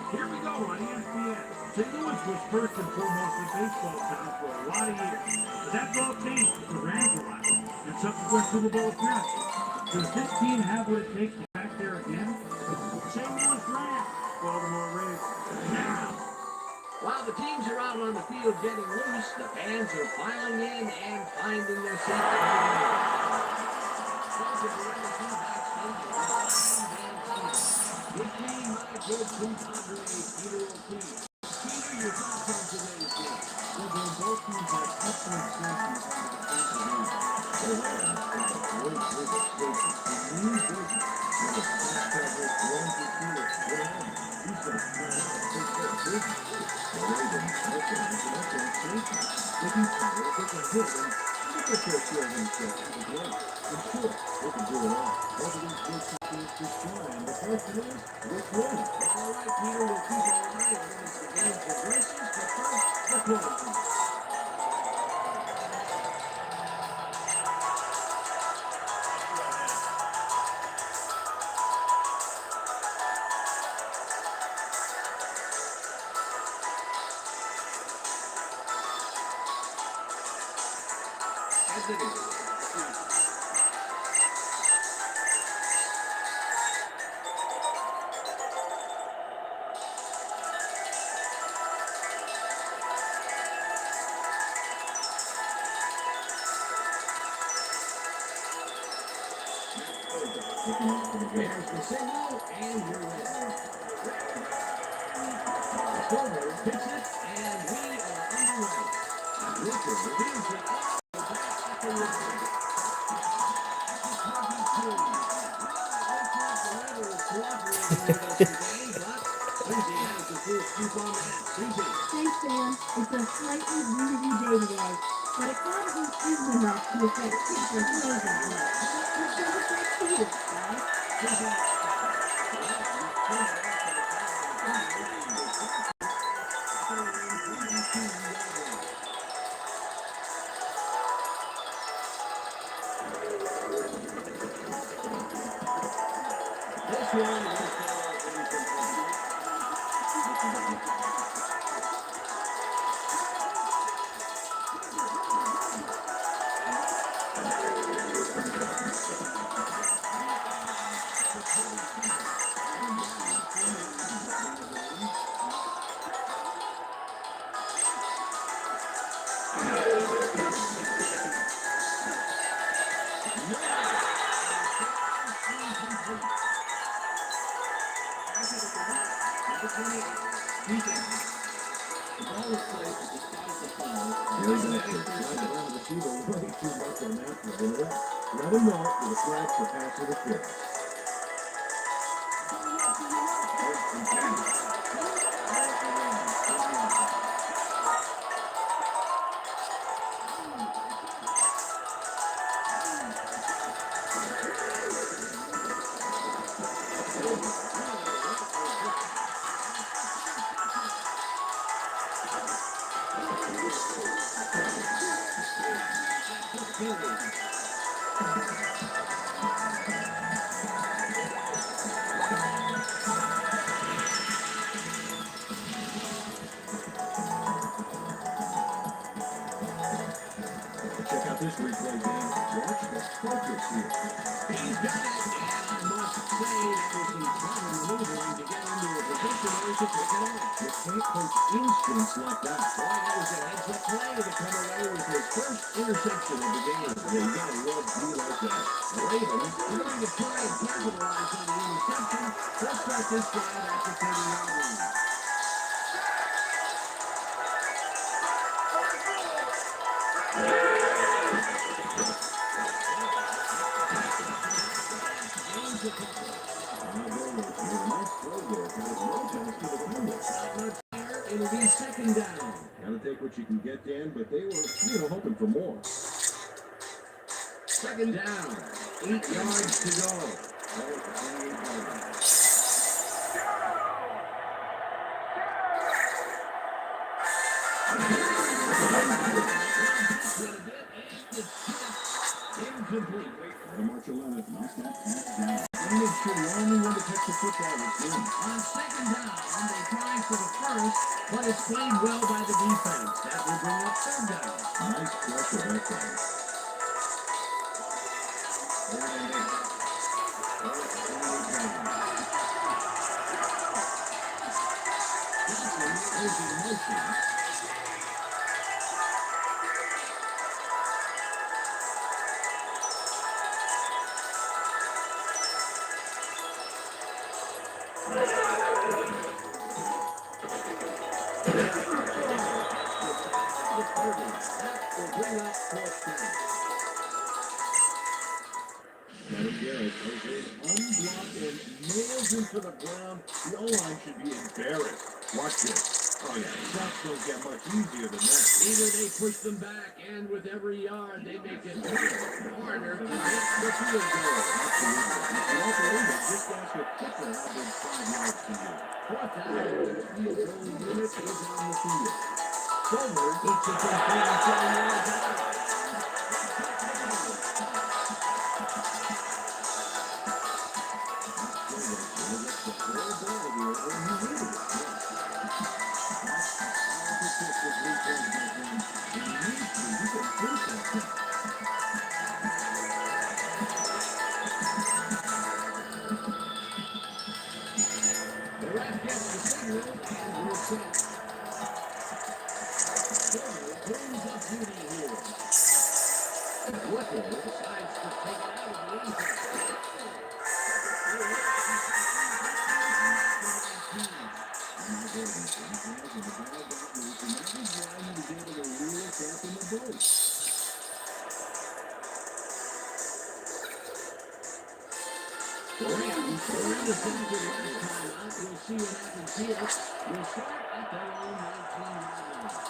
Here we go on ESPN. St. Louis was first and foremost a baseball town for a lot of years. But that's all changed with the Rams arrival and subsequent Super Bowl appearances. Does this team have what it takes to get back there again? St. Louis Rams, Baltimore Ravens. Now, while the teams are out on the field getting loose, the fans are filing in and finding their seats at the with me, my good compadre, Peter O'Keefe. Peter, your thoughts on today's game? Well, both teams have excellent strengths in the defensive end. The Rams have a great group of safeties. The new vision with a pass coverage, one receiver, whatever. He's going to come out and take care of business. The Ravens also have an excellent safety. If he's power, if it's a hit, and look at their field himself as a great. And sure, they can do it all. Both of these good teams destroy, and the question is, which one? All right, Peter, we'll keep an eye on as the game progresses, but first, the closing. As it is. There's the signal, and you're ready. The forward picks it, and we are underway. Richard reveals it all back to the line. 22. The weather is cooperating with us today, but Susie has the full scoop on that. Susie. Thanks, Sam. It's a slightly windy day today, but it probably isn't enough to affect people's clothing much. It's going to affect you, guys. This one is let him know with a flag for pass interference. Check out this replay, Dan. Watch the focus here. He's got it, and I must say that was some clever maneuvering to get into a position where he could pick it off. You can't coach instincts like that. Well, that was a heads-up play to come away with his first interception of the game. Yeah, you gotta love to be like that. The Ravens are going to try and capitalize on the interception. They'll start this drive at the 30-yard line. It'll be second down. Gotta take what you can get, Dan, but they were, hoping for more. Second down. 8 yards to go. Incomplete. March 11. Knock that pass down. And make sure the only one to catch the football is him. On second down, they try But it's played well by the defense. That will bring up third down. Nice pressure that time. Third and 8. Fourth and 8. Johnson is in motion. That will bring up fourth down. Garrett goes in unblocked and nails him to the ground. The O-line should be embarrassed. Watch this. Oh, yeah, shots don't get much easier than that. Either they push them back, and with every yard, they make it harder to hit the field goal. Absolutely. If you don't believe it, just ask a kicker how big 5 yards can be. Fourth down, the field goal unit is on the field. Silver gets it from 37 yards out. The ref gets the signal, and we're set. Silver brings up duty here. Whipple decides to take it out of the end zone. Around the center last time out, we'll see what happens here. We'll start at their own 19-yard line.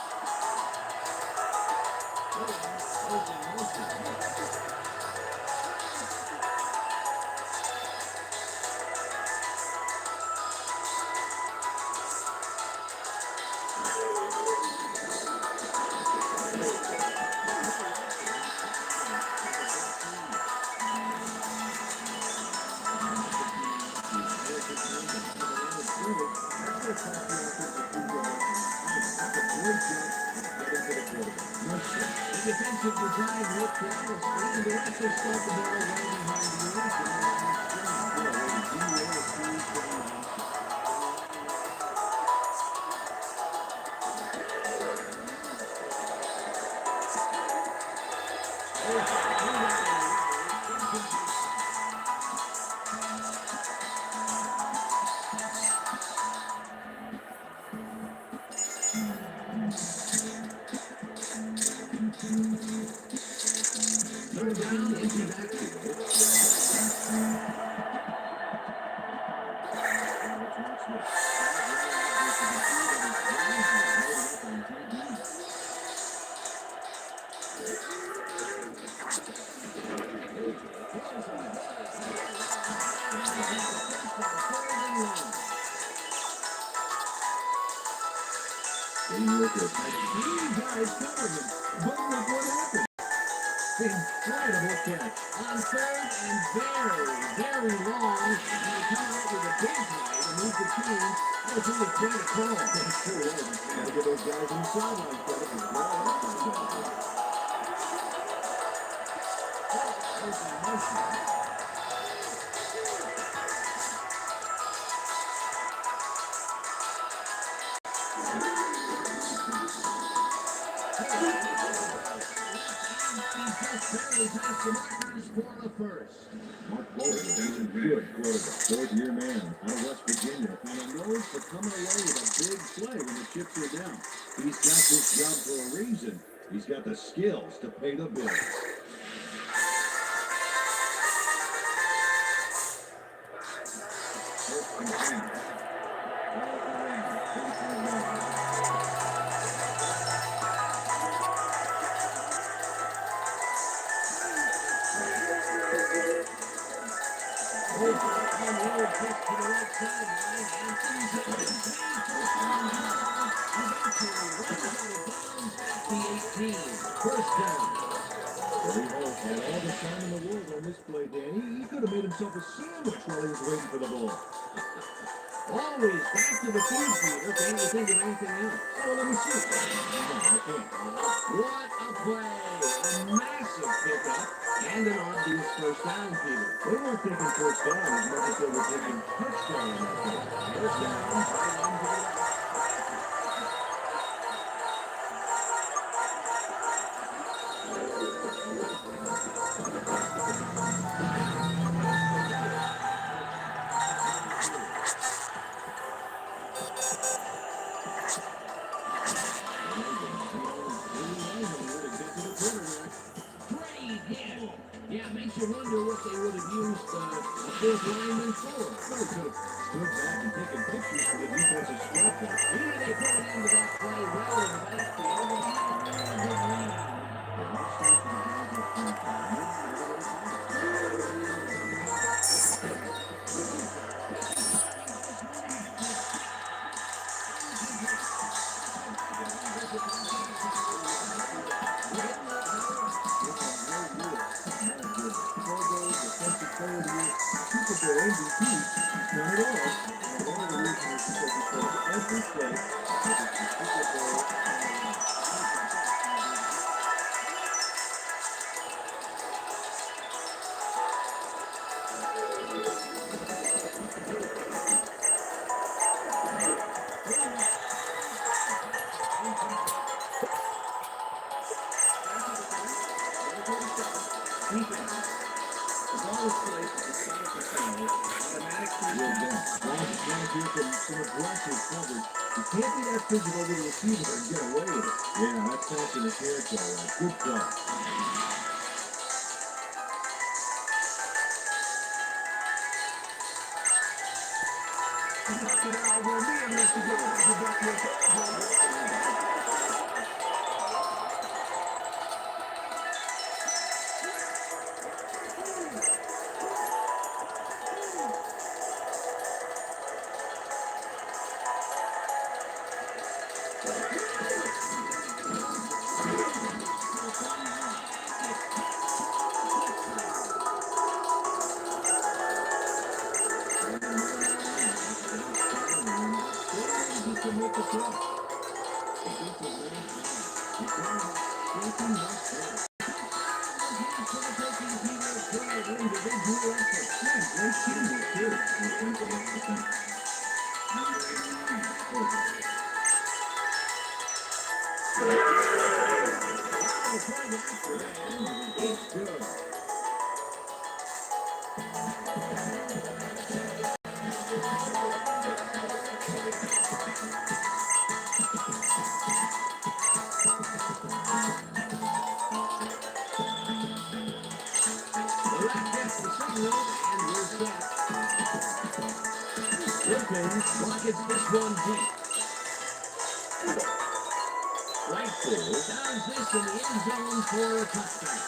The defensive design looked well, and the rest will start the ball right behind the Third down, empty backfield. Three guys covered him. But look what happened. Incredible catch. On third and very long, and they come out with a big play to move the team. That was really quite a call. That sure was. Gotta give those guys on the sideline credit for drawing up those guys. There's a motion. Barely past the markers for the first. Mark Bolton is a good quarterback. Fourth-year man out of West Virginia. And he knows to coming away with a big play when the chips are down. He's got this job for a reason. He's got the skills to pay the bills. First and 10. First down. Terry Holt had all the time in the world on this play, Danny. He could have made himself a sandwich while he was waiting for the ball. Always back to the feed, Peter. Can you think of anything else? Oh, let me see. No, I can't. What a play! A massive pickup and an obvious first down, Peter. They weren't taking first down as much as they were taking touchdown on that play. First down, right into the left. Great hit. Yeah, makes you wonder what they would have used a fourth lineman for. Well, he could have stood back and taken pictures for the defensive squad there. Here they put it into that play well in the backfield. Good read on that. Yeah, let's start with the guys up front. Defensive player of the year, Super Bowl MVP, he's done it all. And one of the reasons is because he plays every play like it's the Super Bowl. The ball is placed at the start of the field. Automatic first Real down. good. As long as it's not here from some aggressive coverage, you can't be that physical to the receiver and get away with it. Yeah, that's passing the character. Good call. It's good. The left gets the signal, and we're set. Wilkins pockets this one deep. Right fool does this in the end zone for a touchdown.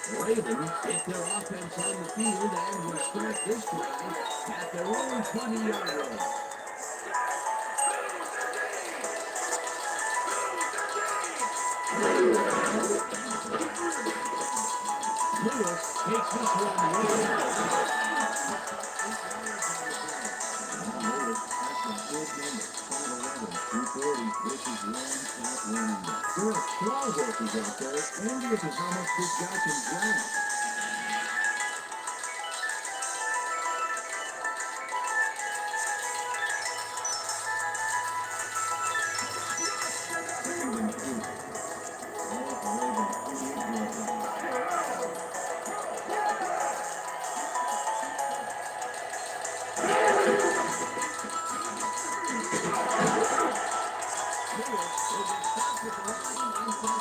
The Ravens get their offense on the field and will start this drive at their own 20-yard line. Lewis takes this one way. There are claw workers out there. Envious is how much this guy can drive.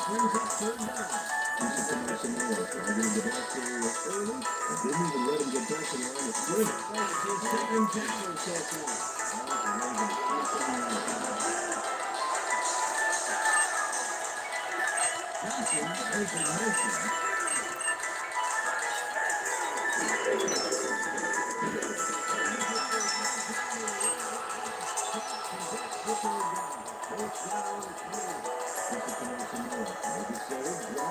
Brings up third down. This is the nice and more. Driving the back area early. I didn't even let him get back to the line of scrimmage. That's his second tackle so far. Johnson taking motion. First down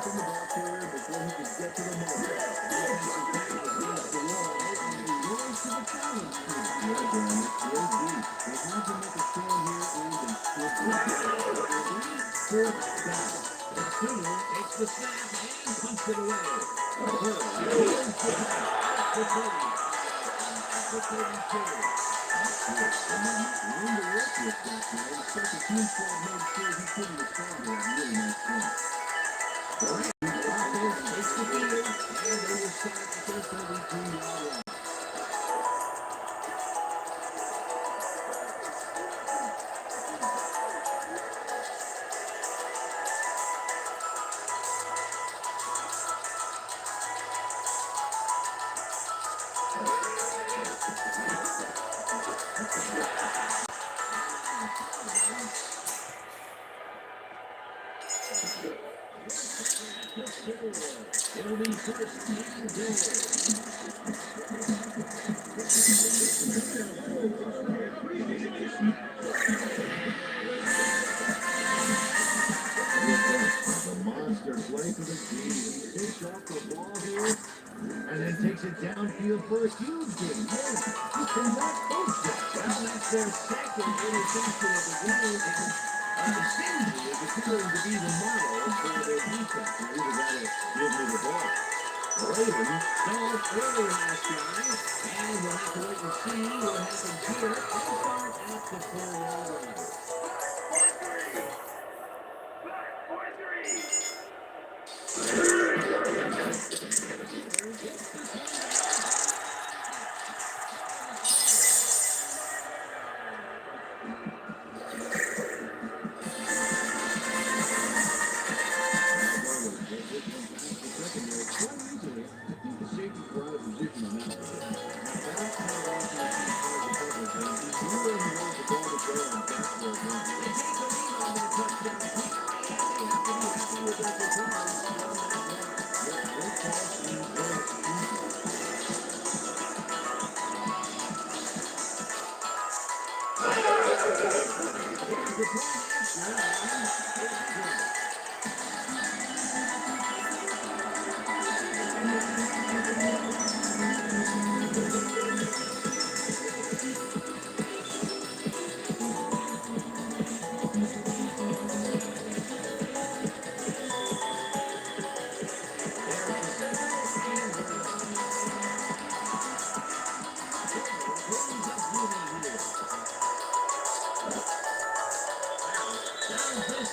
from the ball carrier before he could get to the motor. Defensive tackle against the wall, and he rose to the challenge. Yeah, Dan, it's real deep. They had to make a stand here and they stood good. Fourth down. Cottonee takes the snap and punts it away. Here's the pass. The 30. The 32. Yes, and then room to work with back there. The special teams squad made sure he couldn't respond to that really nice play. The Rams offense takes the field, and they will start at their 32-yard line. It'll be first and goal. The monster play for the team. He picks off the ball here and then takes it downfield for a huge gain. From that post, well, that's their second interception of the game, and Stingy is appearing to be the model for their defense. You either got to give me the ball. The Ravens stalled early last drive, and we'll have to wait and see what happens here. They'll start at the 4-yard line.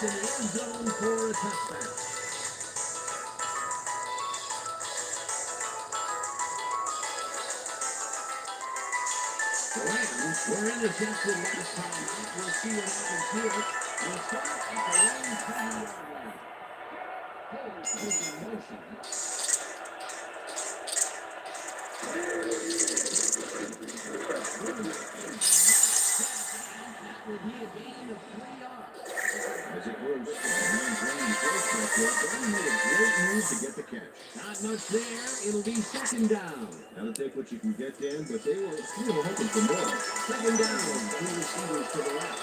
In the end zone for a touchdown. The Rams were intercepted last time out. We'll see what happens here. We'll start at the Rams 20-yard line. Cole is in motion. That will be a gain of 3 yards. As it goes, Randy made a great move to get the catch. Not much there. It'll be second down. Gotta take what you can get, Dan, but they were still hoping for more. Second down. 2 receivers to the left.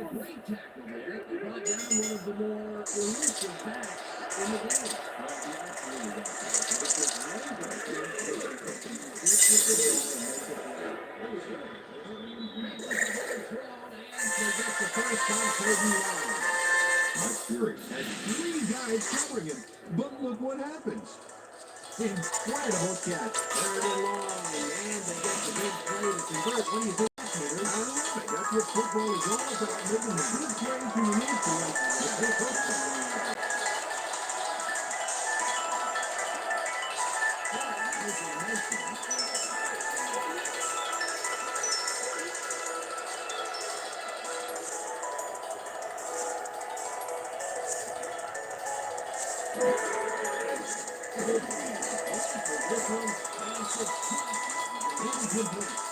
Great tackle there. Brought down one of the more elusive backs in the game. The first on 31. Mike Fury And 3 guys covering him. But look what happens. Incredible catch. Third and long. And they get the big play to convert. What do you think, Peter? I love it. That's what football is all about. Making the big plays when you need to. The big touchdown.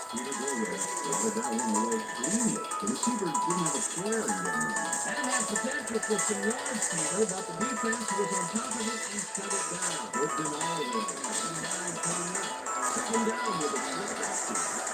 Peter Goldberg that one away cleanly. The receiver didn't have a flare in there. That had potential. it for some yards, Peter, but the defense was on top of it and shut it down. Good denial there. Second down with a split backfield.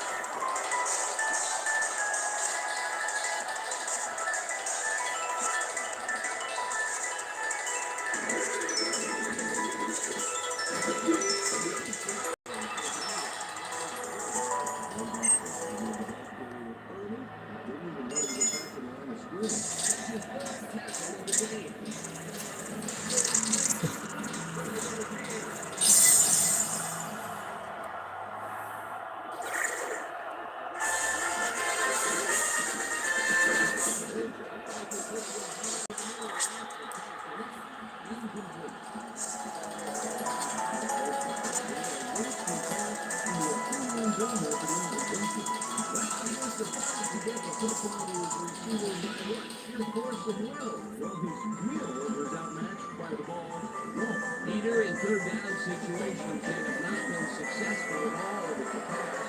Peter, in third down situations that have not been successful at all with the pass.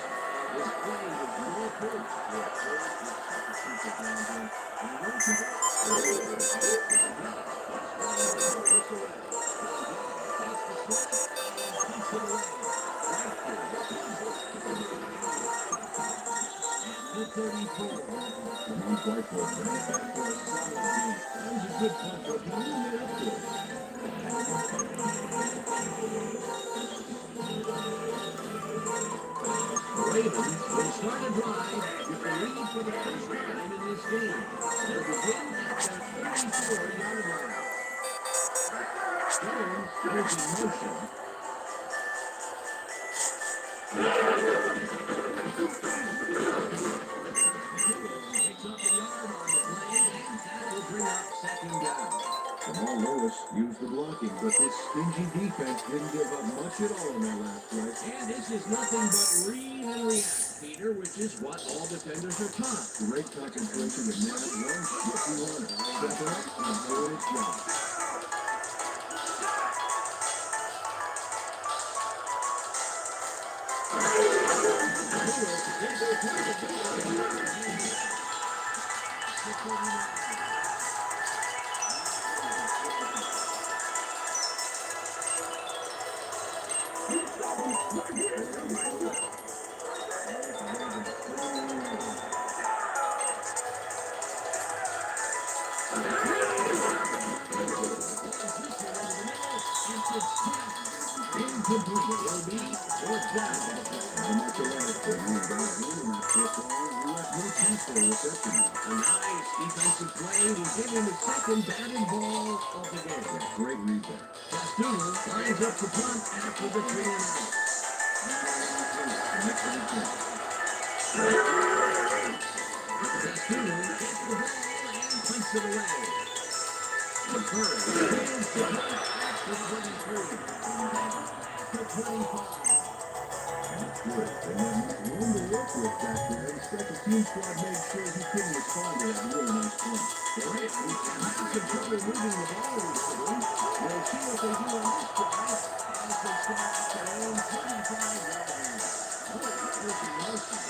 This play was more proof. Mid 34. Lamont Whiteford bringing it back for a solid game. That was a good punt, but he didn't get up to it. Ravens will start a drive with the lead for the first time in this game. They'll begin at their 34-yard line. Jones goes in motion. Picks up a yard on the play, and that will bring up second down. Jamal Lewis used the blocking, but this stingy defense didn't give up much at all in that last play. And this is nothing but read and react, Peter, which is what all defenders are taught. Great concentration with man one skippy runner. Stepping up and doing its job. Nice defensive play to get him the second batted ball of the game. Great read there. Cottonee lines up the punt after the 3 and out. Cottonee gets the ball and punts it away. The first is the punt after 23. After 25. That's good. And then room to work with back there. The special team squad made sure he couldn't respond to that really nice punt. The Ravens have some trouble moving the ball recently. We'll see what they do on this drive as they start at their own 25-yard line. Good pushing motion.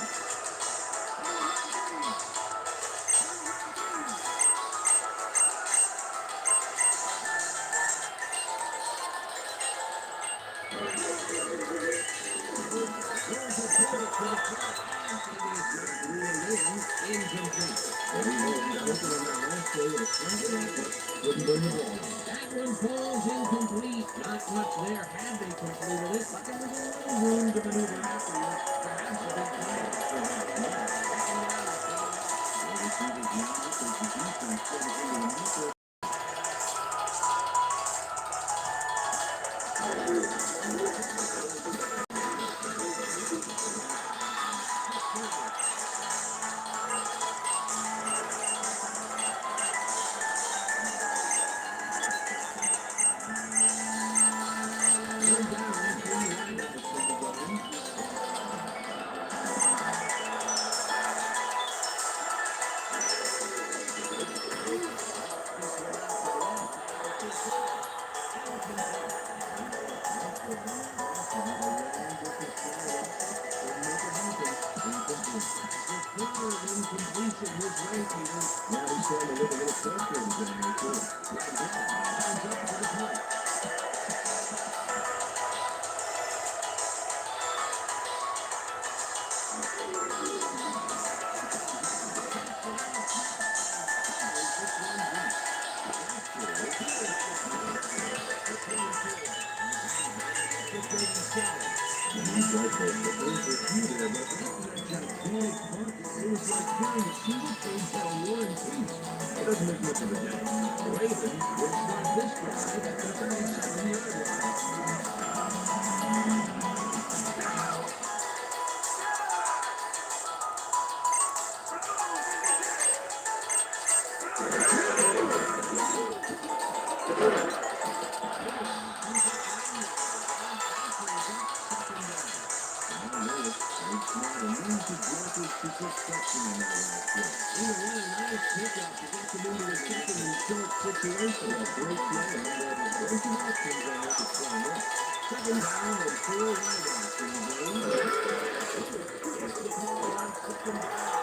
Incomplete. But he was open on that last play with a flat back, but couldn't bring the ball. That one falls incomplete. Not much there had they completed it, but there was a little room to maneuver afterwards. Perhaps a big play. Receivers now as the defense settles into the matchup. The birds were few there, but that gigantic bucket, it was like carrying a single page out of War and Peace. It doesn't make much of a difference. The Ravens will start this drive at the 37-yard line. Second down and 4 wideouts in the game. It's the call on second down.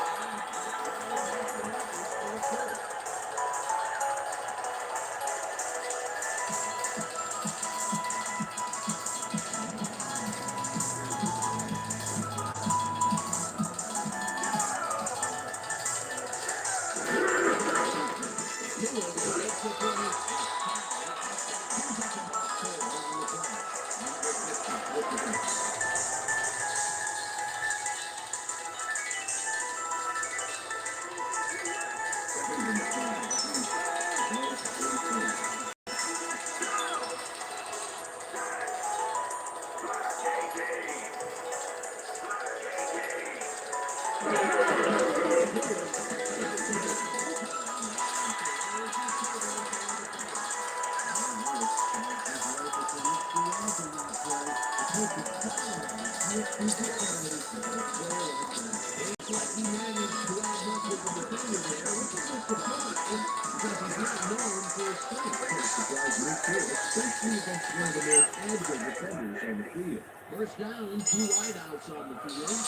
Especially against one of the most agile defenders on the field. First down, 2 wideouts on the field.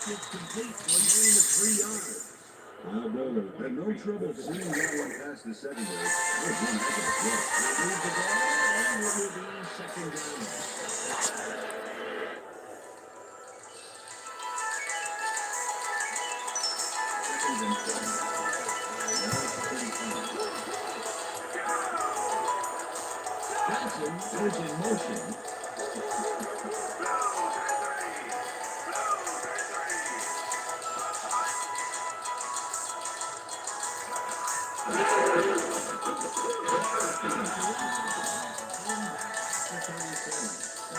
It's complete for a gain of 3 yards. Had no trouble seeing that one past the secondary. Remove the ball, and it will be second down. Second and 7. Johnson is in motion.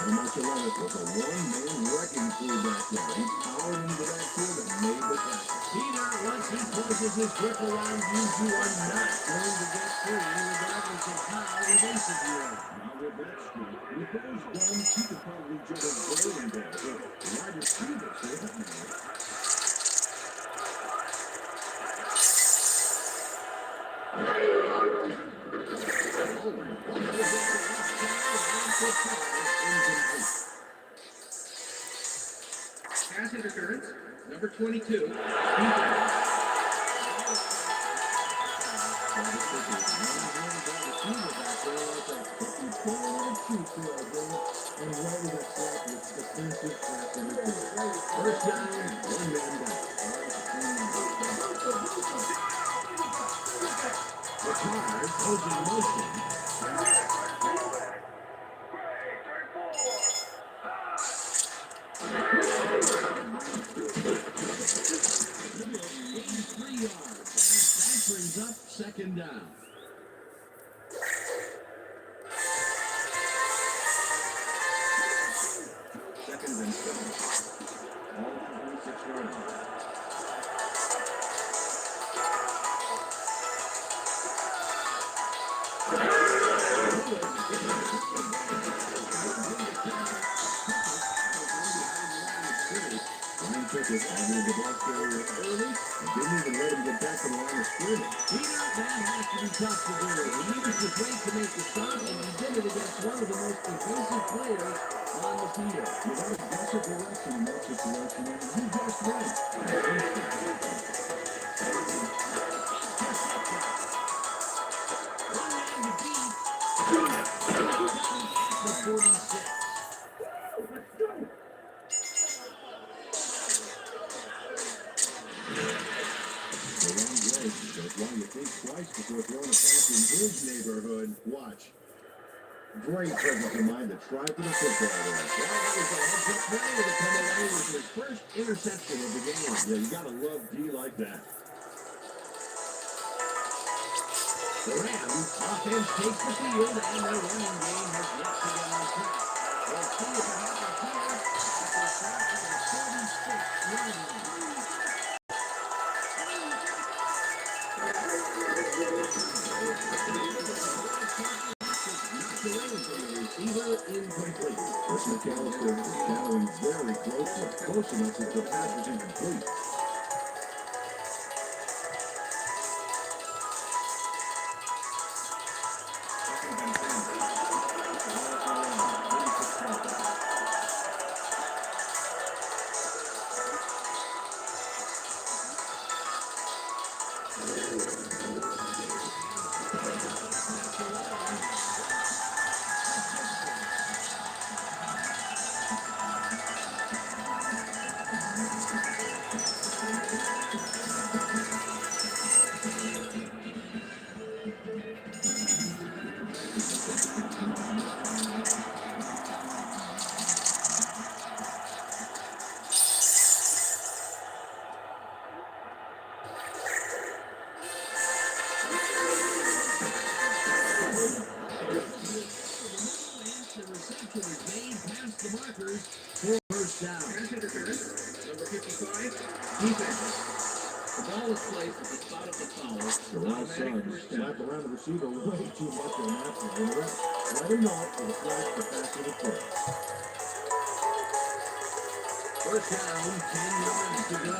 Marcellus was a one-man wrecking crew back there. He powered into the backfield and made the tackle. Peter, once he forces his grip around you, you are not going to get free, regardless of how evasive you are. Now with that streak, with those guns, you could probably juggle bowling balls or wide receivers for that matter. Pass interference, number 22. First down, 1 man down. The car goes in motion. Brings up second down. Second and 7. All 26 yards. Took it under the ball carrier early and didn't even let him get back to the line of scrimmage. Peter, that has to be tough to do. He needed to wait to make the stop, and he did it against one of the most defensive players on the field. Without aggressive direction in that situation, he just went. One man to beat. The 46. That's why you think twice before throwing a pass in his neighborhood. Watch. Great presence of mind to try for the football there. Well, that was a heads-up play to come away with his first interception of the game. Yeah, you gotta love D like that. The Rams offense takes the field, and their running game has yet to get on track. We'll see if it happens here as they start with a 36-yard line. Receiver incomplete. Chris McAllister is shadowing very closely, close enough that the pass is incomplete. The reception is made past the markers for first down. Pass interference, number 55, defense. The ball is placed at the spot of the foul. The Wild Sons slap around the receiver way too much on that one. And the ref let him know for the flash to pass to the play. First down, 10 yards to go.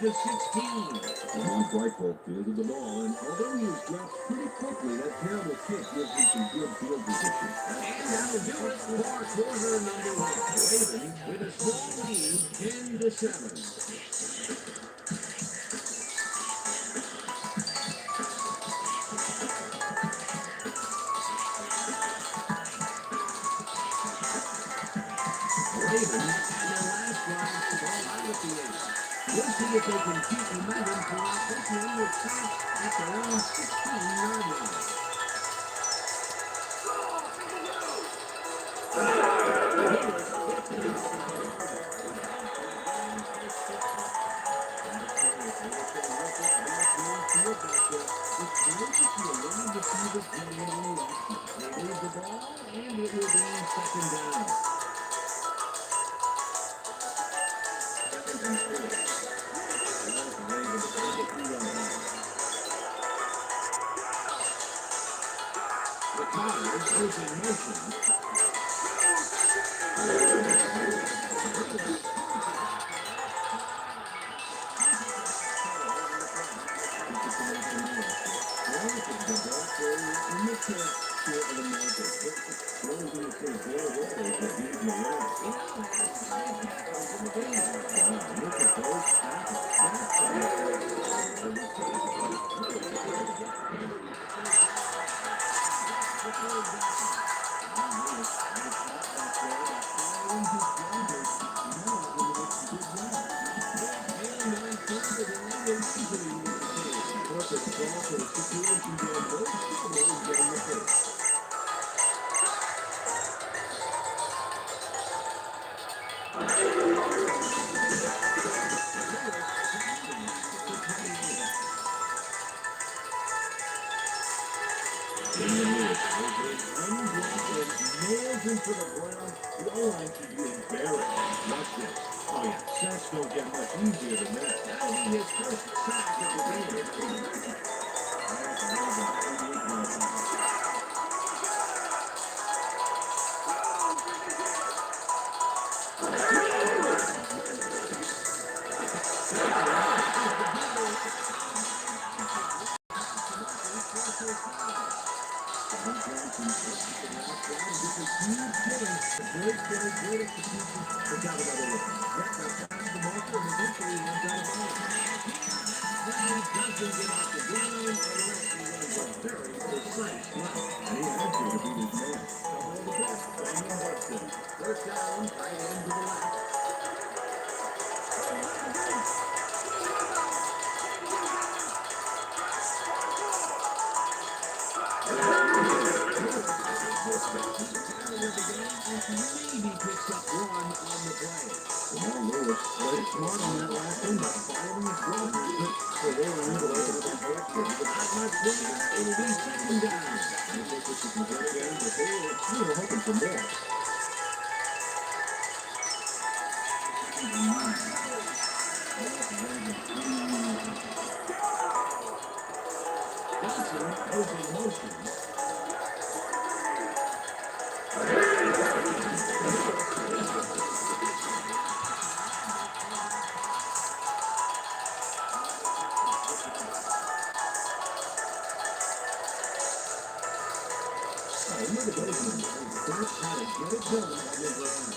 The 16. Lamont Brightful fielded the ball, and although he was dropped pretty quickly, that terrible kick gives him some good field position. And that'll do it for quarter number one. Ravens with a small lead, 10-7. Ravens and their last drive to ball out at the end. We'll see if they can keep momentum throughout this one, which starts at their own 16-yard line. They leave the ball, and it will be second down. The Tigers goes in motion. wasn't for the Browns, the O-line should be embarrassed. Watch this. Oh yeah, sacks don't get much easier than that. That'll be his first sack of the game. First down, tight end to the left. Maybe picks up one on the play. Jamal Lewis played smart on that last one, but following his brother, so they were able to open up that basket. Not much there. It'll be second down. I think this is some great game, but they were hoping for more. Johnson goes in motion. Look at those numbers. That's how to get it done on the ground.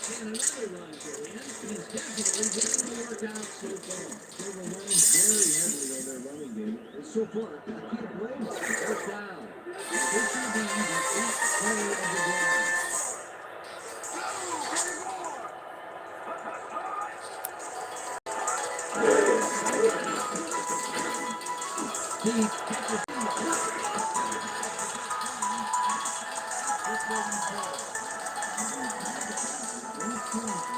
And another run for him. He's definitely getting the workout so far. They were running very heavily on their running game. And so far, I can't blame them. First down. This will be the eighth play of the drive. Steve catches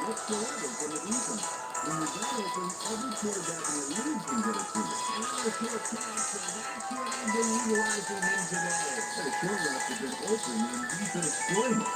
whatsoever from the defense. When you're that open, every quarterback in the league can get it to you. another short pass, and that's what I've been utilizing him today. The short routes have been open and he's been exploiting it.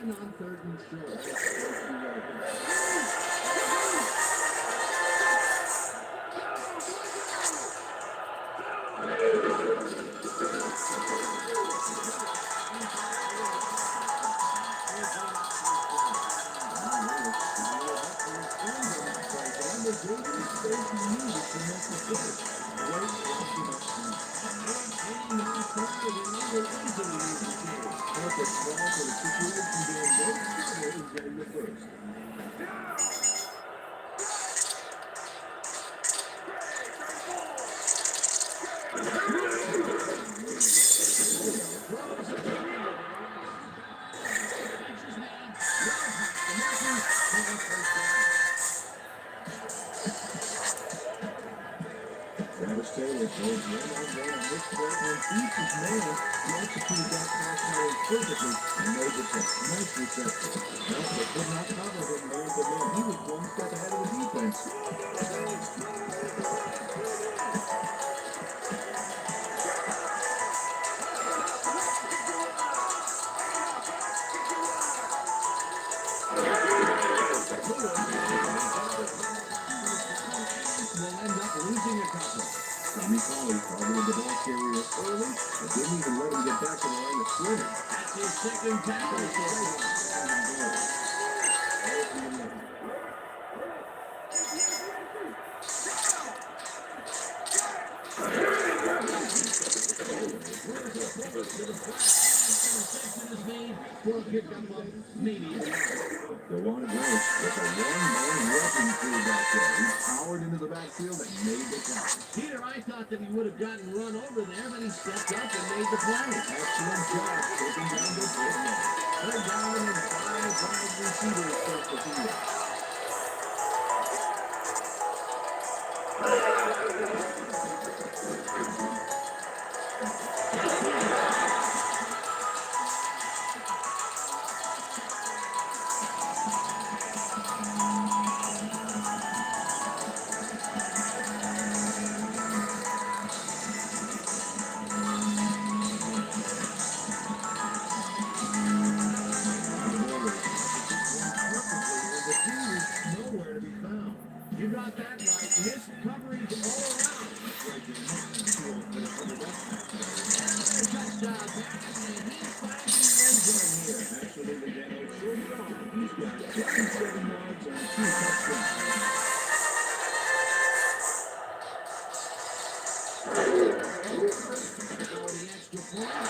On third and short. Travis Taylor goes one-on-one on this play and beats his man. He executed that pass pattern perfectly and made the catch. Nice reception. Well, they could not cover him man-to-man. He was one step ahead of the defense. Will end up losing a couple. Tommy Colley followed the ball carrier early, but didn't even let him get back to the line of scrimmage. That's his second tackle for him. Throws it forward to the flat. Interception is made for a pickup of maybe a yard. DeJuan Gross with a one-man wrecking crew back there. He powered into the backfield and made the catch. Peter, I thought that he would have gotten run over there, but he stepped up and made the play. Excellent job taking down the big man. Third down and 5 wide receivers across the field. Nowhere to be found. You got that right. Missed coverage all around. Touchdown pass, and he's finding the end zone here. Absolutely, Dano. Short it off. He's got 67 yards and 2 touchdowns. For the extra point.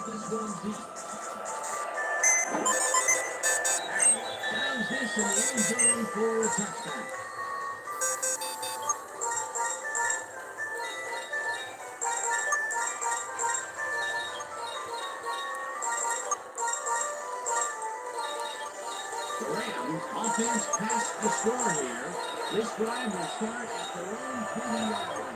This one deep. Sounds this in the end zone for a touchdown. The Rams offense passed the score here. This drive will start at their own 20-yard line.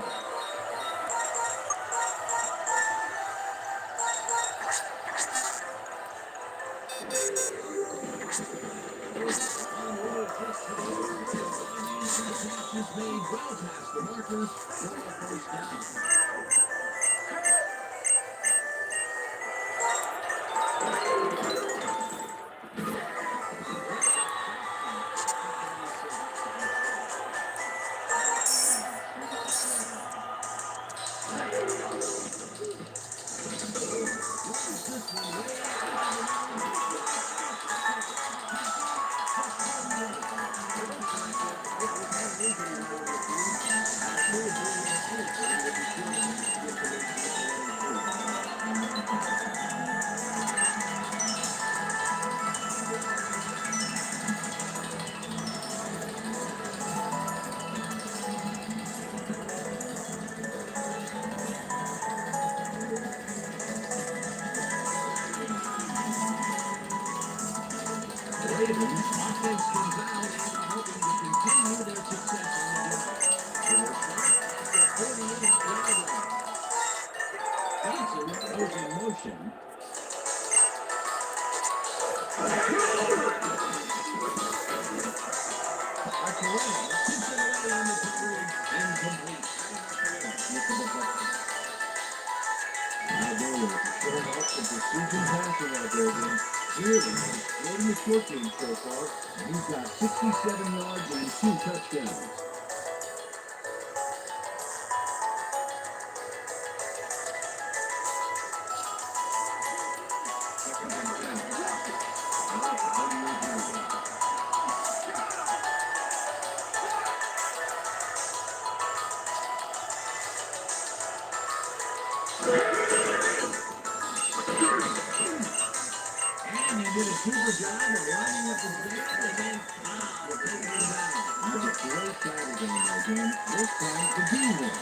Is made well past the markers for a first down. Ravens offense comes out and hoping to continue their success on the drive. They will start at the 48-yard line. Johnson goes in motion. Archuleta tips it away on the coverage. Incomplete. Now Daniel showing off some precision passing out there, man. Clearly, exploiting the short game so far, and he's got 67 yards and 2 touchdowns. And they did a super job of lining up the field and then, taking him down. He's a great tackle down there, Dan. This time to do one.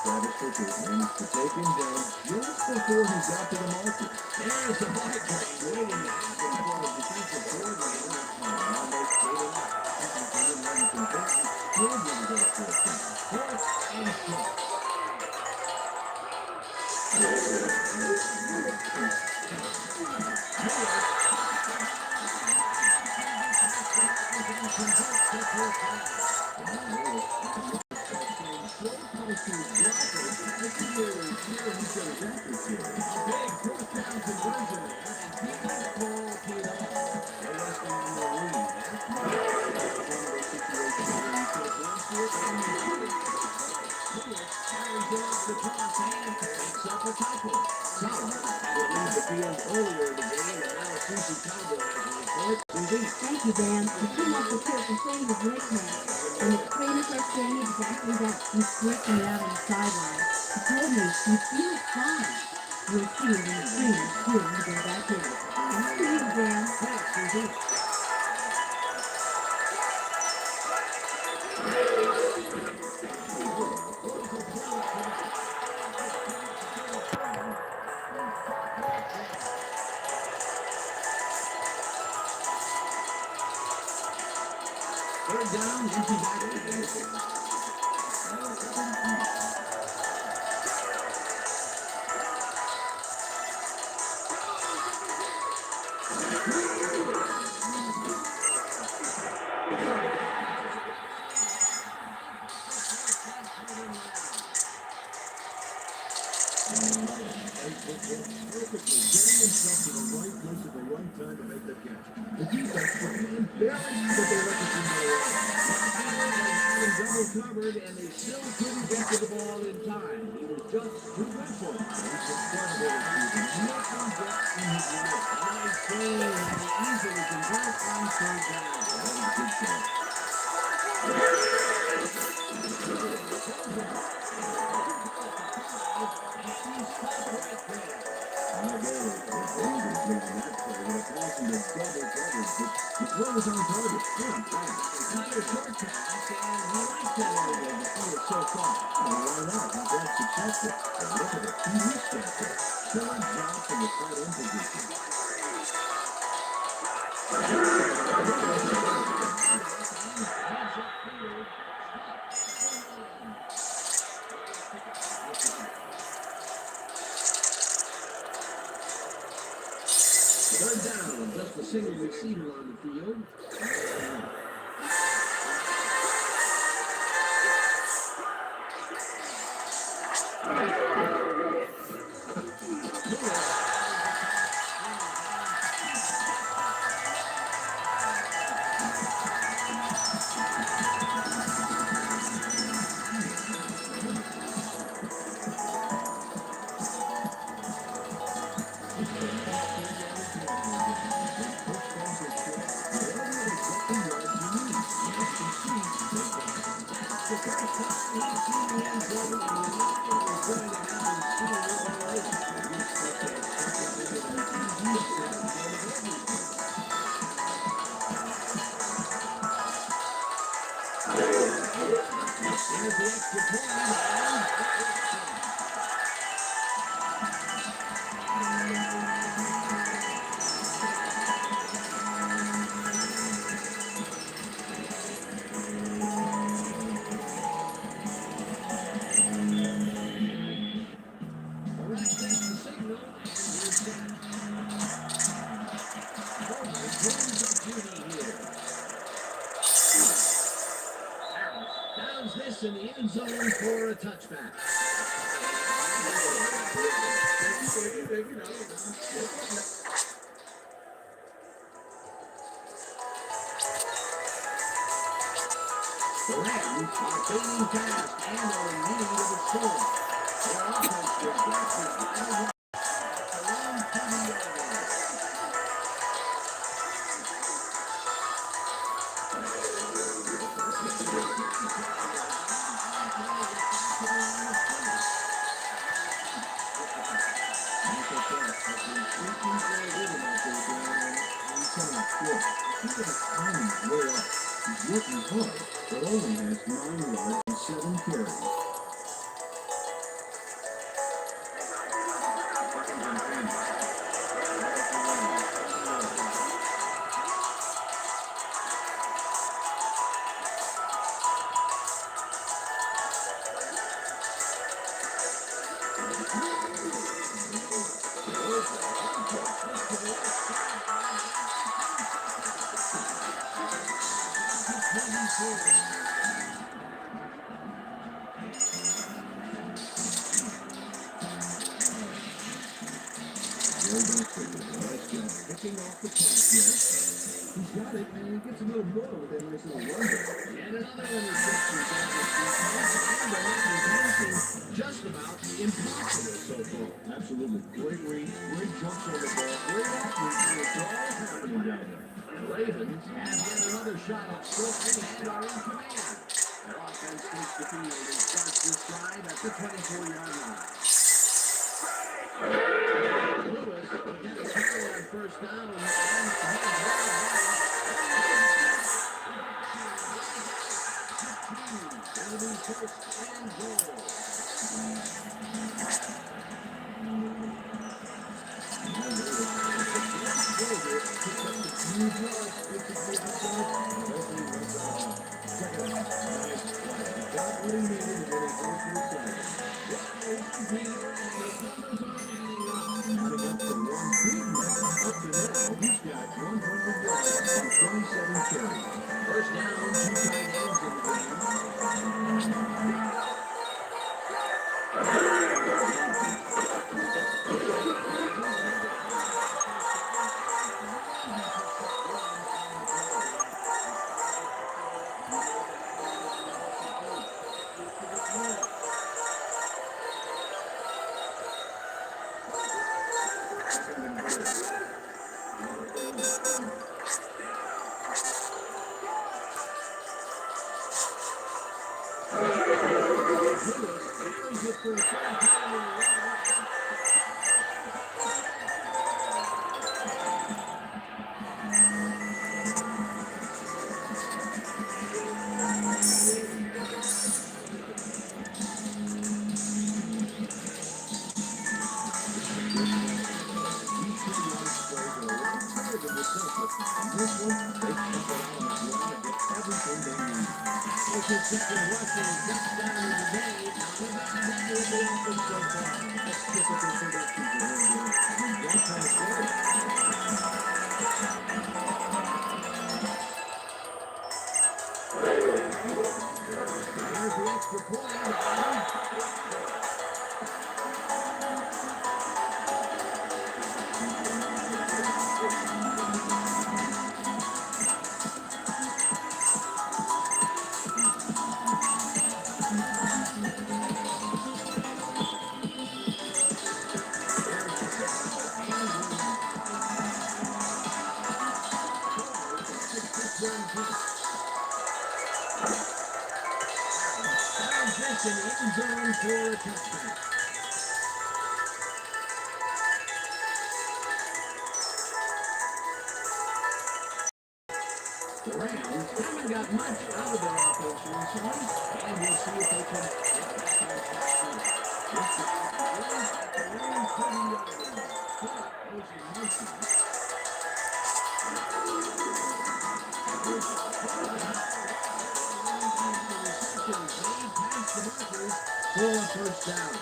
Travis Fisher managed to take him down just before he got to the marker. There's the ball train waiting to happen for the defensive coordinator. Almost gave it up. Still going to go for it. Fourth and short. altitude blockers had a clear and clear he should have got this year. A big fourth down conversion there, and Peter's call paid off. They're resting on their lead. That's one of those situations where you take one foot and you put it. Lewis carries it off the cross and picks up a couple. Solomon had to leave the field earlier in the game, and now Susie Cowboy has a report. Indeed. Thank you, Dan. The team off the field complaining is late now, and the trainers are saying exactly that. He's stretching it out on the sideline. He told me he feels fine. We'll see when the trainers hear him go back in. Back to you, Dan. Thanks, Susie. Third down, empty backfield. Perfectly getting himself to the right place at the right time to make the catch. The defense was embarrassed that they let the team get away. They had him double covered, and they still couldn't get to the ball in time. He was just too good for them. He's incredible this season. Nothing gets in his way. Nice game, and they easily convert on third down. That was a good catch. The throw was on target. Good pass. Another short pass, and he likes that area of the field so far. Why not? He's that successful. And look at it. He reached that there. Killer job from the tight end position. Third down, just a single receiver on the field. There's the extra point, and the ref takes the signal, and here's that. Forward brings up Cottonee here. Harris downs this in the end zone for a touchback. The Rams are fading fast and are in need of a score. Their offense reflects around 20 yards. He's working hard, but only has 9 yards and 7 carries. Nice job picking off the pass there. He's got it, and he gets a little more with that nice little run there. Yet another interception down the defense, and the Lakers making just about the impossible so far. Absolutely. Great read, great jumps on the ball, great athlete, and it's all happening down there. The Ravens have yet another shot at scoring and are in command. Their offense takes the field and starts this drive at the 24-yard line. Lewis will get a tackle on first down and heads It'll be first and goal. First down, two tight ends in the game. Second rushing touchdown of the day. Now the back end of the offense so far. That's typical production for him. That kind of play. Here's the extra point. Johnson end zone for a touchdown. The Rams haven't got much out of their offense recently, and we'll see if they can get back on track. This is the Rams 30-yard line. But there's a motion. For a first down.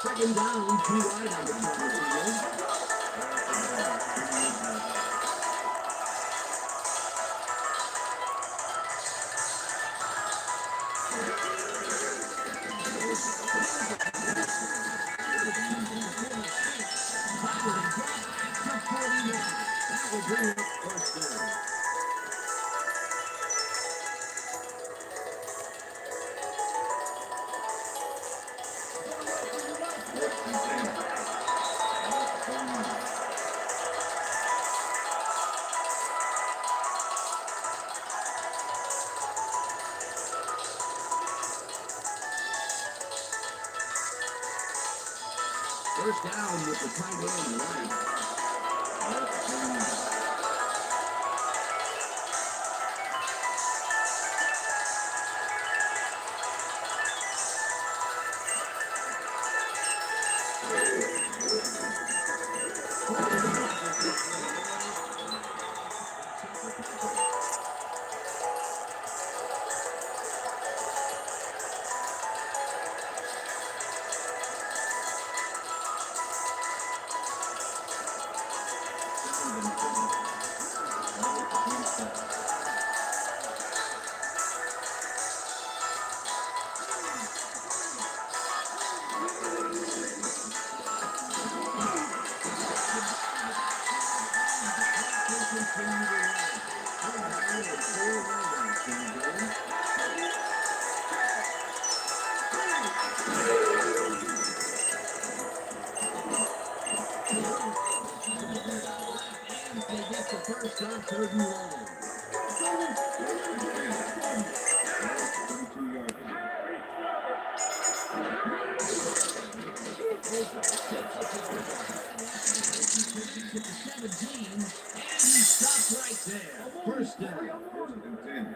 Second down, too wide on the field. That will bring up first down. First down with the tight end right. the first on 3rd and long. 32-yard line. Takes it to 17, and he stopped right there. First down. 1st and 10.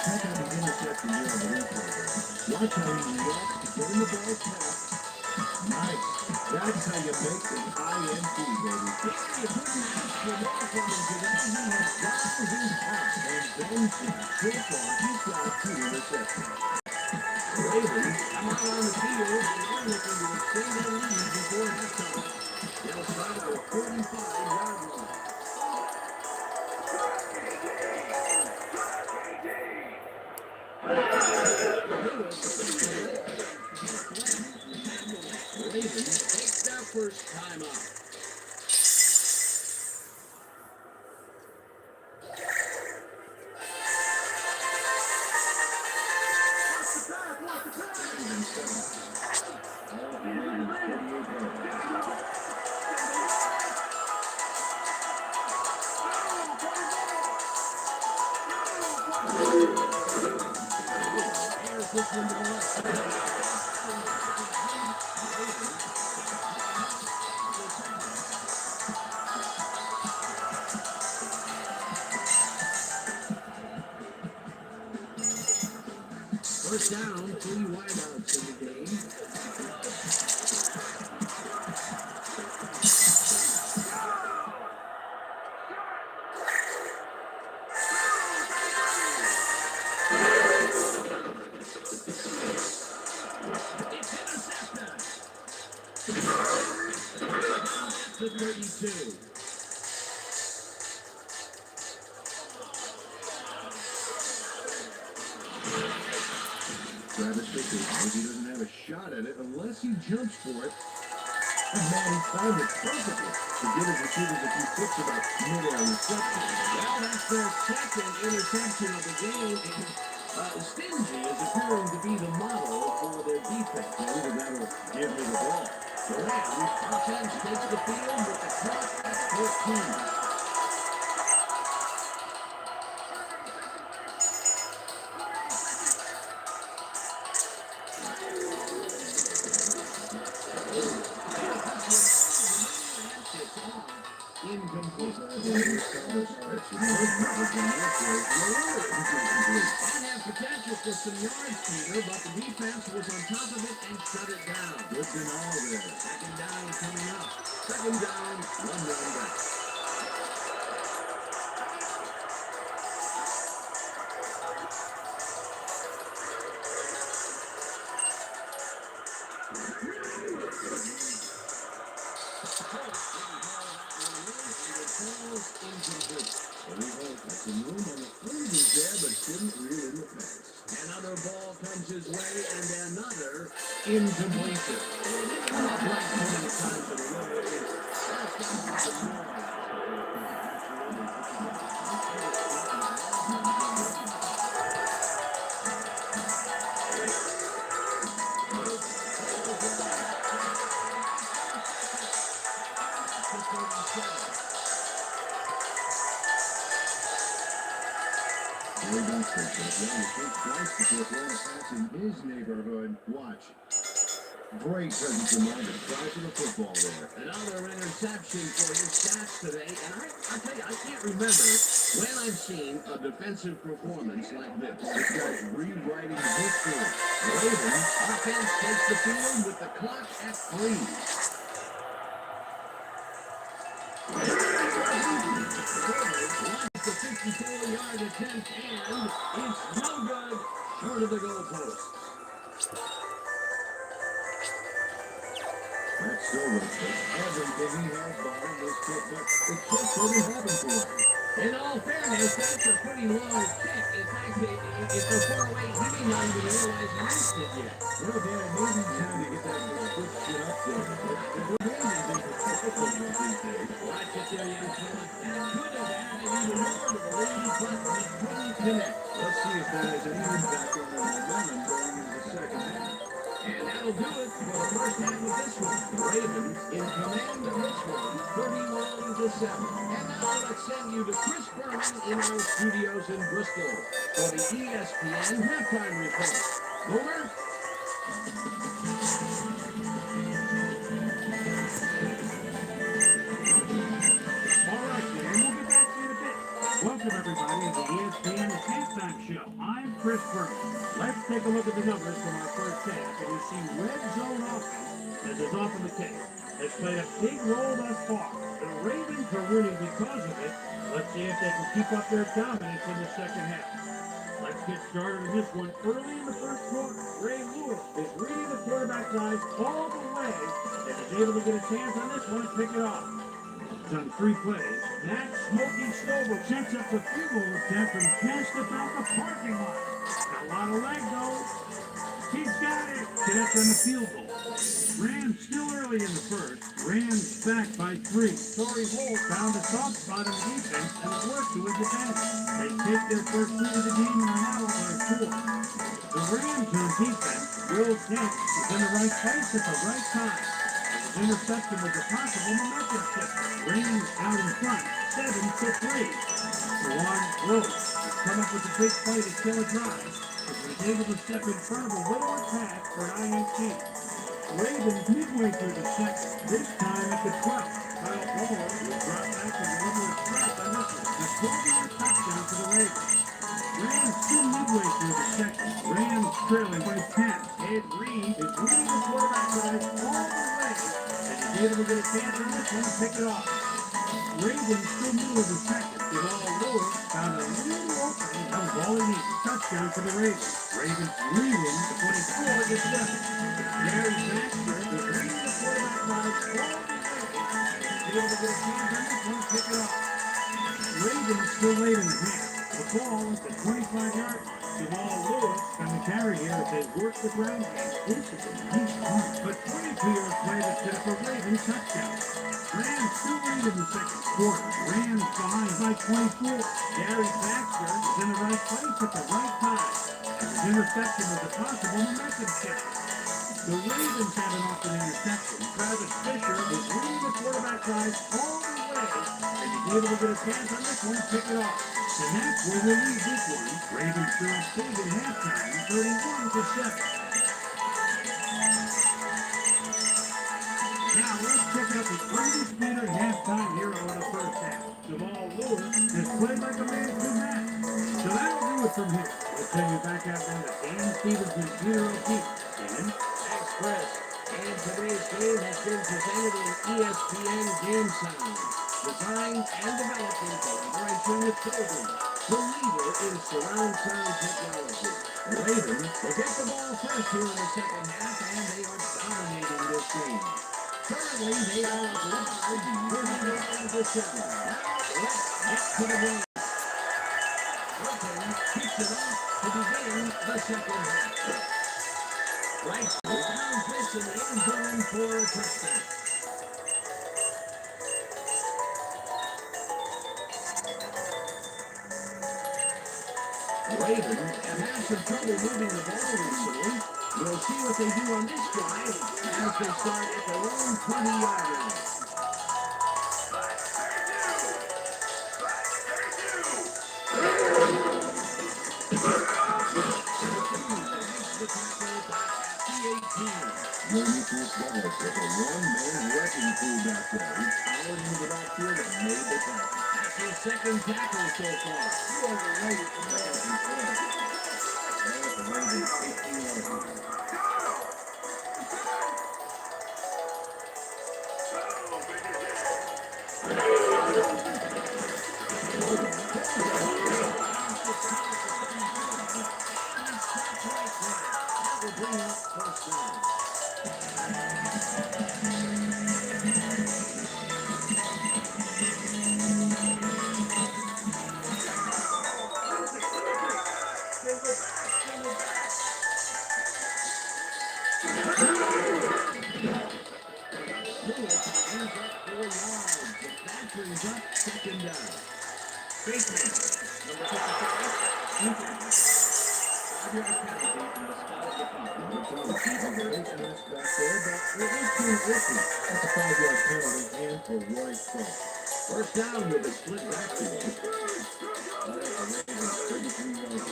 Check out the interception here on the replay. Watch how he reacts to getting the ball tapped. Nice. That's how you make the INT, baby. Yeah, you couldn't ask for more from him today. He has dialed his out. And then so far, he's got 2 interceptions. The Ravens come out on the field, and they're looking to extend their lead before halftime. They'll start at the 45-yard line. The Ravens take their first time out. Airs this one to the left side. First down, 3 wideouts in the game. It's intercepted. To 32. Travis Fisher knows he doesn't have a shot at it unless he jumps for it. And man, he timed it perfectly to give his receivers a few tips about mid-air reception. Well, that's their second interception of the game, and Stingy is appearing to be the model for their defense. Either that or give me the ball. The Rams offense takes the field with the clock at 14. Incomplete. And had potential for some yards, Peter, but the defense was on top of it and shut it down. Good to know there. Second down coming up. Second down, 1 down back. Well, we hope that some room on the field is there, but didn't reel in the pass. Another ball comes his way, and another incompletion. Not like so many times in a row. That's got some more. Way back there, Joe. You think twice before throwing a pass in his neighborhood. Watch. Great presence of mind to try for the football there. Another interception for his stats today, and I tell you, I can't remember When I've seen a defensive performance like this, This guy's rewriting history. Ravens offense takes the field with the clock at 3. The 54-yard attempt, and it's no good, short of the goalpost. That's still everything he has behind this kick, but it just doesn't happen for him. In all fairness, that's a pretty long kick. In fact, it's so far away, he may not even realize he missed it yet. Well, Dan, maybe time to get that good shit up there. The Ravens in particular these days. Watch it there, young fella. That could have added even more to the lead, but he couldn't connect. Let's see if that has any impact on their momentum going into the second half. And that'll do it for the first half of this one. The Ravens in command of this one, 31-7. And now let's send you to Chris Berman in our studios in Bristol for the ESPN halftime report. Boomer? All right, Dan, we'll get back to you in a bit. Welcome, everybody, to the ESPN Halftime Show. I'm Chris Berman. Let's take a look at the numbers from our first half, and we see red zone offense, as is often the case, has played a big role thus far. The Ravens are winning because of it. Let's see if they can keep up their dominance in the second half. Let's get started in this one. Early in the first quarter, Ray Lewis is reading the quarterback's eyes all the way and is able to get a chance on this one and pick it off. On 3 plays, that Smokey Stover sets up the field goal attempt from just about the parking lot. Got a lot of leg though. He's got it. Connect on the field goal. Rams still early in the first. Rams back by 3. Torrey Holt found a soft spot in the defense and it worked to his advantage. They take their first lead of the game and are now up by 4. The Rams on defense, Will Dent is in the right place at the right time. His interception was a possible momentum shift. Rams out in front, 7-3. Juwan Rhodes has come up with a big play to kill a drive, but was able to step in front of a Whitworth pass for an INT. Ravens midway through the second, this time at the 12th. Kyle Fuller will drop back and deliver a strike on this one. A 12-yard touchdown for the Ravens. Rams still midway through the second. Rams trailing by 10. Ed Reed is leading the quarterback drive all the way and is able to get a chance on this one to pick it off. Ravens still middle of the second. Jamal Lewis found a little opening. That was all he needed. Touchdown for the Ravens. Ravens leading 24-7. Gary Baxter is leading the quarterback drive all the way and is able to get a chance on this one to pick it off. Ravens still late in the half. The ball at the 25-yard line. Jamal Lewis on the carry here as they work the ground game. This is a nice run. But 22-yard play that set up a Ravens touchdown. Rams still lead in the second quarter. Rams behind by 24. Gary Baxter is in the right place at the right time. And his interception was a possible momentum shift. The Ravens have an off an interception. Travis Fisher is leading the quarterback drive all the way and he's able to get a chance on this one to pick it off. And that's where we leave this one. Ravens trail big at halftime, 31-7. Now let's check out the undisputed halftime hero of the first half. Jamal Lewis has played like a man to match. So that'll do it from here. We'll send you back out there to Dan Stevens and Peter O'Keefe. Dan? Thanks, Chris. And today's game has been presented in ESPN Game Sound. Designed and developed in collaboration with Dolby, the leader in surround sound technology. The Ravens will get the ball first here in the second half, and they are dominating this game. Currently, they are live 31-7. Now, let's get to the game. Wilson kicks it off to begin the second half. Right, down pitch in the end zone for a touchdown. Ravens have had some trouble moving the ball recently. We'll see what they do on this drive as they start at their own 20-yard line. Jeremy Chris Dallas with a one-man wrecking crew back there. He powered into the backfield and made the tackle. That's his second tackle so far. You overrated the man. The Ravens 18 yards. That will bring up first down. Lewis ends up 4 yards. That brings up second down. Bateman, number 55, defense. 5-yard penalty on the spot of the punt. The defense missed back there, but it is too iffy. That's a 5-yard penalty and for Roy Croft. First down with a split backfield. The Ravens 33 yards.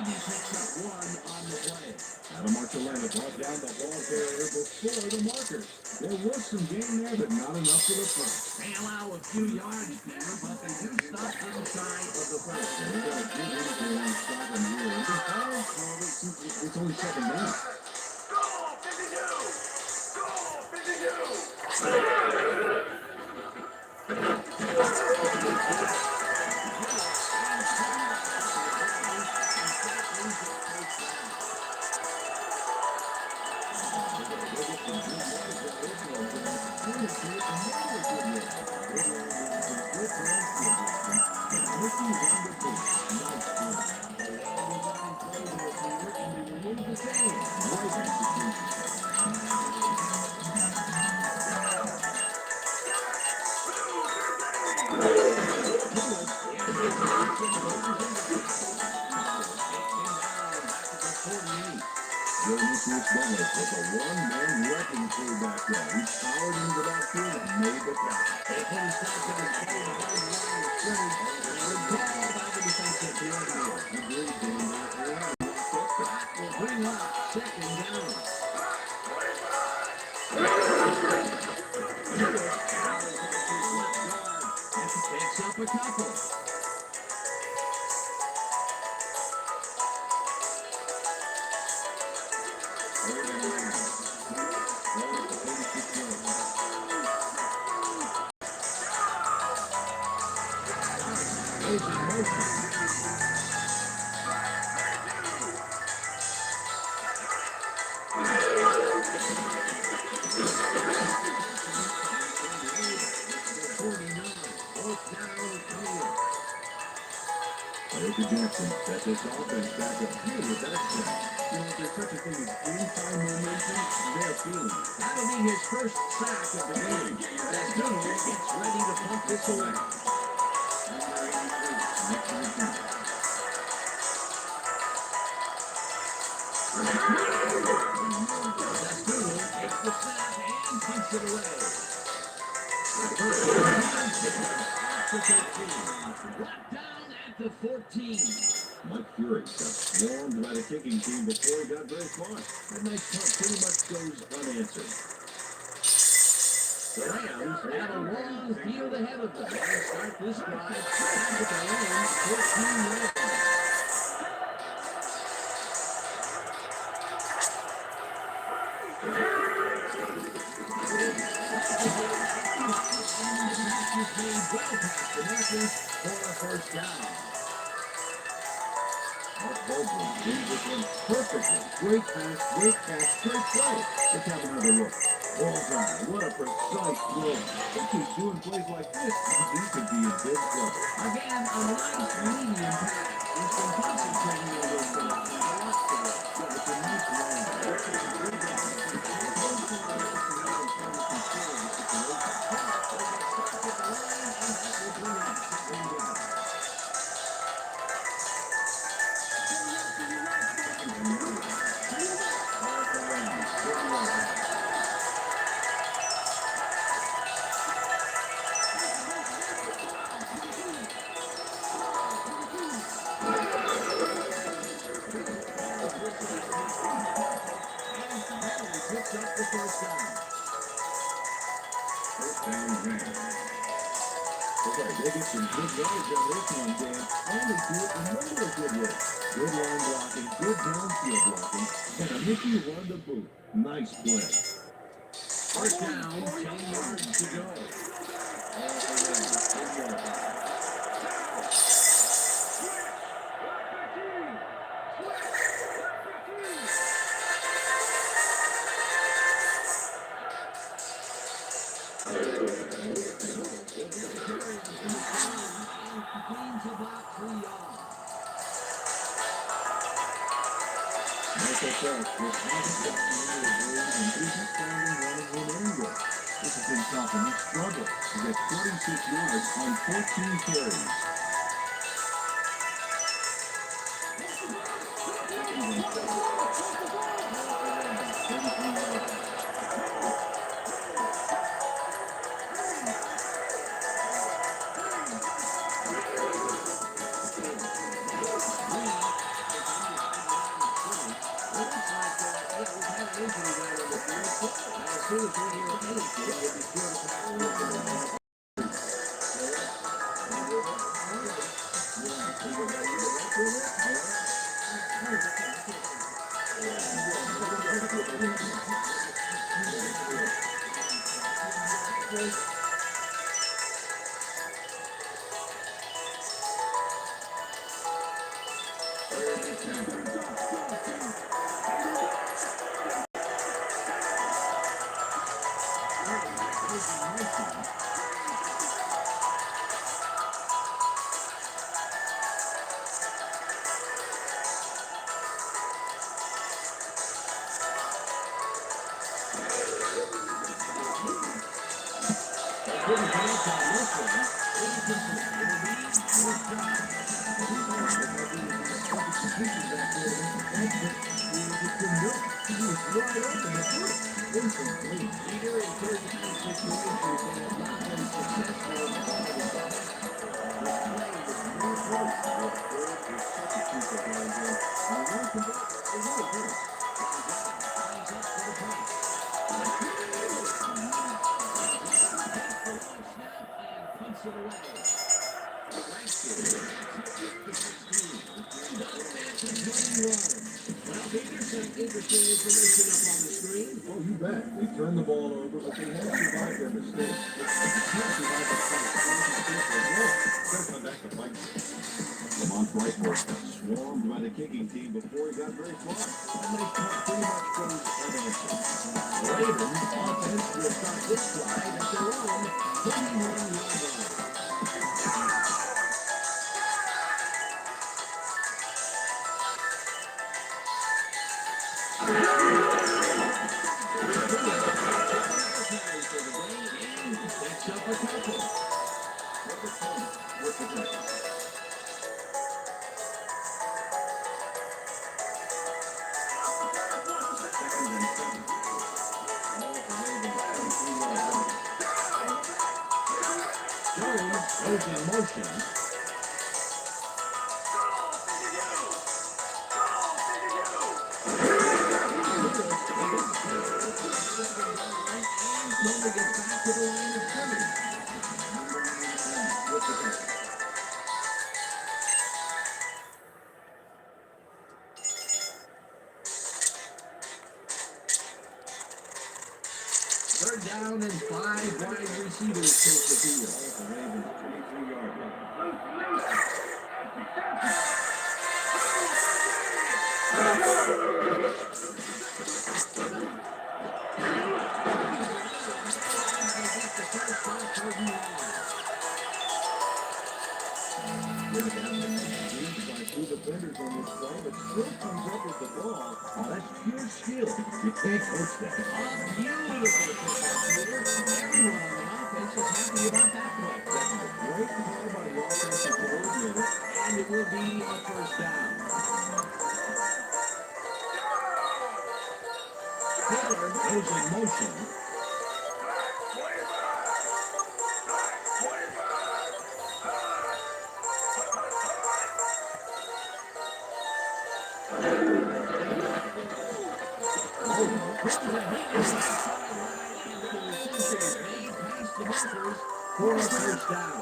Maybe picks up one on the play. Adam Marcellino brought down the ball carrier before the markers. There was some gain there, but not enough for the first. They allow a few yards there, but they do stop inside of the first. They've got a good interview on stopping here. It's only second down. Demetrius Butler was a one-man wrecking crew back there. He powered into that field and made the tackle. They put a stop to this play behind the line of scrimmage. They would call by the defensive coordinator. Agreed, Dan. That will bring up second down. Picks up a couple. Is in motion. Baker Jackson set this offense back up here with that sack. You know, there's such a thing as in-time momentum. They're feeling it. That'll be his first sack of the game. Cottonee gets ready to pump this away. Cottonee takes the snap and punts it away. First at the 13. Brought down at the 14. Mike Fury got swarmed by the kicking team before he got very far. That nice punt pretty much goes unanswered. The Rams have a long field ahead of them. They'll start this drive at their own 14 yards. For a first down. Mark Baldwin did this one perfectly. Great pass, great catch, great play. Let's have another look. Bullseye, what a precise throw. He keeps doing plays like this, he could be in big trouble. Again, a nice medium pass. He's been concentrating on this a lot today. Yeah, it's a nice run. first down. First down man. Okay, they get some good yards on this one, Dan. And they do it a number of good ways. Good line blocking, good downfield blocking, and a Mickey run the boot. Nice play. First down, 10 yards to go. Gains about 3 yards. Michael Phelps just hasn't gotten into the groove and isn't finding running room anywhere. This has been tough, and he struggled to get 46 yards on 14 carries. Interesting information up on the screen. Oh, you bet. They turned the ball over, but they have survived their mistakes. They can't survive the fight. They'll come back to fight. Lamont Brightworth got swarmed by the kicking team before he got very far. And they pretty much goes unanswered. Ravens offense will start this drive at their own 21-yard line. Jones goes in motion. Number gets back to the line of scrimmage. Third down and 5 wide receivers take the field. The Ravens 23-yard line. Two defenders on this play, but still comes up with the ball. Oh, that's pure skill. You can't coach that. A beautiful football shooter. Everyone on the offense is happy about that play. That's a great call by the offensive coordinator. And it will be a first down. Taylor goes in motion. tackles for a first down.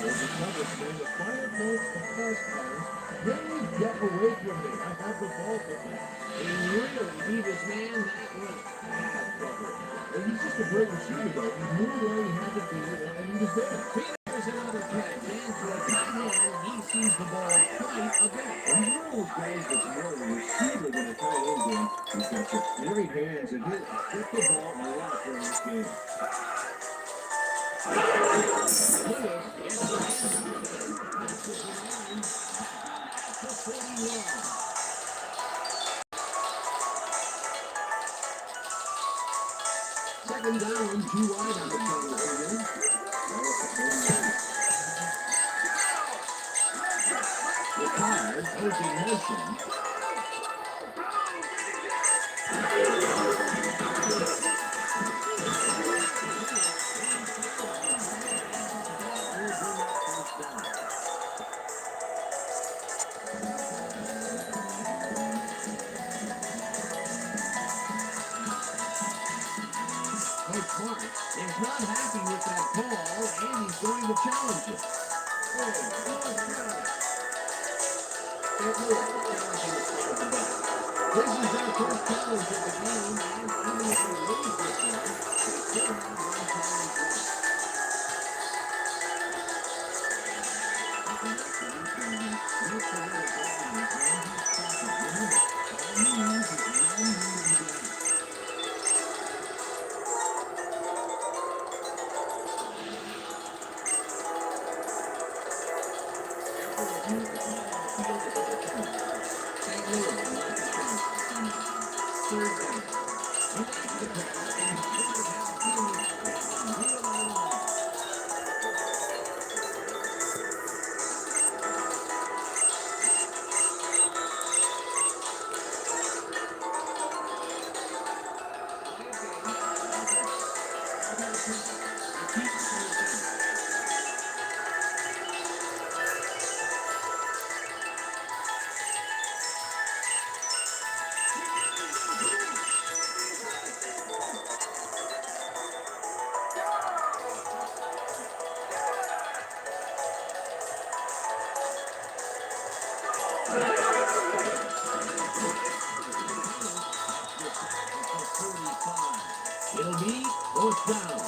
There's another thing. The fire boats, the pass patterns. Please get away from me. I have the ball with me. He really beat his man. That was bad coverage. He's just a great receiver, though. He knew where he had to be, and he was there. There's another catch, and for a tight end, he sees the ball quite a bit. And he's one of those guys that's more of a receiver than a tight end game. He's got some great hands, and he'll hit the ball a lot during this game. Lewis gets the hand. Passes the line. Back to 41. Second down, 2 wide on the Cottonee. The Cards goes in motion. Coach Clark is not happy with that call, and he's going to challenge it. This is their first challenge of the game, and even if they lose this one, they still have one challenge left. St. Louis wants to count. Third down. He likes the pass, and he's going to have teams real along. It'll be fourth down.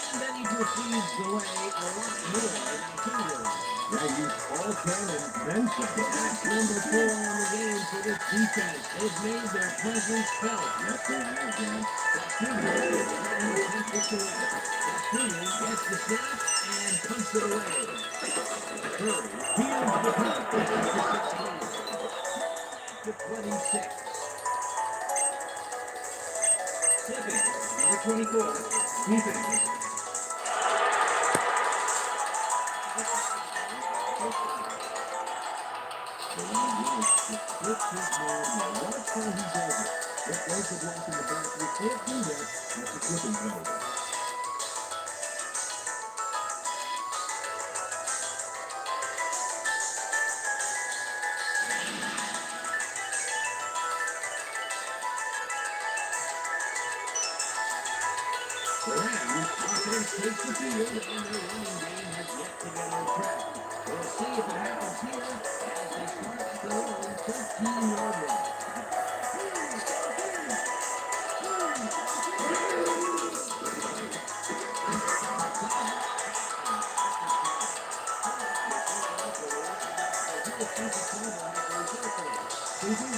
And then he proceeds to weigh a lot more than a finger. Yeah, you all can and then some. That's number 4 on the game for this defense. They've made their presence felt. Yes, they have, man. Cottonee gets the snap and punts it away. Curry fields the punt. To 26. Flipping. Number 24. Defense. Watch how he does it. That breaks the block in the back. You can't do that. That's a flipping penalty. The Rams offense takes the field, and their running game has yet to get on track. We'll see if it happens here as they start at their own 13-yard line.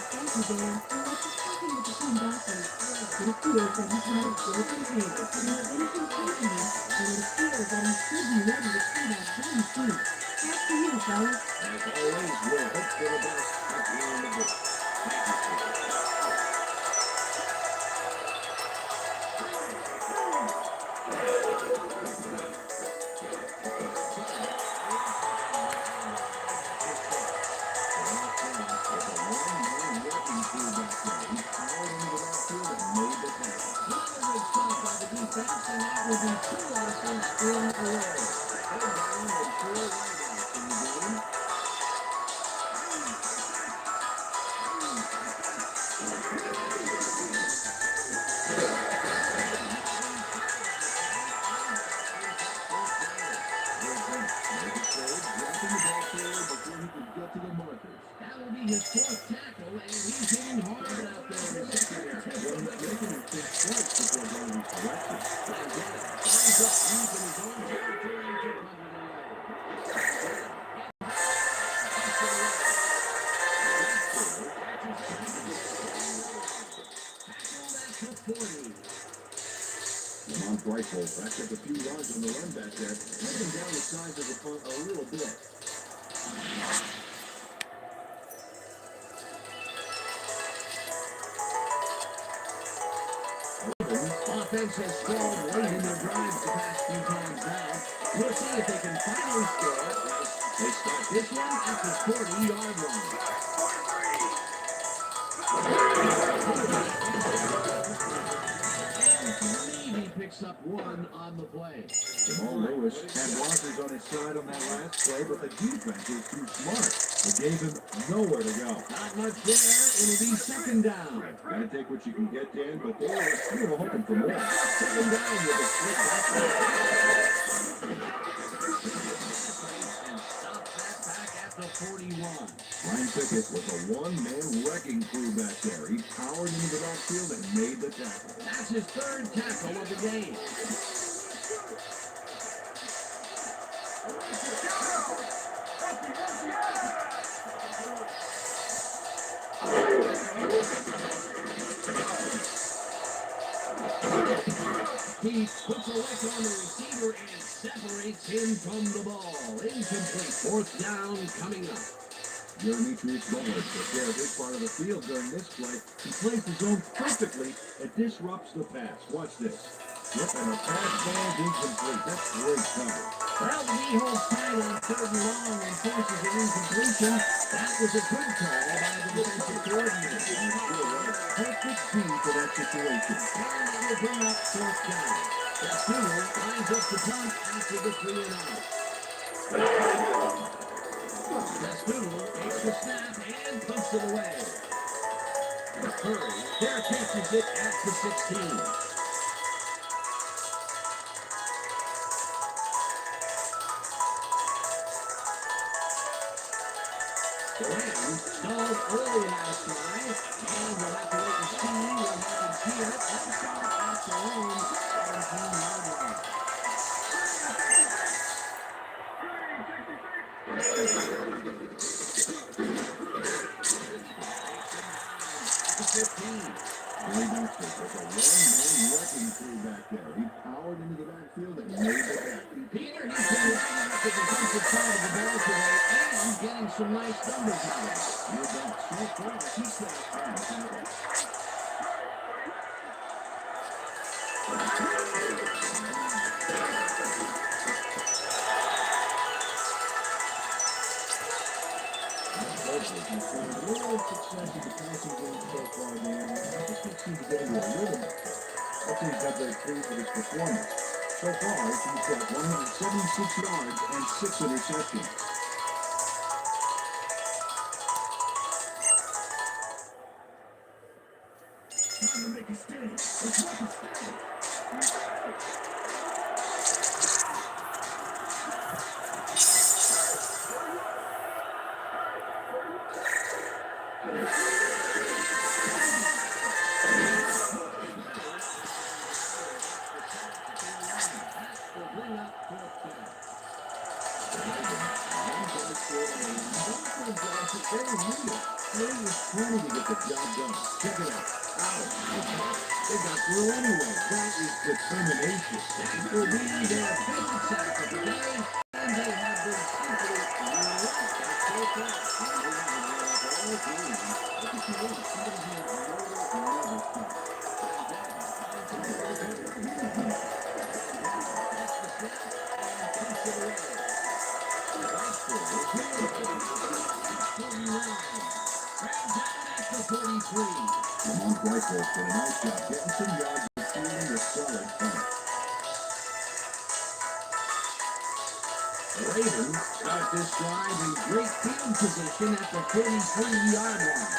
Thank you, Dan. And let's just talking with the team doctors. It appears that he's not a broken hand. There is anything taking him, and it appears that he should be ready to come out very soon. Back to you, fellas. As always, we'll hope for the best at the end of it. Defense, and that will be 2 losses in a row. They're down with 4 wideouts in the game. his fourth tackle, and he's hitting hard out there in the secondary. Well, he's making him think twice before going his direction. Isaiah lines up deep in his own territory and took under the way. Lamont Rifle backed up a few yards on the run back there, taking down the size of the punt a little bit. Offense has stalled late in their drives the past few times now. We'll see if they can finally score. They start this one at the 40-yard line. He picks up one on the play. Jamal Lewis had blockers on his side on that last play, but the defense was too smart. It gave him nowhere to go. Not much there. It'll be second down. Gotta take what you can get, Dan, but they were still hoping for more. Second down with a slip and stop that back at the 41. Ryan Pickett was a one-man wrecking crew back there. He powered into the backfield and made the tackle. That's his third tackle of the game. He puts a lick on the receiver and separates him from the ball. Incomplete. Fourth down coming up. Demetrius Bowler took care of his part of the field during this play. He plays the zone perfectly. It disrupts the pass. Watch this. Yep, and the pass falls incomplete. That's great coverage. Well, he holds tight on third and long and forces an incompletion. That was a good call by the defensive coordinator. Perfect key to that situation. And it will bring up fourth down. The Cottonee lines up the punt after the 3-and-out. Cottonee takes the snap and pumps it away. Curry there catches it at the 16. The Rams stalled early last drive, and we'll have to wait and see what happens here at the start at their own 17-yard line. The 15. Billy Baxter was a one-man wrecking crew back there. He powered into the backfield and made the tackle. Peter, he's been lining up the defensive side of the ball today and getting some nice numbers out of it. You're back. So far, he's got a pass. He's shown a little success in the passing game so far, Dan. He just seems to get into a rhythm. That's why he's got very pleased with his performance. So far, he's got 176 yards and 6 interceptions. Time to make a stand. Let's make a stand. They was trying to get the job done. Check it out. They got through anyway. That is determination. That will be their fifth sack of the day, and they have been simply relentless so far. Lamont Rifle did a nice job getting some yards and fielding a solid punt. The Ravens start this drive in great field position at the 33-yard line.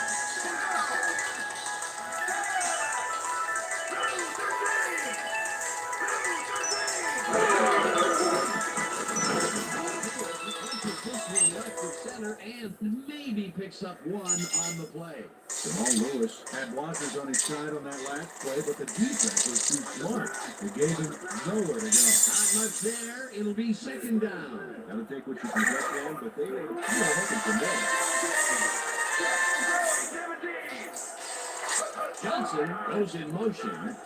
This one left the center and maybe picks up one on the play. Jamal Lewis had blockers on his side on that last play, but the defense was too smart. It gave him nowhere to go. Not much there. It'll be second down. Gotta take what you can get from, but they were hoping from there. Johnson goes in motion.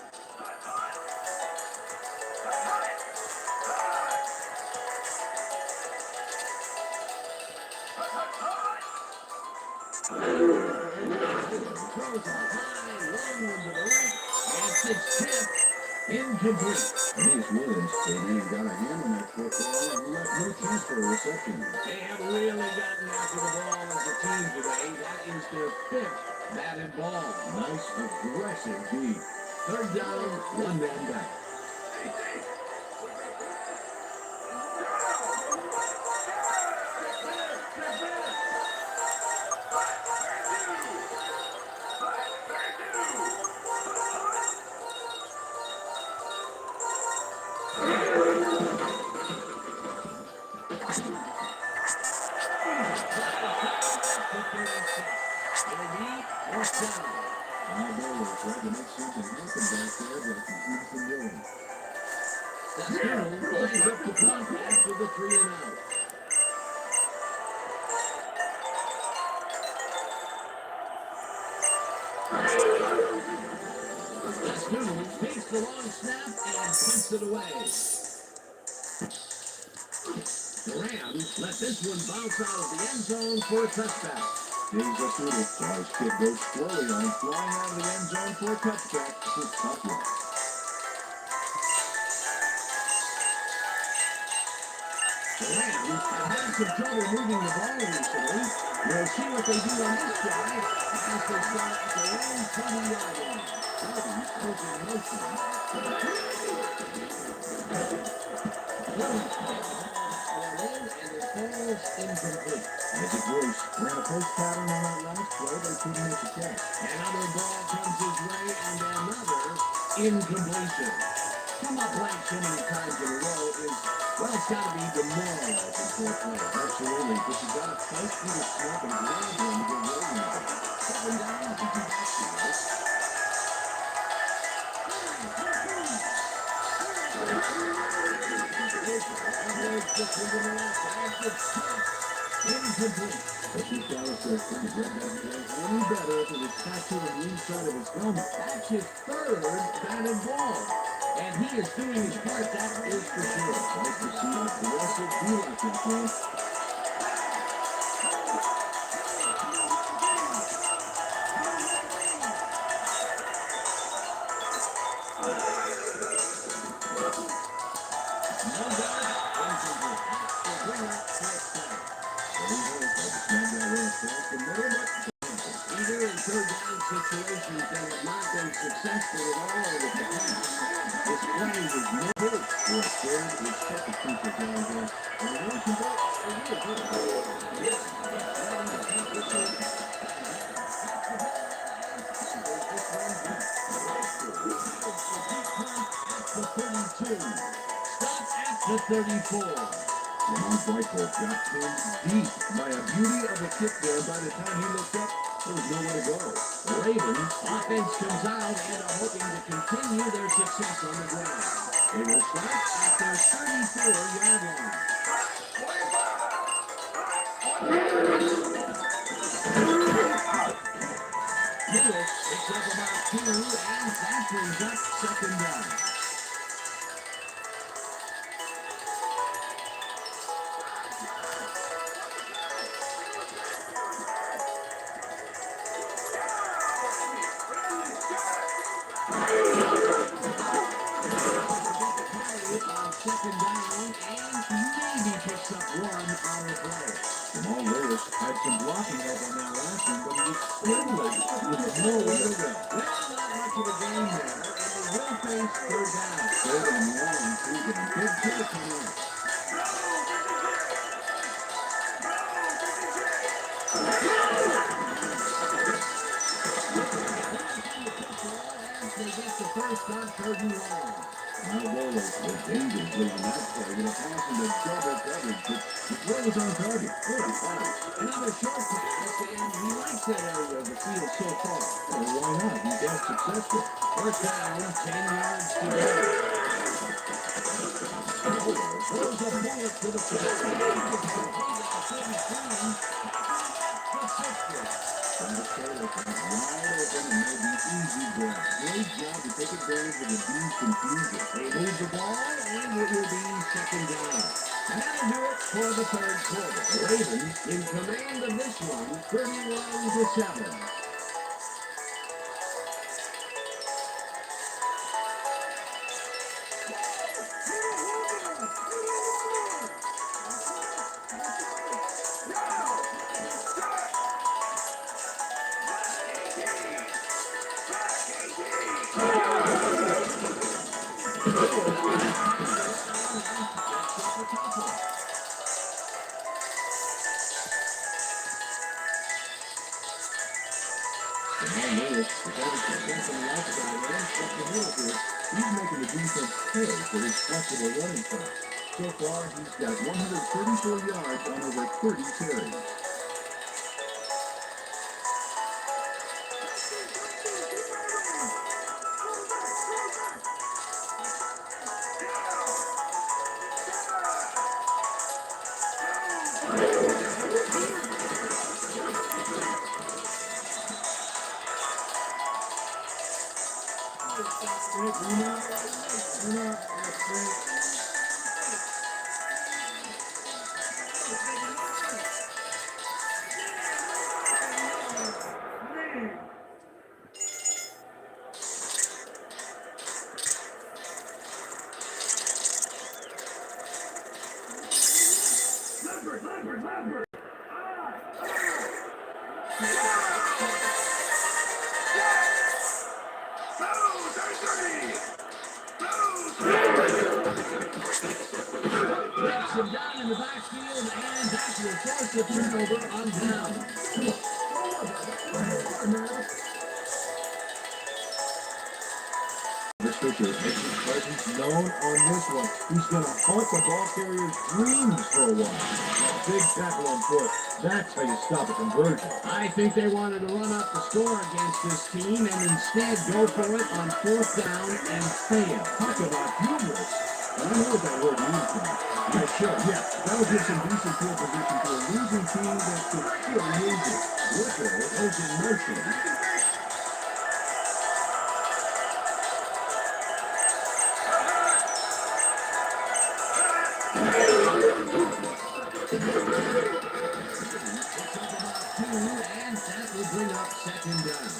Throws a high, long one to the right, and it's tipped. Incomplete. Ace Williams, they got a hand on that football and left no chance for a reception. They have really gotten after the ball as a team today. That is their fifth batted ball. Nice, aggressive D. Third down, one man back. Tried to make something happen back there, but nothing doing. Cottonee lines up the punt after the 3 and out. Cottonee takes the long snap and punts it away. The Rams let this one bounce out of the end zone for a touchdown. James O'Toole saw his kid go slowly on him, flying out of the end zone for a touchback. This is tough luck. The Rams have had some trouble moving the ball recently. We'll see what they do on this drive as they start at their own 20-yard line. Harvey goes in motion. And it falls incomplete. Isaac Bruce ran a post pattern on that last play, but couldn't make the catch. Another ball comes his way, and another incompletion. Come up blank so many times in a row is, well, it's got to be demoralizing for a player. Absolutely, but you got to fight through the snap and grab him to get rolling with it. Second down, you can back to this. Incomplete. But this Dallas says things right now any better if it was tattooed on the inside of his helmet. That's his third batted ball. And he is doing his part, that is for sure. Nice to see an aggressive D like that, man. No doubt, incomplete. The winner takes that. Either in third down situations that have not been successful at all in the past, this play was no good. You're scared to expect the keeper down there. And the one can go, they're really good. Yes, ready to take this one. The 32. Stop at the 34. Lamont Whitefield got pinned deep by a beauty of a kick there. By the time he looked up, there was nowhere to go. The Ravens offense comes out and are hoping to continue their success on the ground. They will start at their 34-yard line. Lewis picks up about 2, and that brings up second down. Second down, and maybe picks up one on the play. Jamal Lewis had some blocking help on that last one, but he was swimming with nowhere to go. Well, not much of a game there, and they will face third down. Third and long, too, and big play coming up. As they get the first on third and long. Now Waller was dangerously on that play with a pass into double coverage, but the throw was on target. What a pass. Another short pass, and he likes that area of the field so far. Well, why not? He's that successful. First down, 10 yards to go. Throws a bullet to the front. From the trailer, wide open and made the easy grab. Great job to take advantage of the team's confusion. They move the ball, and it will be second down. And that'll do it for the third quarter. The Ravens in command of this one, 31-7. Now Lewis, with all the success on the outside and up the middle here, he's making the defense pay for his flexible running style. So far, he's got 134 yards on over 30 carries. Knocks him down in the backfield, and that will force a turnover on down. This pitcher makes his presence known on this one. He's going to haunt the ball carrier's dreams for a while. A big tackle on foot. That's how you stop a conversion. I think they wanted to run up the score against this team and instead go for it on fourth down and fail. Talk about hubris. And I know what that word means to me. Yeah, sure. Yeah, that'll give some decent field position to a losing team that could still use it. Wicker goes in motion. And that will bring up second down.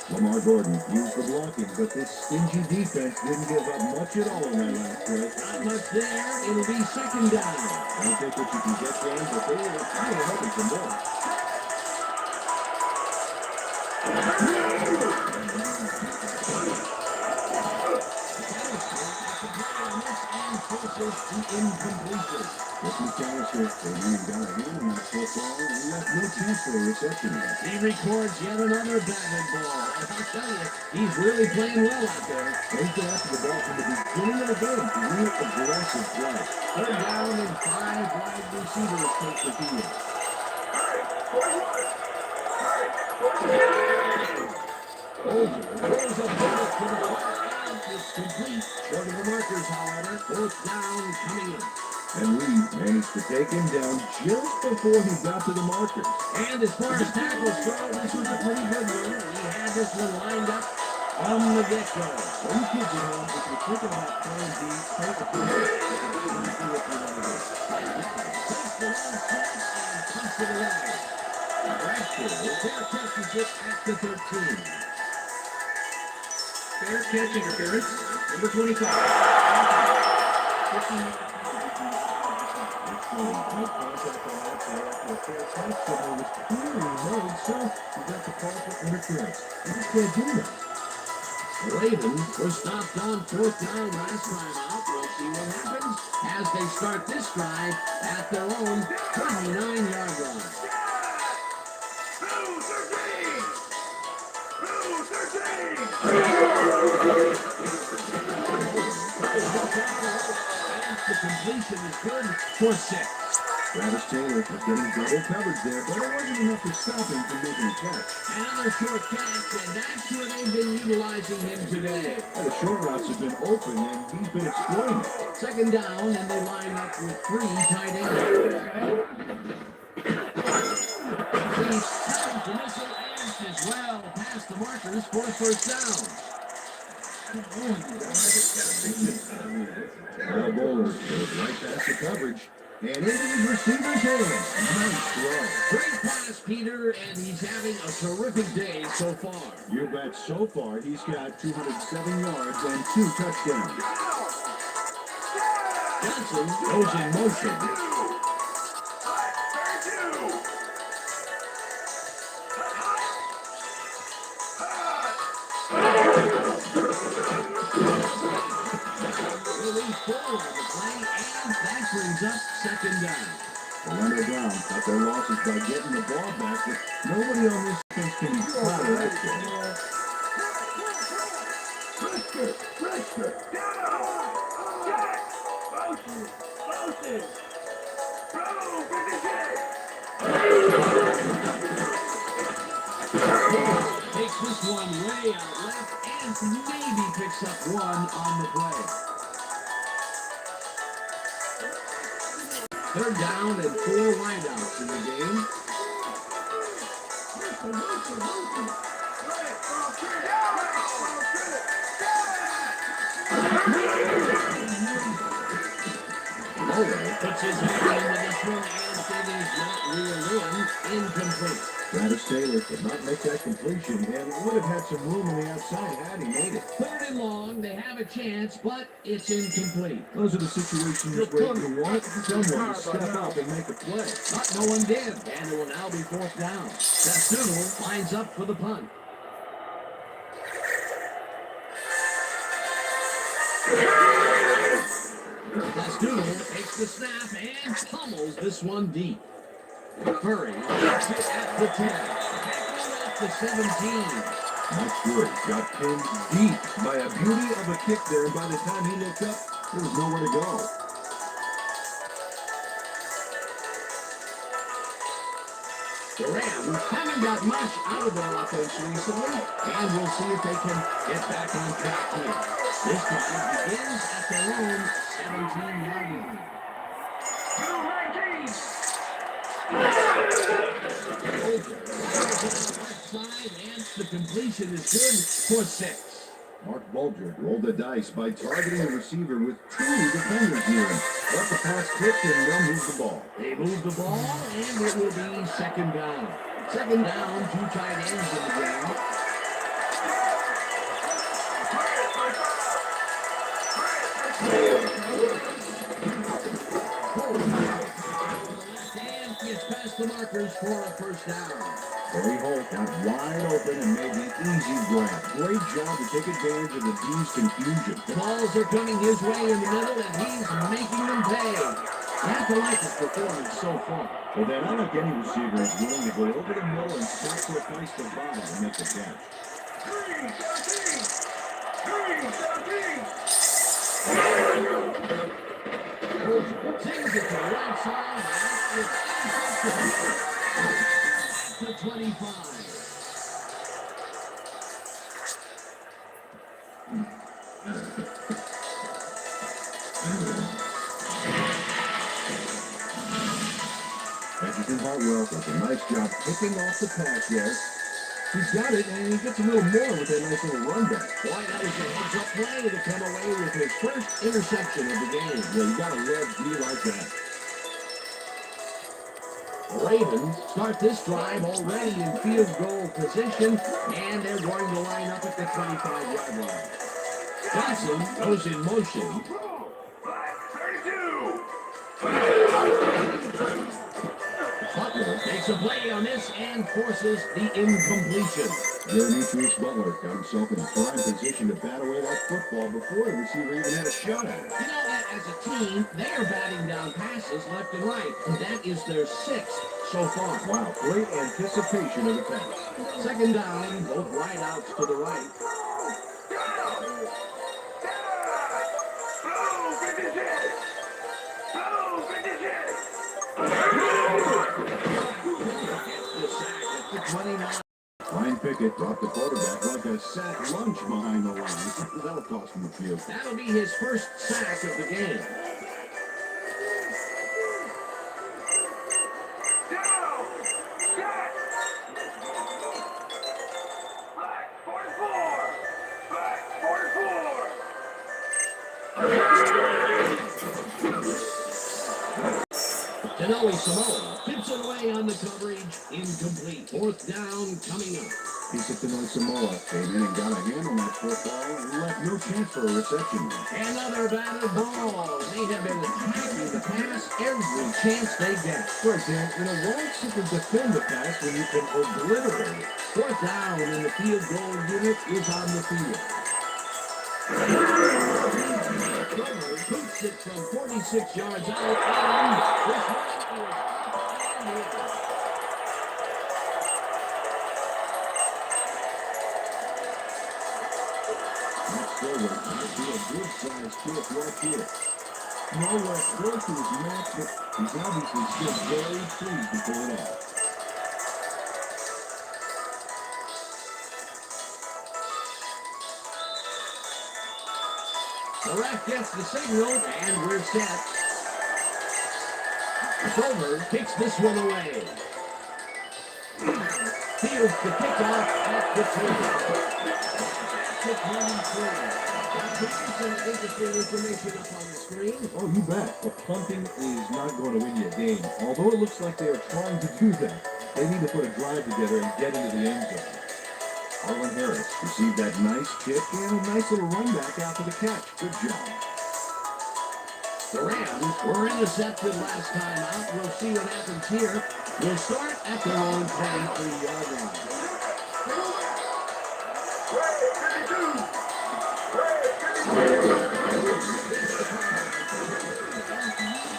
Lamar Gordon used the blocking, but this stingy defense didn't give up much at all in that last play. Not much there. It'll be second down. Don't think that you can get games, but they were kind of hoping for more. Incompletion. This McAllister, they really got a hand on that so far, and left no chance for a reception yet. He records yet another batted ball. And I'll tell you, he's really playing well out there. They've been after the ball from the beginning of the game. Real aggressive play. Third down and 5 wide receivers take the field. Over. Throws a bullet to the far end. It's complete. Go to the markers, however. Fourth down coming in. And Reed managed to take him down just before he got to the markers. And as far as tackles go, this was a pretty good one. He had this one lined up from the get-go. Some kids at home, if you're thinking about playing deep, take a play. See what you want to do. Takes the long snap and punts it away. Braxton will fair catches it at the 13. Fair catch interference, number 25. No contact on that play after a fair catch, but it was clearly made, so you got the call for interference. You just can't do that. The Ravens were stopped on fourth down last time out. We'll see what happens as they start this drive at their own 29-yard line. And the completion is good for 6. Travis Taylor was getting double coverage there, but it wasn't enough to stop him from making a catch. Another short catch, and that's where they've been utilizing him today. The short routes have been open, and he's been exploiting it. 2nd down, and they line up with 3 tight ends. The seventh missile edged as well past the markers for a 1st down. Now Bowler goes right past the coverage and into his receiver's hands. Nice throw. Great pass, Peter, and he's having a terrific day so far. You bet. So far, he's got 207 yards and 2 touchdowns. Johnson goes in motion. Release 4 on the play, and that brings up 2nd down. Orlando Brown cut their losses by getting the ball back, but nobody on this defense can be proud of that game. Takes this one way out left and maybe picks up 1 on the play. 3rd down and 4 wideouts in the game. Moore puts his hand into this one and it is not reeled in. Incomplete. Travis Taylor could not make that completion and would have had some room on the outside had he made it. 3rd and long, they have a chance, but it's incomplete. Those are the situations where you want someone to step up and make a play. But no one did, and it will now be 4th down. Castuno lines up for the punt. Castuno takes the snap and pummels this one deep. Murray gets it at the 10. At the 17. Not sure. Got pinned deep by a beauty of a kick there, and by the time he looked up, there was nowhere to go. The Rams haven't got much out of their offense recently, and we'll see if they can get back on track here. This drive begins at their own 17-yard line. Side, and the completion is good for 6. Mark Bulger rolled the dice by targeting the receiver with 2 defenders near him. Let the pass clip and they'll move the ball. They move the ball, and it will be 2nd down. 2nd down, 2 tight ends in the game. And gets past the markers for a 1st down. Barry Holt got wide open and made the easy grab. Great job to take advantage of the D's confusion. The balls are coming his way in the middle, and he's making them pay. You have to like his performance so far. Well, then, unlike any receiver, is willing to go over the middle and sacrifice the body to make the catch. Sends it to the right side, and it's to 25. Washington Hartwell does a nice job picking off the pass there. He's got it, and he gets a little more with that nice little run back. Boy, that was a heads-up play to come away with his first interception of the game. Yeah, you got to love D like that. The Ravens start this drive already in field goal position, and they're going to line up at the 25-yard line. Johnson goes in motion. Butler makes a play on this and forces the incompletion. Demetrius Butler got himself in a prime position to bat away that football before the receiver even had a shot at it. You know, as a team, they are batting down passes left and right. That is their 6th so far. Wow, great anticipation of the pass. 2nd down, both wideouts to the right. The sack at the 29. Ryan Pickett dropped the quarterback like a sack lunch behind the line. That'll cost him a few. That'll be his first sack of the game. Cottonee Samoa tips it away on the coverage. Incomplete. Fourth down coming up. Piece of Cottonee Samoa came in and got a hand on that football and left no chance for a reception. Another batted ball. They have been attacking the pass every chance they get. Right, Dan. Why should they defend the pass when you can obliterate it? Fourth down and the field goal unit is on the field. Covers boots it from 46 yards out, and this one is Next over, might be a good-sized kick right here. Nowhere close to his match, but he's obviously still very pleased to pull it off. The ref gets the signal, and we're set. Clover kicks this one away. Fields the kickoff at the 2. Interesting information up on the screen. Oh, you bet. But punting is not going to win you a game. Although it looks like they are trying to do that, they need to put a drive together and get into the end zone. Arlen Harris received that nice kick and a nice little run back after the catch. Good job. The Rams were intercepted last time out. We'll see what happens here. We'll start at their own 23-yard line.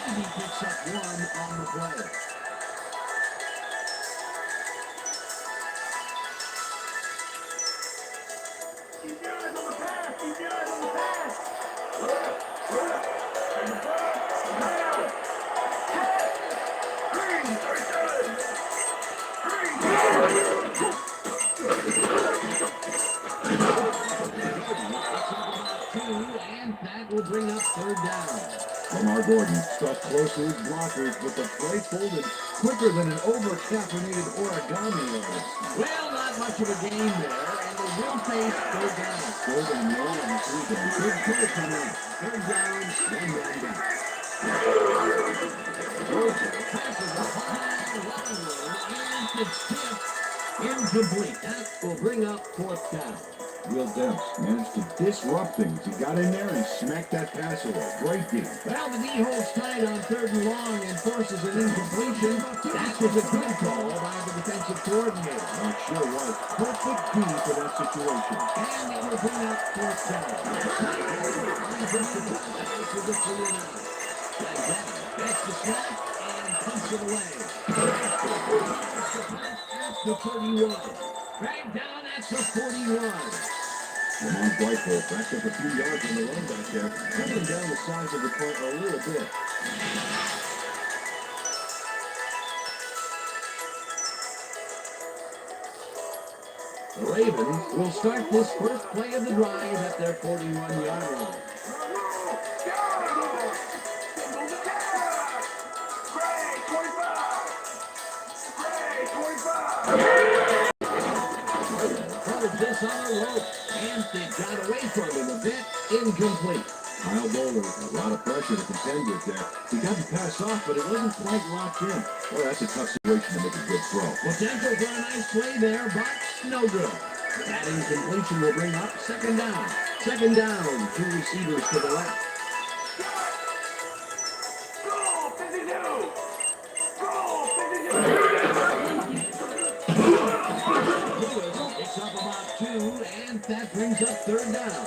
He picks up one on the play. And that will bring up third down. Lamar Gordon stuck close to his blockers, but the play folded quicker than an over-caffeinated origami artist. Well, not much of a game there, and they will face third down. Third and low on the 3 down. Good play coming. Third down, one man back. Passes a high long and it's tipped. Incomplete. That will bring up fourth down. Will Demps managed to disrupt things. He got in there and smacked that pass away. Great D. Well, the D holds tight on third and long and forces an incompletion. That was a good call by the defensive coordinator. That sure was. Perfect D for that situation. And it will bring up fourth down. Gets the snap and punts it away. At the 31. Right down at the 41. Lamont Whitefield backed up a few yards on the run back there, cutting down the size of the punt a little bit. The Ravens will start this first play of the drive at their 41-yard line. This on a rope, and they got away from him a bit. Incomplete. Kyle Bowler, a lot of pressure to contend with there. He got the pass off, but it wasn't quite locked in. Boy, that's a tough situation to make a good throw. Potential for a nice play there, but no good. That incompletion will bring up second down. Second down, two receivers to the left. Lewis picks up about 2, and that brings up third down.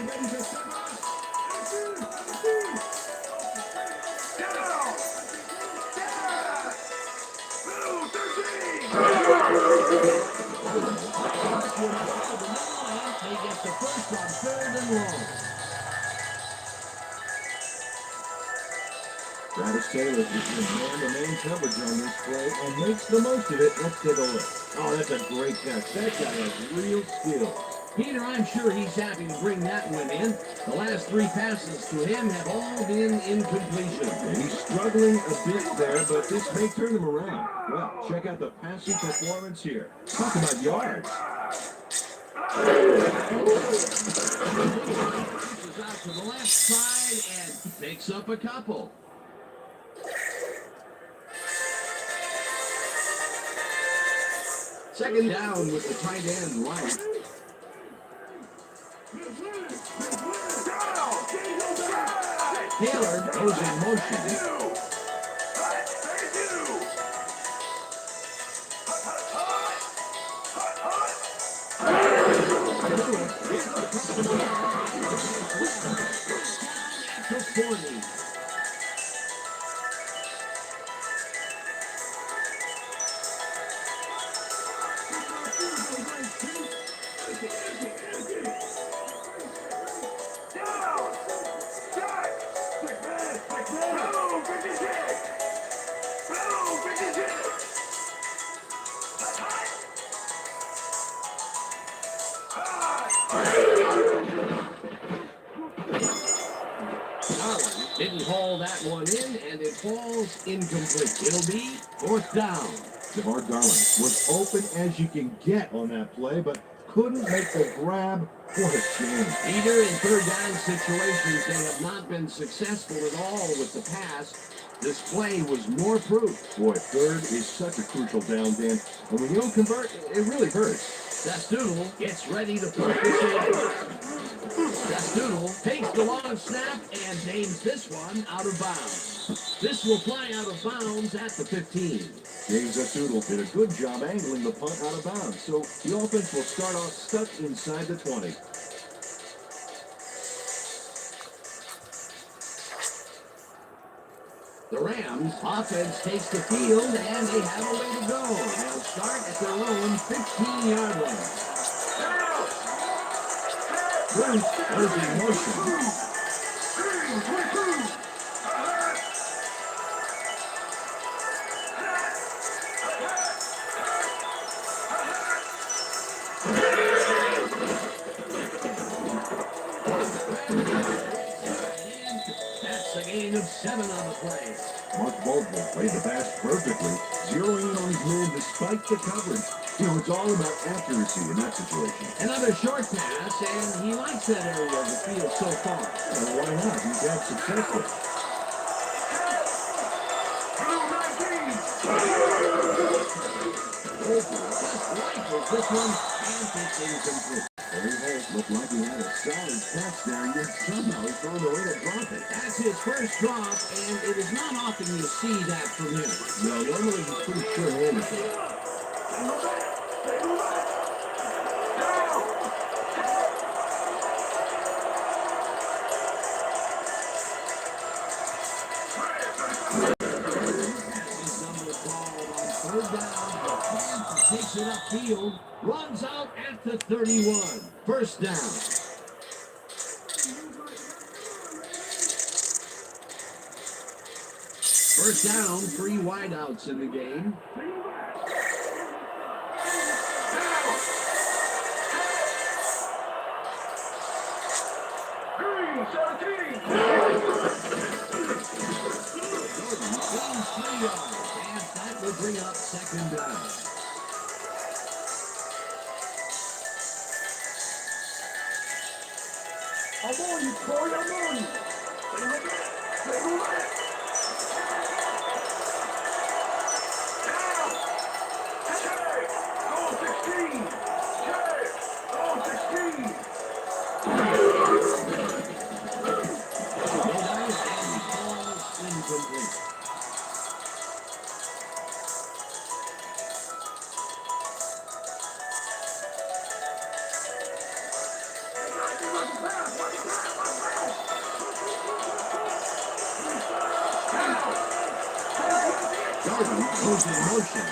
Ready to step up. They get the first on third and long. Travis Taylor is in man-to-man coverage on this play and makes the most of it. Let's take a look. Oh, that's a great catch. That guy has real skill. Peter, I'm sure he's happy to bring that one in. The last 3 passes to him have all been incompletion. And he's struggling a bit there, but this may turn him around. Well, check out the passing performance here. Talk about yards. Pushes out to the left side and picks up a couple. Second down with the tight end right. Taylor goes in motion. To 40. Didn't haul that one in, and it falls incomplete. It'll be 4th down. DeMar Garland was open as you can get on that play, but couldn't make the grab. What a shame. Either in 3rd down situations, they have not been successful at all with the pass. This play was more proof. Boy, 3rd is such a crucial down, Dan. And when you don't convert, it really hurts. Sastoodle gets ready to put this in. Sastoodle takes the long snap and aims this one out of bounds. This will fly out of bounds at the 15. James Sastoodle did a good job angling the punt out of bounds, so the offense will start off stuck inside the 20. The Rams offense takes the field, and they have a way to go. They'll start at their own 15-yard line. Bruce goes in motion. That's a gain of 7 on the play. Mark Baldwin played the pass perfectly, zeroing in on his man despite the coverage. You know, it's all about accuracy in that situation. Another short pass, and he likes that area of the field so far. Well, why not? He's had success with it. Rifles this one, and it's incomplete. Larry Holt looked like he had a solid catch there, yet somehow he found a way to drop it. That's his first drop, and it is not often you see that from him. No, normally he's pretty sure-handed. Takes it upfield, runs out at the 31. First down. First down, 3 wideouts in the game. Gains 3 yards, and that will bring up 2nd down. I'm on you, Corey, I'm on you. Goes in motion.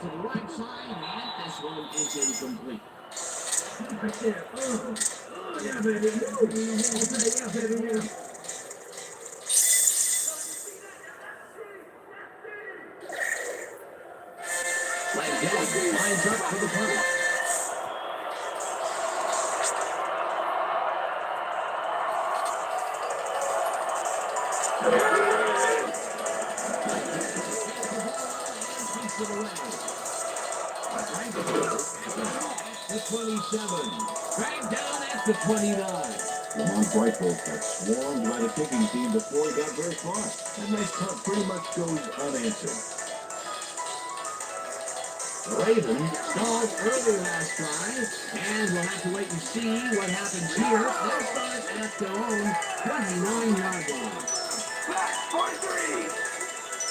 to the right side, and this one is incomplete. Right there. Yeah, baby. Yeah, baby. Yeah. Langell lines up for the punt. Takes it away. The 27. Dragged down at the 29. Lamont Rifle got swarmed by the kicking team before he got very far. That nice punt pretty much goes unanswered. The Ravens stalled early last drive, and we'll have to wait and see what happens here. They'll start at their own 29-yard line. Black 43!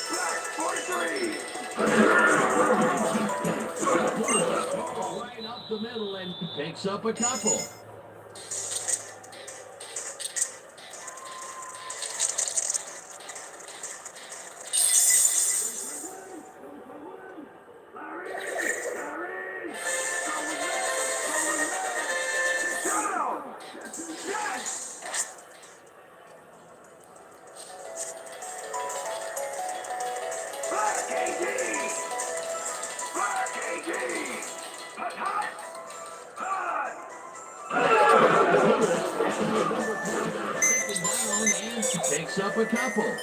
Black 43! Right up the middle and picks up a couple. Picks up a couple.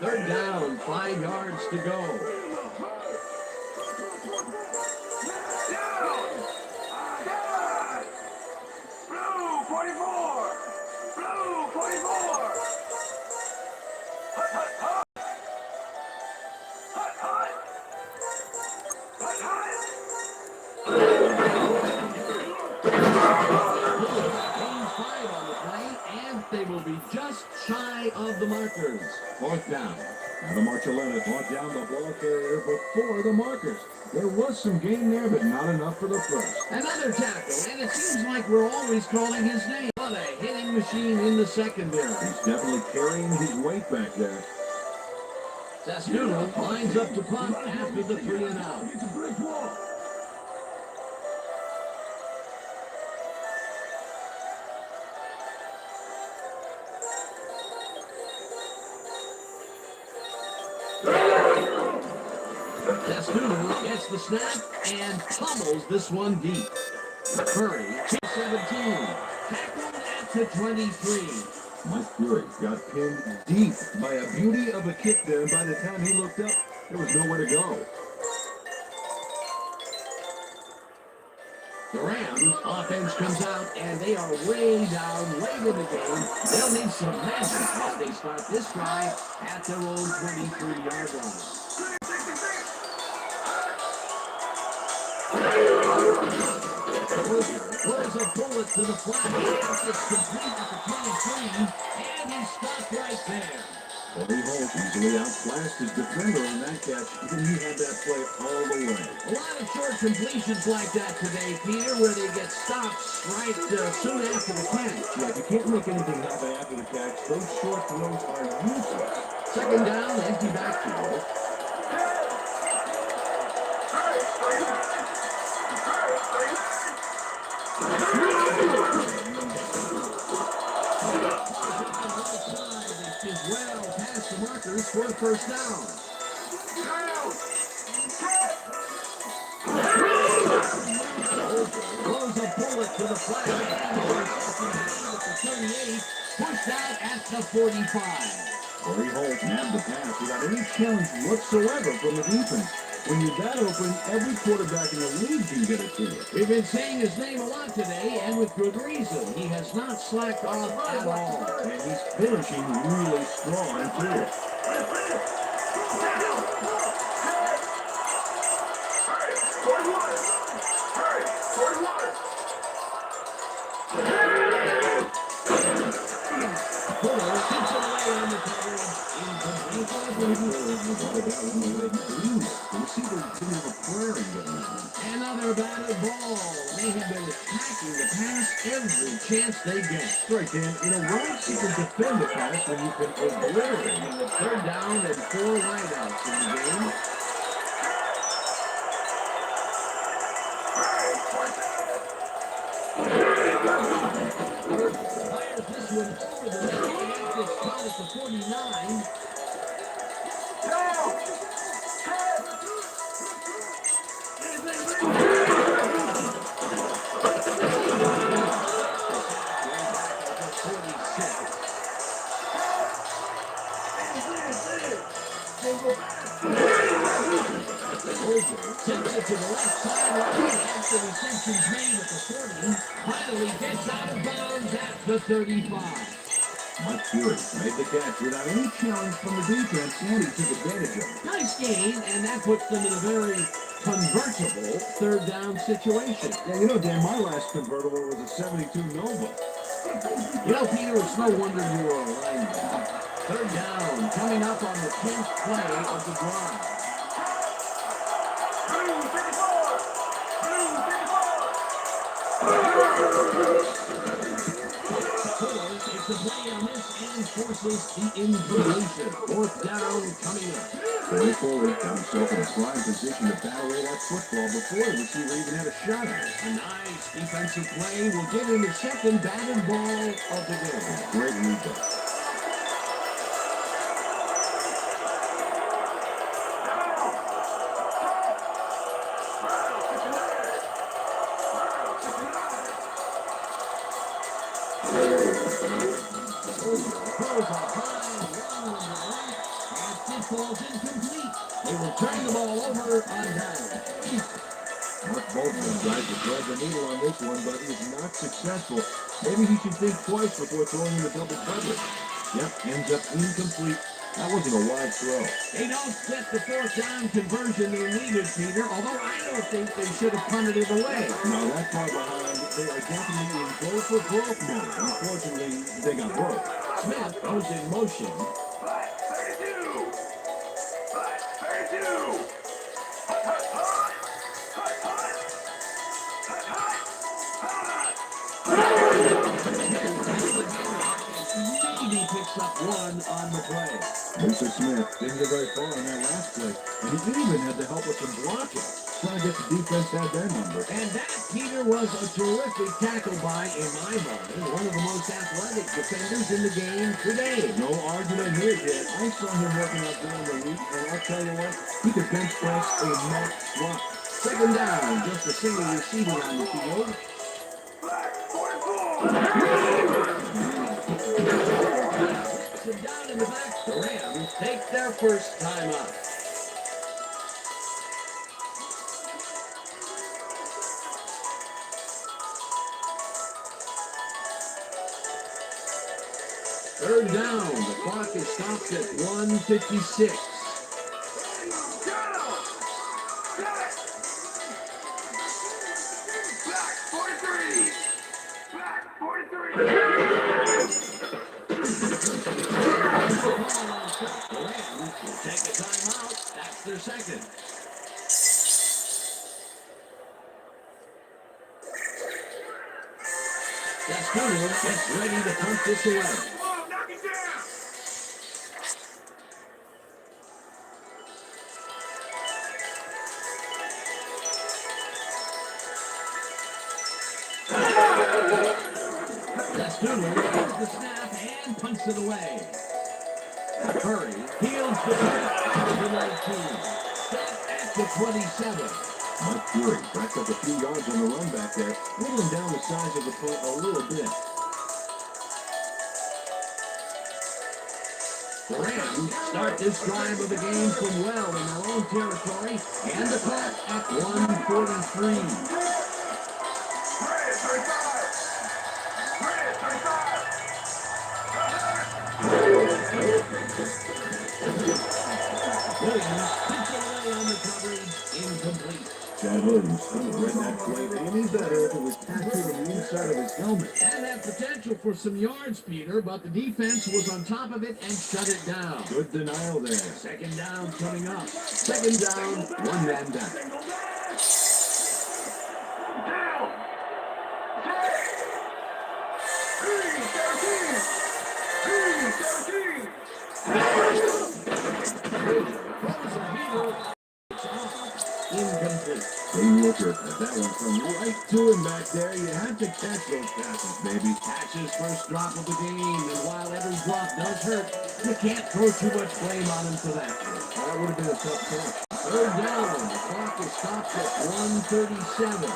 Third down, 5 yards to go. Blue 44! Blue 44! Hut, hut, hut! Hut, hut! Hut, hut! Gain 5 on the play, and they will be just shy of the markers. Fourth down. Now the Marcelletta brought down the ball carrier before the markers. There was some gain there, but not enough for the first. Another tackle, and it seems like we're always calling his name. What a hitting machine in the secondary. He's definitely carrying his weight back there. Sasnudo lines up to punt after the 3 and out. It's a brick wall. Sasnudo gets the snap and pummels this one deep. Curry, 17, tackled at the 23. Mike Fury got pinned deep by a beauty of a kick there, and by the time he looked up, there was nowhere to go. The Rams offense comes out, and they are way down late in the game. They'll need some magic as they start this drive at their own 23-yard line. Throws a bullet to the flat. It's complete at the 23, and he's stopped right there. Corey Holt easily outclassed his defender on that catch. Even he had that play all the way. A lot of short completions like that today, Peter, where they get stopped right soon after the catch. Yeah, if you can't make anything happen after the catch, those short throws are useless. Second down, empty backfield. Is well past the markers for the first down. Throws a bullet to the flat. At the 38, pushed out at the 45. Corey Holt nabbed the pass without any challenge whatsoever from the defense. When you're that open, every quarterback in the league can get it to you. We've been saying his name a lot today, and with good reason. He has not slacked off at all. And he's finishing really strong, too. Fuller keeps it away on the coverage. You see, they didn't have a prayer in there. And a another batted ball. They have been attacking the pass every chance they get. That's right, Dan. You know, why should you defend the pass when you can obliterate it? With third down and 4 wideouts in the game. Fires this one over the net. And it's caught at the 49. Sends it to the left sideline after reception's made at the 40. Finally gets out of bounds at the 35. Mike Fury made the catch without any challenge from the defense, and he took advantage of it. Nice gain, and that puts them in a very convertible third down situation. Yeah, you know, Dan, my last convertible was a 72 Nova. You know, Peter, it's no wonder you were a lineman. Third down, coming up on the 10th play of the drive. It's the play on this and forces the incompletion. Fourth down coming up. Going forward, got himself in a prime position to battle away that football before the receiver even had a shot at it. A nice defensive play will give him the second batted ball of the game. Great read there. Ball's incomplete. They will turn the ball over on down. Mark Bolton tried to thread the needle on this one, but he was not successful. Maybe he should think twice before throwing in the double coverage. Yep, ends up incomplete. That wasn't a wide throw. They don't get the fourth down conversion they needed, Peter, although I don't think they should have punted it away. No, that far behind, they are definitely in goal for broke mode. Unfortunately, they got broke. Smith goes in motion. Maybe picks up one on the play. Mr. Smith didn't get very far on that last play, and he even had the help of some blocking, trying to get the defense out their number. And that, Peter, was a terrific tackle by, in my mind, one of the most athletic defenders in the game today. No argument here, Dad. I saw him working out during the week, and I'll tell you what, he could bench press a mock swap. Second down, just a single receiver on the field. Sit down in the back. The Rams take their first time out. Third down. The clock is stopped at 1:56. Take a timeout. That's their second. Cottonee gets ready to punt this away. Cottonee gets the snap and punts it away. Curry fields the pass to the 19. Stop at the 27. Mike Fury backed up a few yards on the run back there, whittling down the size of the play a little bit. The Rams start this drive of the game from well in their own territory, and the clock at 1:43. Williams puts it away on the coverage, incomplete. Chad Williams couldn't have read that play any better if it was tattooed on the inside of his helmet. And had potential for some yards, Peter, but the defense was on top of it and shut it down. Good denial there. Second down coming up. Second down, one man down. looker. But that one come right to him back there. You had to catch those passes, baby. That's his first drop of the game, and while every drop does hurt, you can't throw too much blame on him for that. That would have been a tough catch. Third down, the clock is stopped at 1:37.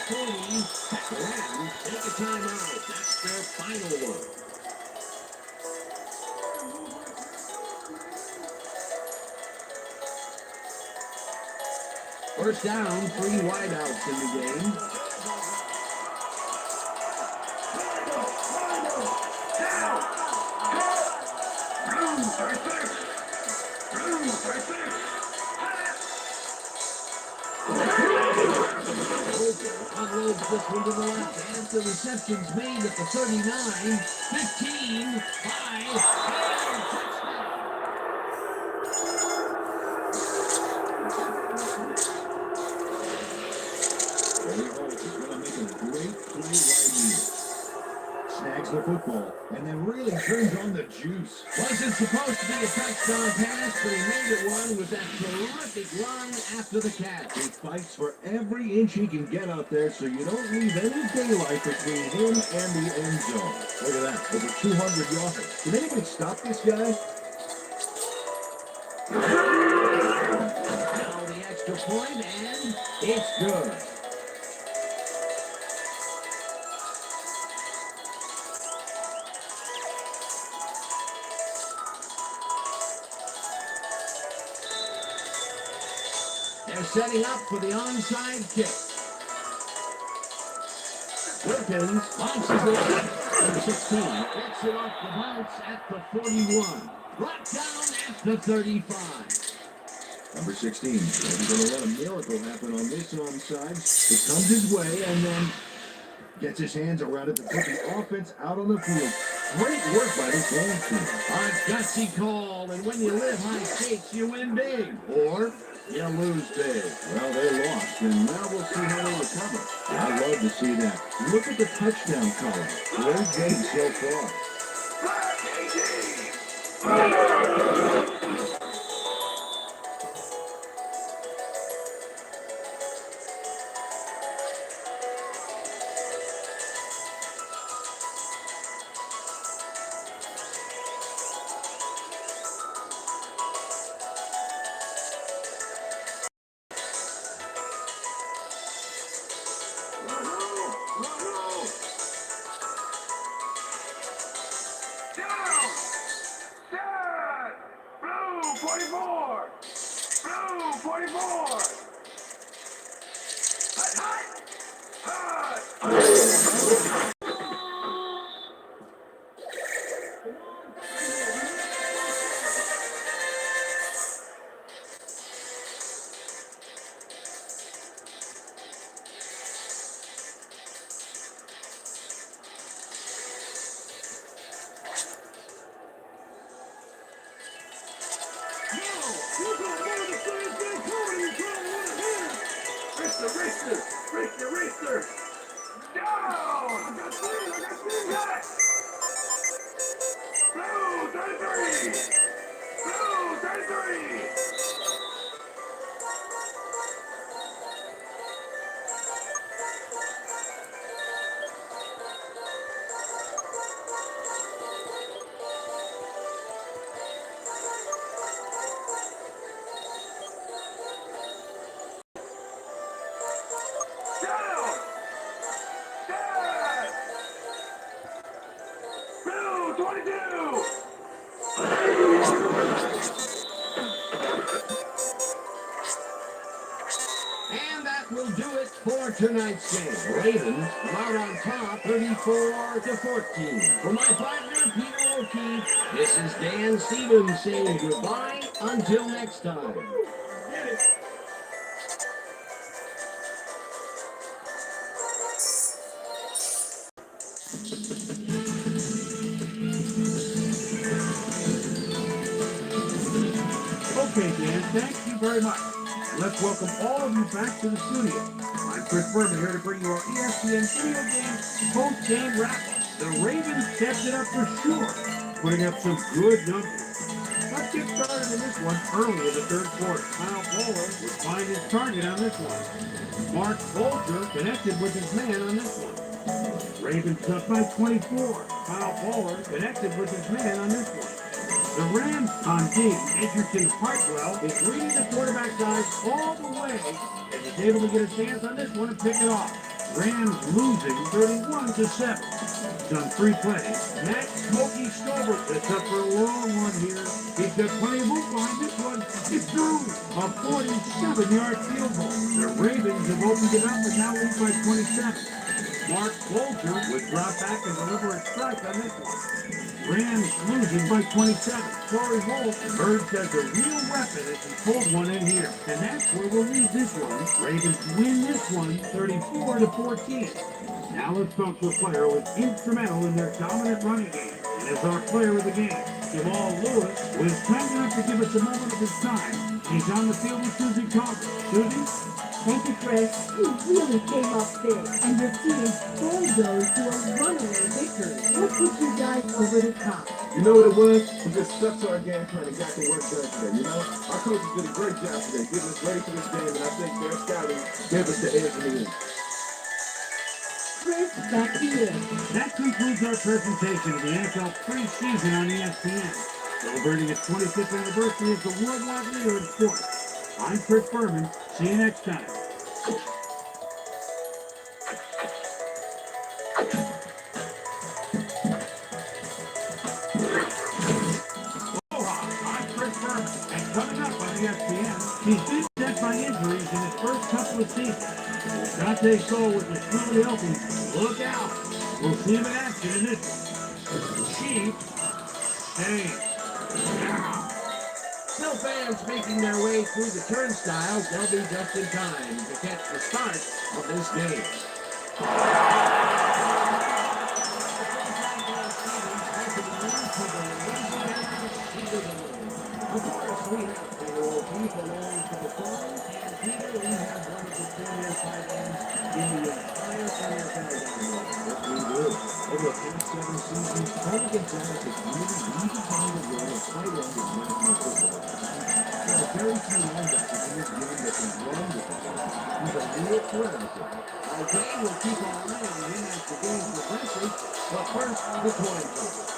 Cottonee, Rams take a timeout. That's their final one. First down, 3 wideouts in the game. Unloads this one to the left as the reception's made at the 39, 15, 5, and Very hard. He's going to make a great play right here. Snags the football and then really turns on the juice. wasn't supposed to be a touchdown pass, but he made it one with that terrific run after the catch. He fights for every inch he can get out there so you don't leave any daylight between him and the end zone. Look at that, over 200 yards. Did anybody stop this guy? Now the extra point, and it's good. They're setting up for the onside kick. Wilkins launches it. Number 16 gets it off the bounce at the 41. Brought down at the 35. Number 16. He's going to let a miracle happen on this onside. It comes his way and then gets his hands around it to put the offense out on the field. Great work by this home team. A gutsy call, and when you live high stakes, you win big. Or you lose big. Well, they lost, and now we'll see how they recover. I love to see that. Look at the touchdown column. Great game so far. Racer! Down! Blue 33! Blue 33! And that will do it for tonight's game. Ravens are on top 34-14. For my partner, Peter O'Keefe, this is Dan Stevens saying goodbye until next time. Okay, Dan, thank you very much. Let's welcome all of you back to the studio. I'm Chris Berman here to bring you our ESPN video game post-game wrap-up. The Ravens stepped it up for sure, putting up some good numbers. Let's get started in this one early in the third quarter. Kyle Bowler would find his target on this one. Mark Bolger connected with his man on this one. Ravens up by 24. Kyle Bowler connected with his man on this one. The Rams on D. Edgerton Hartwell is reading the quarterback guys all the way and is able to get a chance on this one and pick it off. Rams losing 31-7. Done 3 plays. Matt Smokey Stover sets up for a long one here. He's got plenty of room behind this one. It's through. A 47-yard field goal. The Ravens have opened it up and now lead by 27. Mark Bolger would drop back and deliver a strike on this one. Rams losing by 27. Corey Wolf emerged as a real weapon as he pulled one in here. And that's where we'll leave this one. Ravens win this one 34-14. Now let's talk to a player who was instrumental in their dominant running game. And is our player of the game. Jamal Lewis was kind enough to give us a moment of his time. He's on the field with Susie Conger. Susie? Thank you, Chris. You really came up big, and your team bulldozed to a runaway victory. What put you guys over the top? You know what it was? We just stuck to our game plan and got the work done today, you know? Our coaches did a great job today, getting us ready for this game, and I think their scouting gave us the edge in the end. Chris, back to you. That concludes our presentation of the NFL preseason on ESPN. Celebrating its 25th anniversary as the worldwide leader in sports. I'm Chris Berman. See you next time. Aloha, I'm Chris Berman, and coming up on ESPN, he's been set by injuries in his first couple of seasons. Dante Cole was extremely healthy. Look out. We'll see him in action in this one. Chiefs, Saints. Still fans making their way through the turnstiles. They'll be just in time to catch the start of this game. Of course, we have Peter O'Keefe along for the call, and Peter, we have one of the premier tight ends in the entire NFL down here. Yes, we do. Over the past 7 seasons, Tony Gonzalez has really redefined the role of tight end in National Football. There are very few linebackers in this game that can run with the ball. He's a real threat out there. Okay, we'll keep our eye on him as the game progresses, but first, the coin toss.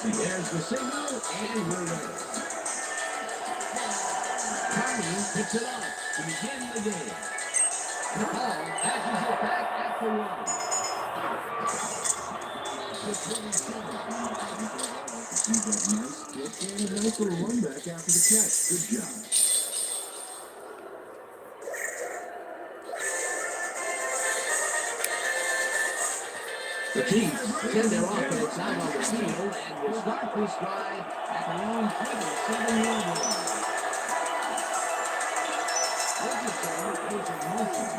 There's the signal, and we're ready. Cottonee picks it off to begin the game. The ball passes it back after one. He's got nice kick and a nice little run back after the catch. Good job. The Chiefs send their offense out on the field and will start this drive at their own 27-yard line. Legislator is in motion.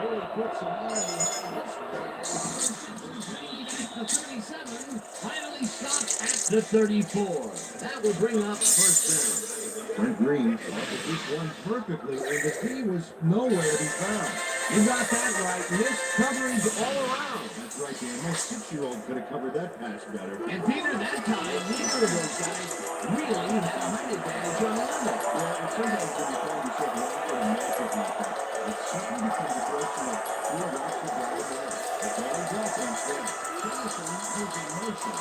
Really puts some on behind this. The 37 finally stopped at the 34. That will bring up first down. Frank Green selected this one perfectly, and the key was nowhere to be found. You got that right. Missed coverage all around. That's right. right, Dan. My 6-year-old could have covered that pass better. And Peter, that time, neither of those guys really had a height advantage on the other. Well, and sometimes when you find yourself locked in a matchup like that, it suddenly becomes a question of who wants to grab the ball. It's always offense there. Jameson using motion.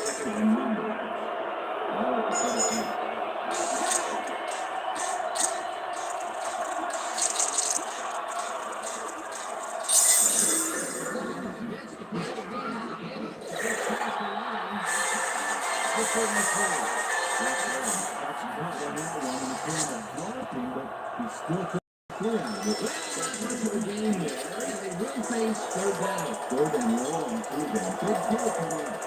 Second and 9. Ball at the 17. That's not what happened on the turn of golfing, but he still took the play out of it. Much of the game there, and they will face third down. Third and long, too, then. Big play coming up.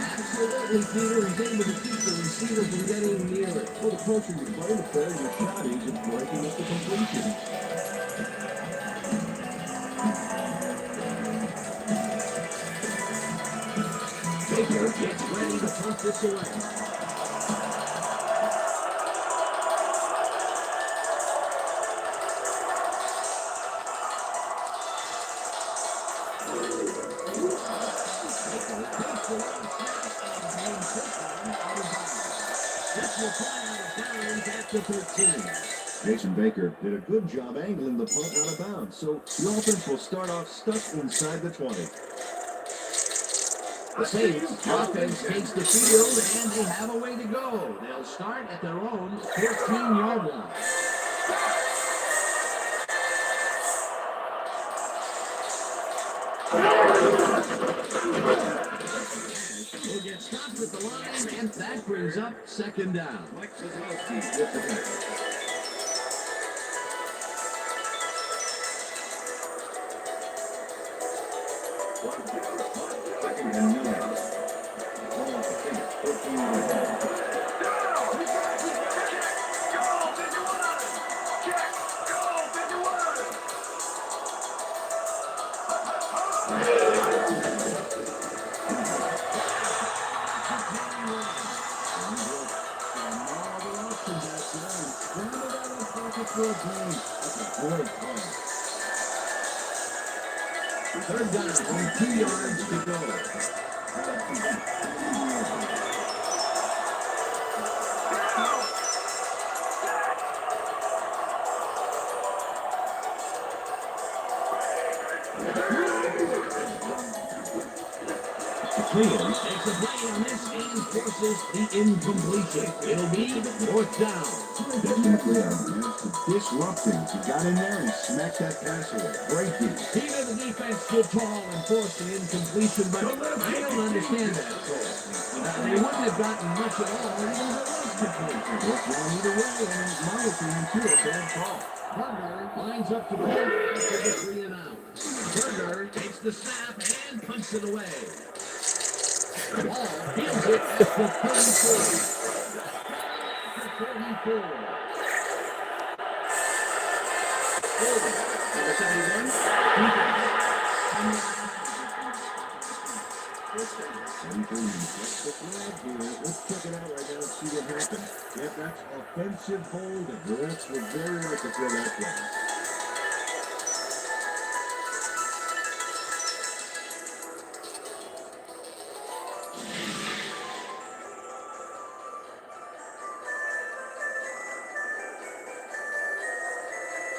Absolutely, Peter is able to keep the receiver from getting near it. Well, the coaching was playing the player in the shot agent breaking up the completion. Baker gets ready to punt this away. After 13. Jason Baker did a good job angling the punt out of bounds, so the offense will start off stuck inside the 20. The Saints offense takes the field, and they have a way to go. They'll start at their own 14-yard line. Will get stopped at the line, and that brings up second down. Mike Kozlowski with the tackle. Second and 9. Ball at the 14 yard line. Third down, only 2 yards to go. Cleveland Takes a play on this and forces the incompletion. It'll be fourth down. Justin McLeod has to disrupt things. He got in there and smacked that pass away. Great defense. Even the defense stood tall and forced an incompletion, but I don't understand that call. They wouldn't have gotten much at all even if it was complete. Worked well either way, and in my opinion, too, a bad call. Burger lines up to punt after the 3 and out. Burger takes the snap and punts it away. Ball fields it at the 34. 34. Number 71. Let's check it out right now and see what happened. Yep, that's offensive holding. The refs would very like to throw that flag.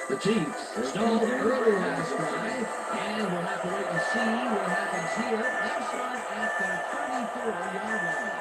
The Chiefs stalled early last drive, and we'll have to wait and see what happens here. They'll start at the 34-yard line.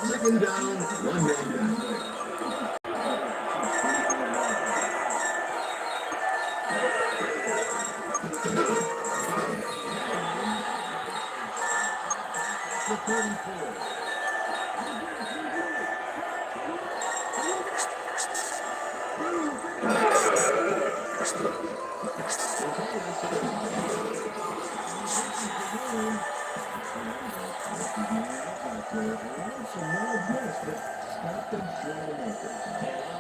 Second down, one man down.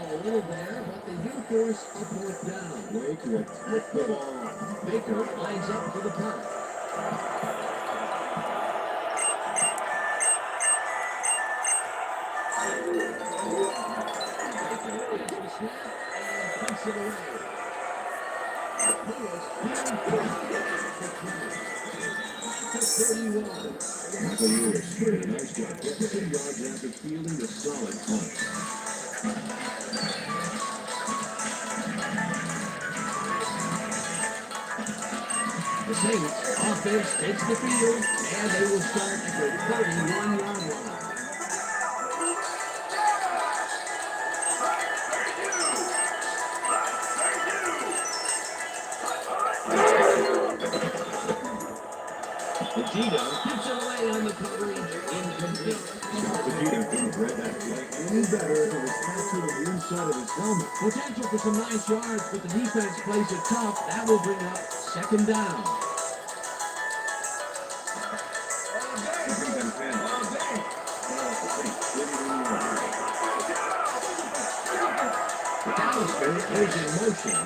A little there, but they do force a fourth down. Wake will flip the ball. Baker lines up for the punt. Punts it away. To 31. Michael Lewis did a nice job getting 2 yards after fielding the solid punt. The Saints offense takes the field, and they will start at the 31-yard line. Vegeta gets it away on the coverage, incomplete. Vegeta couldn't read that play any better if it was captured on the inside of his helmet. Potential for some nice yards, but the defense plays it tough. That will bring up second down. McAllister is in motion.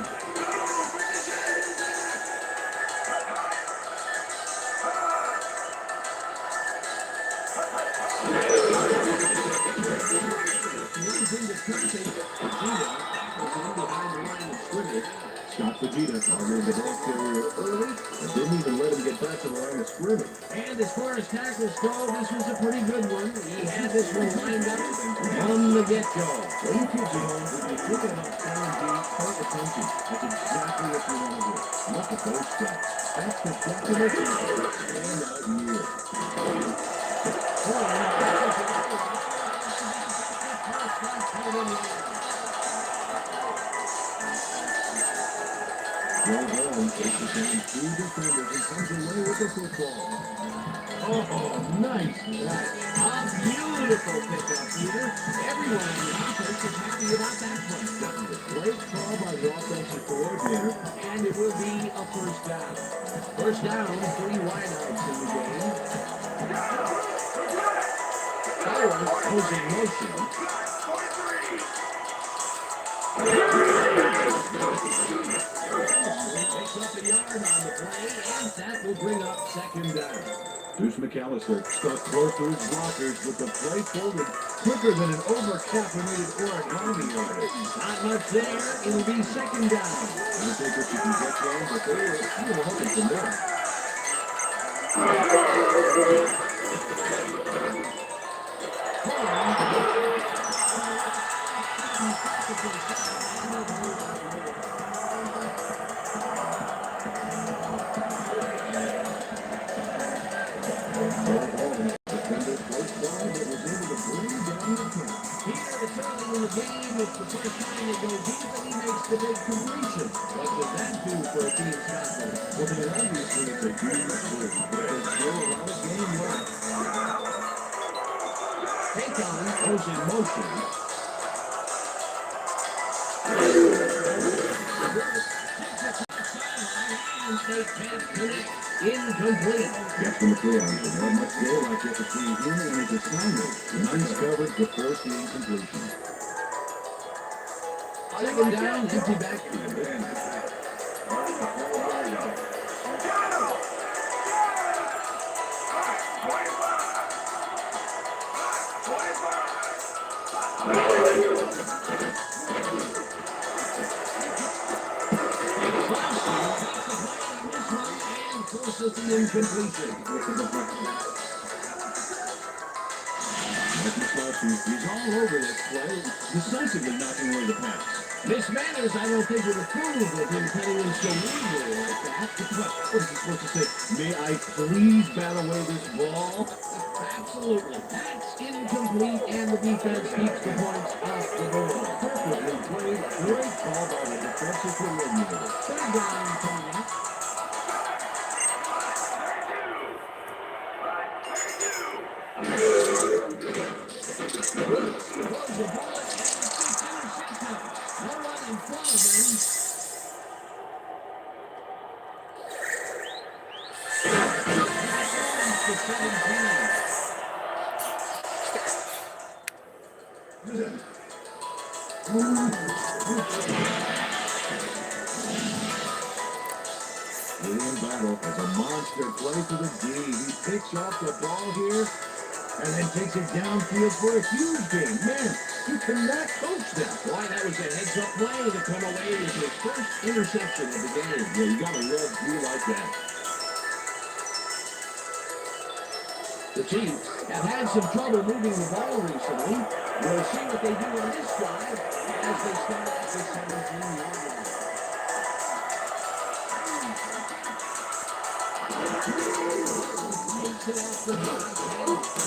Runs into traffic. Vegeta tackles him behind the line of scrimmage. Scott Vegeta targeted the ball carrier early and didn't even let him get back to the line of scrimmage. And as far as tackles go, this was a pretty good one. He had this one lined up from the get-go. When you kids at home, when you look at how sound beats, pay attention. That's exactly what you want to do. Look at those stats. That's the definition of a standout year. Joe Brown faces down 2 defenders and comes away with the football. Oh, nice play. A beautiful pickup, Peter. Everyone on the offense is happy about that play. Great call by the offensive coordinator. And it will be a first down. First down, 3 wideouts in the game. Fowler goes in motion. Picks up a yard on the play, and that will bring up second down. Deuce McAllister stuck close to his blockers with the play folded quicker than an over-caffeinated origami artist. Not much there. It'll be second down. You think what you can get there, but they were hoping for more. In the game, it's the first time they go deep and he makes the big completion. What does that do for a team's confidence? Well, they obviously it's a game of three, but there's still a lot of game left. Cottonee goes in motion. And they can't finish. Incomplete. Captain McCoy, not much daylight yet between him and his assignment. Nice coverage to force the incompletion. Second down, empty backfield. process the incompletion. Mikey Slauson, he's all over this play, decisively knocking away the pass. Miss Manners, I don't think would approve of him cutting in so easily like that. What is he supposed to say? May I please bat away this ball? Absolutely. That's incomplete, and the defense keeps the points off the board. Perfectly played. Great ball by the defensive coordinator. Third down coming up. Throws the bullet, and it's intercepted. No one in front of him. To 17. William Battle has a monster play to the D. He picks off the ball here and then takes it downfield for a huge gain. Man, you cannot coach that. Boy, that was a heads-up play to come away with his first interception of the game. Yeah, you gotta love D like that. The Chiefs have had some trouble moving the ball recently. We'll see what they do on this drive as they start at the 17-yard line. Takes it off the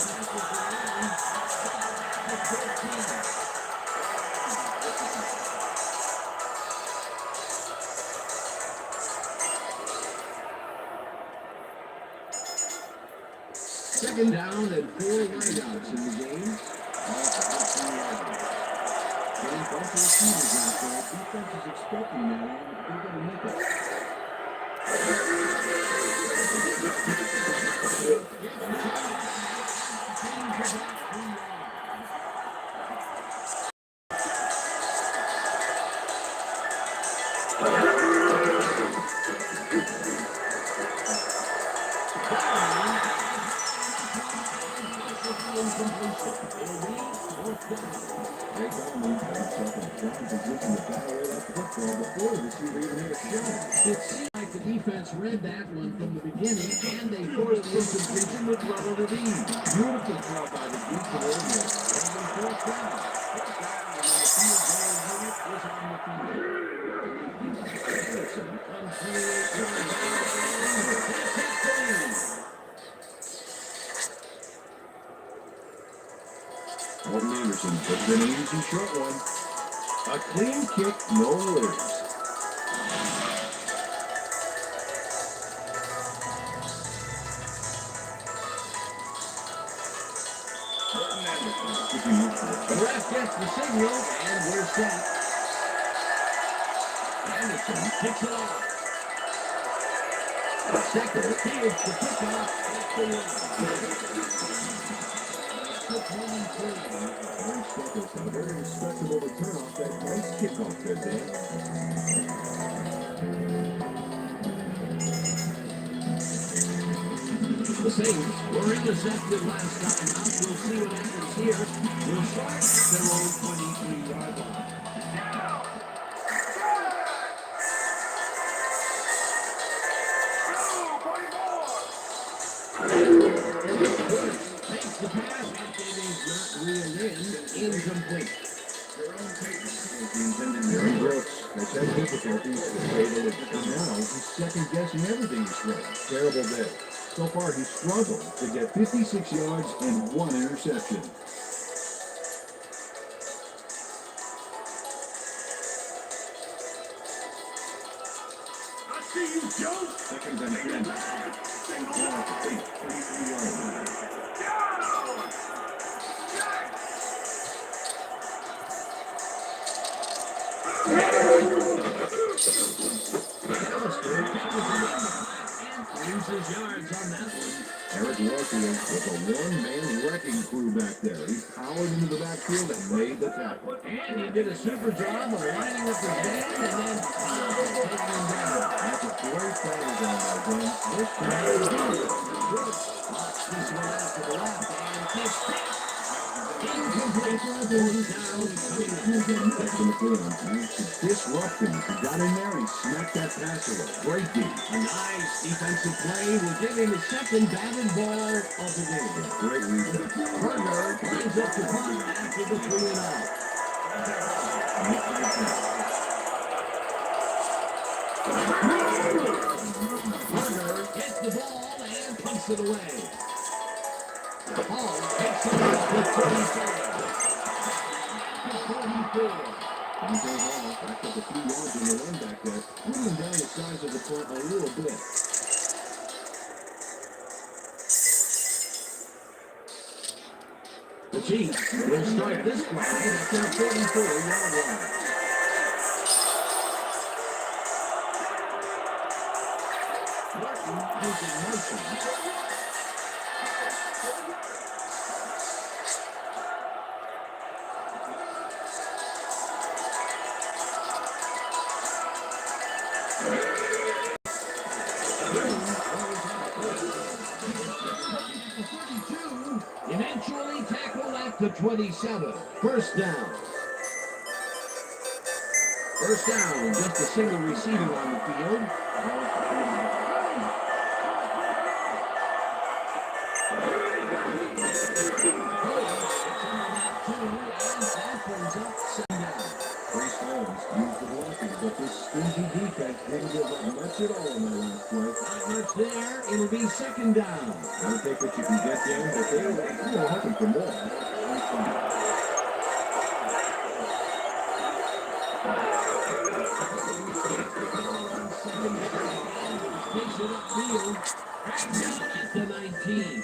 second down and 4 wideouts in the game. All for 15 yards. Getting both the receivers out there. Defense is expecting that, and they're gonna make it. They got me himself in a prime position to bat away that football before the receiver even hit a shot. It seemed like the defense read that one from the beginning, and they forced the incompletion with Ronald Levine. Beautiful throw by the deep coordinator. And fourth down. Fourth down, and the field goal unit is on the field. Anderson on 28 yards out, and that's it for him. Morton Anderson puts in an easy short one. A clean kick, no worries. The ref gets the signal, and we're set. Anderson picks it off. Second fields the kickoff at the line. Very Steckles had a very respectable return off that nice kickoff there, Dan. The Saints were intercepted last time out. We'll see what happens here. We'll start at their own 23-yard line. Takes the pass, and it is not reeled in. Incomplete. Aaron Brooks has had difficulties to say the least. And now he's second guessing everything he's thrown. Terrible day. So far, he's struggled to get 56 yards and 1 interception. I see you, Joe. Second and 10. Ball at the 23-yard line. Loses yards on that one. Eric Warfield with a one-man wrecking crew back there. He powered into the backfield and made the tackle. And he did a super job of lining up his man and then taking him down. That's a great tackle down by Glenn. This time is good. Watch this one out to the left and it's incomplete. Disrupting. He got in there, he smacked that pass away. Great D. A nice defensive play will give him his second batted ball of the game. Great read. Burger lines up the punt after the 3-and-out. Burger gets the ball and punts it away. Hall takes it off with 34. He goes off, back up a few yards in the run back there, pulling down the size of the punt a little bit. The Chiefs will start this drive at their 44-yard line. Martin using motion. Eventually tackled at the 27. First down. First down, just a single receiver on the field. Grace Holmes used the blocking, but this stingy defense didn't give up much at all in that last play. Not much there. It'll be second down. Gotta take what you can get there, but they were hoping for more. Takes it upfield. Back down at the 19.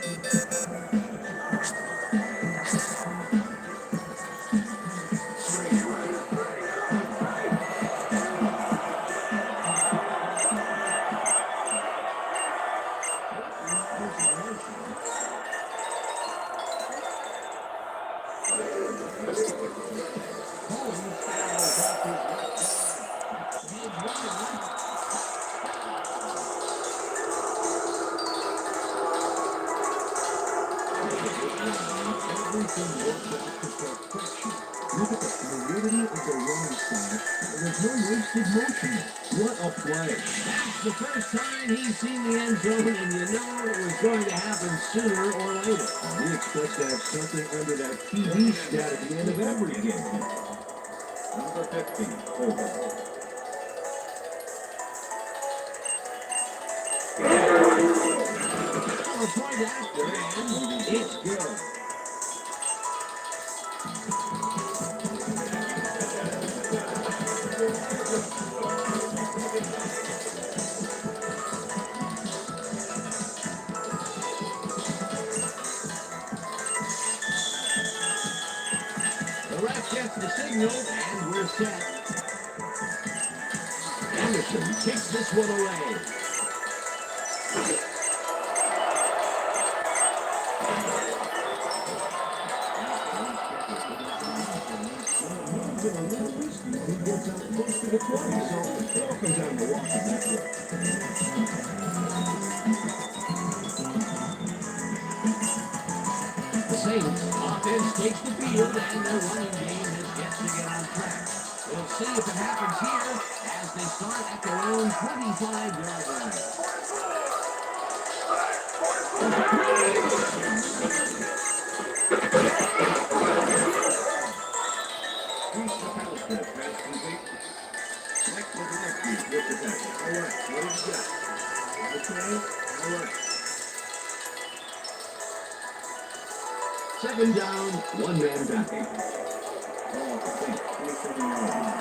Everything worked out to perfection. Look at the fluidity of the running style. There's no wasted motion. What a play. That's the first time he's seen the end zone, and you know it was going to happen sooner or later. We expect to have something under that TV stat at the end of every game. Number 15, over. A point after, and it's good. The ref gets the signal, and we're set. Anderson kicks this one away. The play, so it all comes down to walking that way. The Saints offense takes the field, and their running game has yet to get on track. We'll see if it happens here as they start at their own 25-yard line. Here's the house for the pass complete. Mike with the left feet with the tackle. All right, what do you got? Okay, all right. Second down, one man back. Oh, complete. 27-yard line.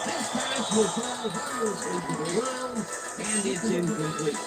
This pass will fall harmlessly to the ground, and it's incomplete.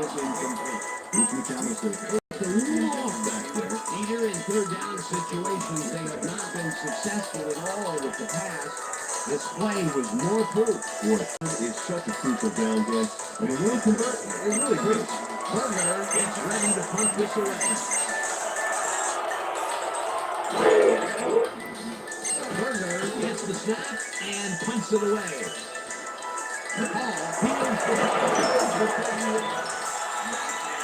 is incomplete. Bruce McAllister It's a little off back there. Either in third down situations, they have not been successful at all with the pass. This play was more proof. Fourth is such a crucial down, Dan. And when they convert, it really hurts. Burger gets ready to punt this away. Burger gets the snap and punts it away. Hall peels the ball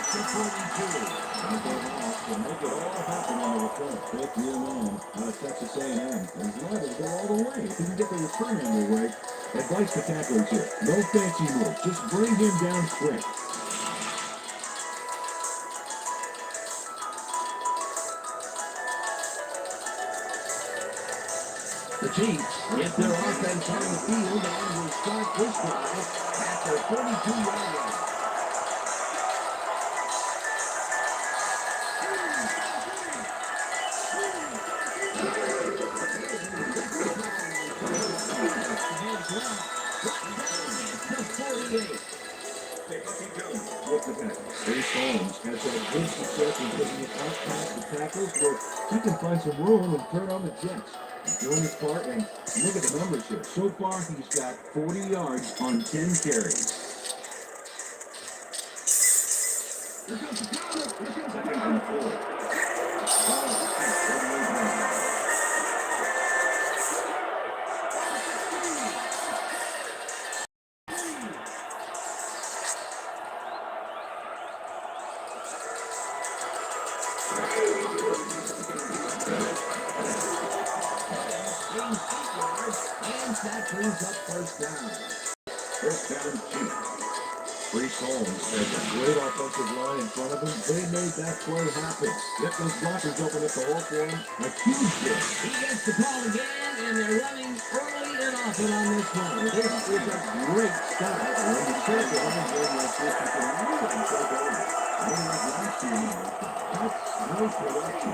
to 42. And they can make it all happen on the return. Fifth year man out of Texas A&M. And he's liable to go all the way if he can get the return angle right. Advice to tacklers here. No fancy moves. Just bring him down quick. The Chiefs get their offense on the field and will start this drive at their 42-yard line. With the back. Chase Holmes has had good success in getting it out past the tackles where he can find some room and turn on the jets. He's doing his part, and look at the numbers here. So far, he's got 40 yards on 10 carries. Here comes the counter. Here comes the Second counter. and 4. And that brings up first down. First down, Chief. Chase Holmes has a great offensive line in front of him. They made that play happen. Get those blockers open up the hole for him. A huge hit. He gets the call again, and they're running early and often on this one. This is a great start. And when you take it on a game like this, you can really take over. Unlike last year, that's great production.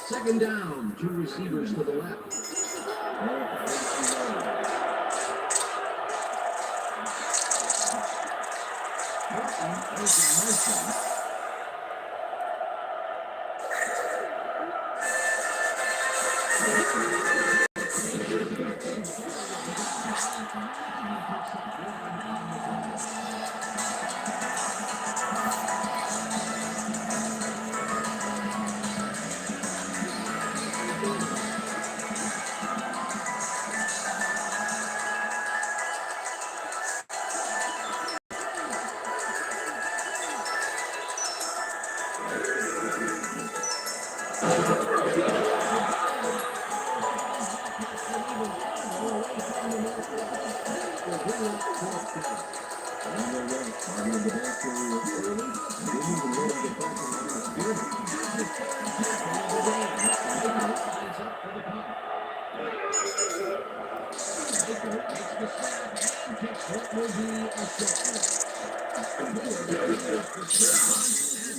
Second down, two receivers to the left.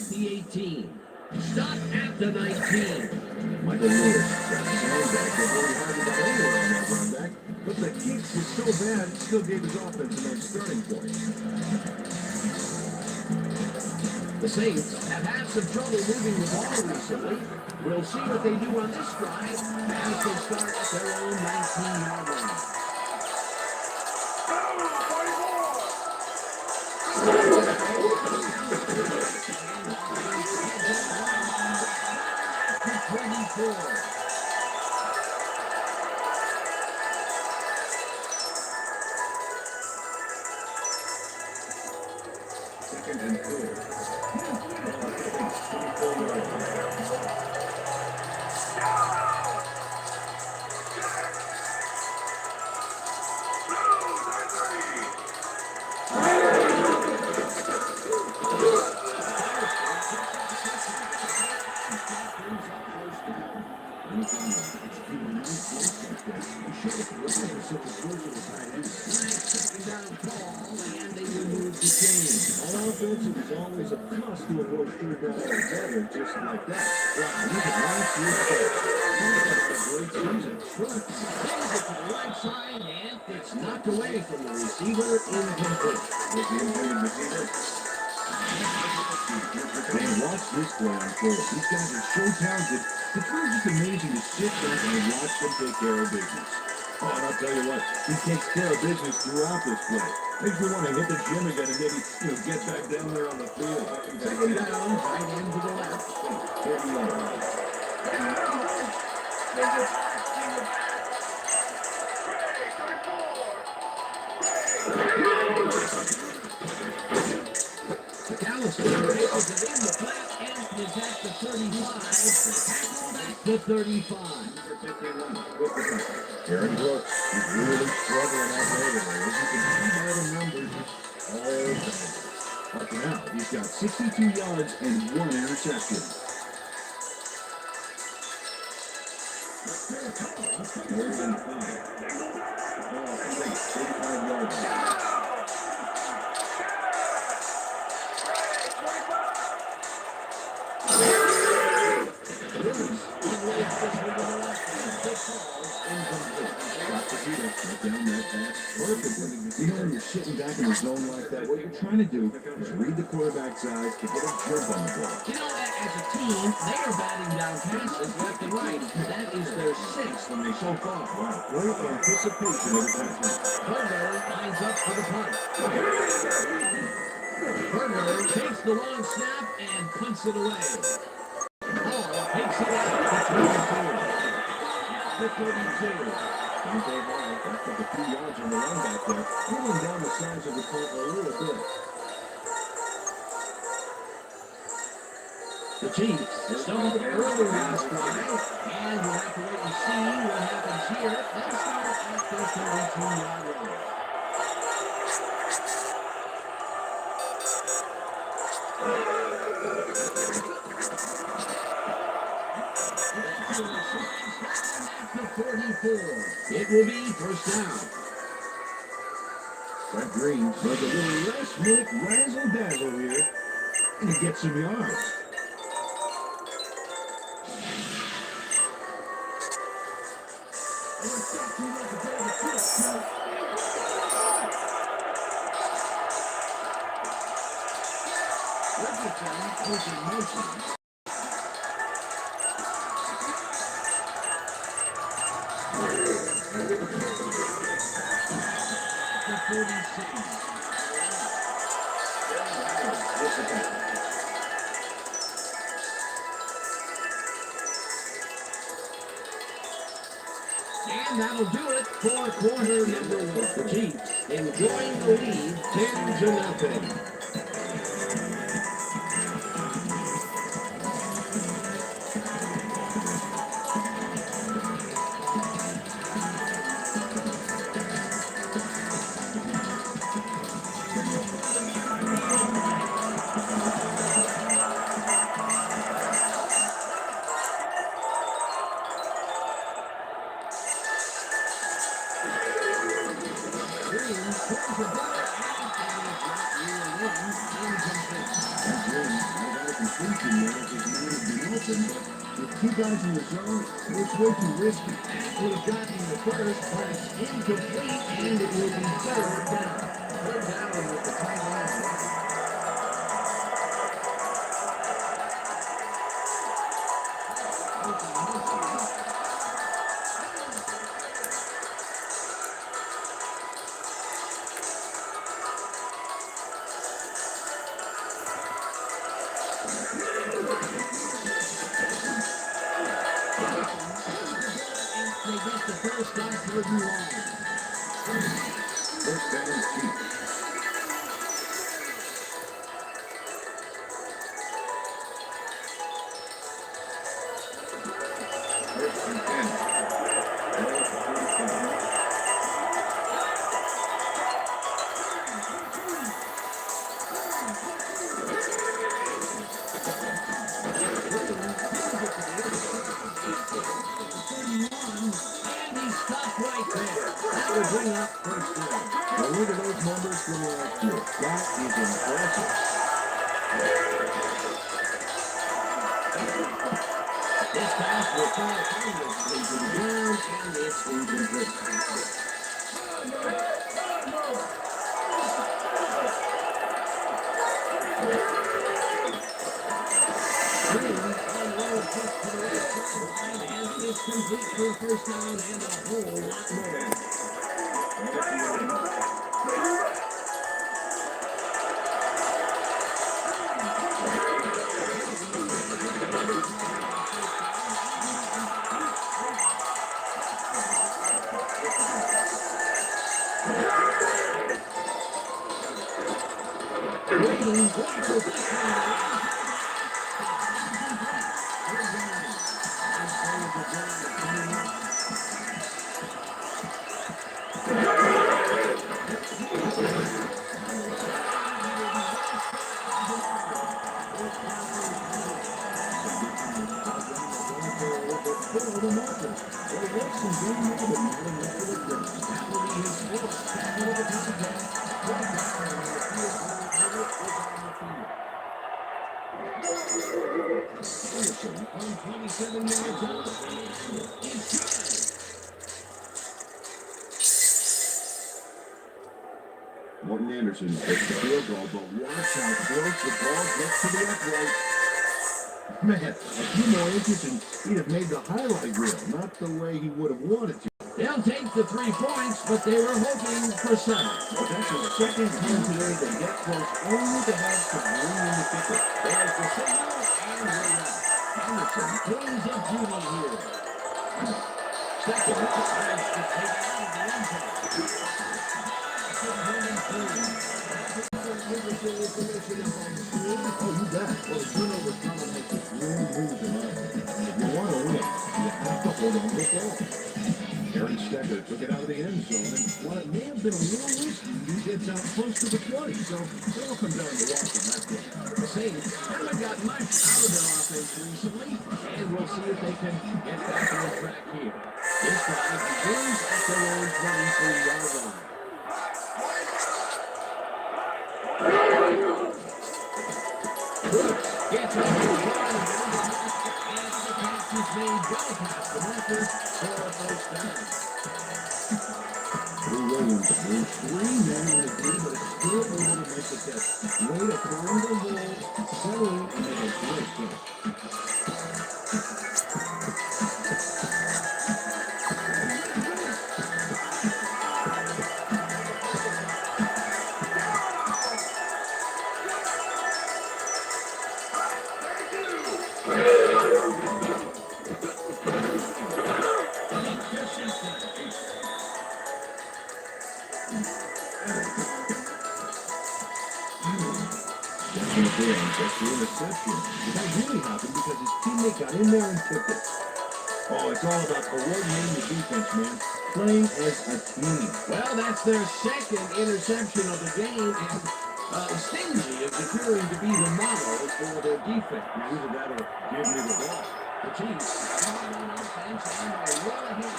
The 18. Stop at the 19. Michael Lewis got sound back. They really hardly got anywhere on that run back. But the kick was so bad, it still gave his offense a nice starting point. The Saints have had some trouble moving the ball recently. We'll see what they do on this drive as they start at their own 19-yard line. Second and 4. Chase Ryan such a versatile tight end. Second down call, and they will move the chains. All offensive is always a must to avoid third down altogether, just like that. Wow, look at last year's play. Talk about a great season. Short, brings it to the right side, and it's knocked away from the receiver, incomplete. Was the intended receiver? Man, watch this play unfold. These guys are so talented. It's really just amazing to sit back and watch them take care of business. Oh, and I'll tell you what, he takes care of business throughout this play. Makes me want to hit the gym again and maybe, get back down there on the field. Second down, tight end to the left. 30 yards. McAllister raises it in the flat and is at the 35. Tackled at the 35. Number 51. Aaron Brooks is really struggling out there today. As you can see by the numbers, it's all bad. Up to now, he's got 62 yards and 1 interception. Third and 5. Ball complete, 35 yards. Down that pass perfectly. When you're sitting back in the zone like that, what you're trying to do is read the quarterback's eyes to get a jump on the ball. As a team, they are batting down passes left and right. That is their sixth When they so far, wow, great anticipation of the pass. Burger lines up for the punt. Burger takes the long snap and punts it away. Hall takes it out to 22. The 32. Dante Hall, that took a few yards on the run back there, pulling down the size of the punt a little bit. The Chiefs stumbled early last drive, and we'll have to wait and see what happens here. They'll start at their 32-yard line. At the 44. It will be first down. Brett Green does a little last-minute razzle-dazzle here, and he gets some yards. Richardson is in motion. The 46. And that'll do it for quarter number 1. The Chiefs enjoying the lead 10-0. With two guys in the zone, it's way too risky. Would have gotten the first, but it's incomplete, and it will be third down. Third down with the tight end. They get the first on third and long. First down and Chiefs. First and 31, and he's stopped right there. It'll bring up first down. Now look at those numbers from last year. That is impressive. This pass will fall harmlessly to the ground, and it's incomplete. Green unloads this to the right sideline, and it's complete for a first down and a whole lot more. Green blockers this one. On 27 yards out. It's good. Morton Anderson takes the field goal, but watch how close the ball gets to the upright. Man, a few more inches and he'd have made the highlight reel, not the way he would have wanted to. They'll take the 3 points, but they were hoping for 7. But that's the second time today they get close only to have to bring in the kicker. There's the signal, and we're out. Anderson brings up Judy here. Second, decides to take it out of the end zone. Oh, you bet. Well, the turnovers come and make this really move tonight. If you want to win, you have to hold on to the ball. Aaron Stecker took it out of the end zone, and while it may have been a little risky, he gets out close to the 20, so it all comes down to watch on that play. The Saints haven't got much out of their offense recently, and we'll see if they can get back on track here. This drive begins at their own 23-yard line. Brooks gets off the ground, and the pass is made well past the marker for a first down. Lou Williams brings 3 men in the game, but is still able to make the catch. Way to find the hole, settle in, and make a great catch. That's the interception. That really happened because his teammate got in there and tipped it. Oh, it's all about coordinating the defense, man. Playing as a team. Well, that's their second interception of the game, and Stingley is appearing to be the model for their defense. Now, either that or give me the ball. The Chiefs are on offense and are well ahead.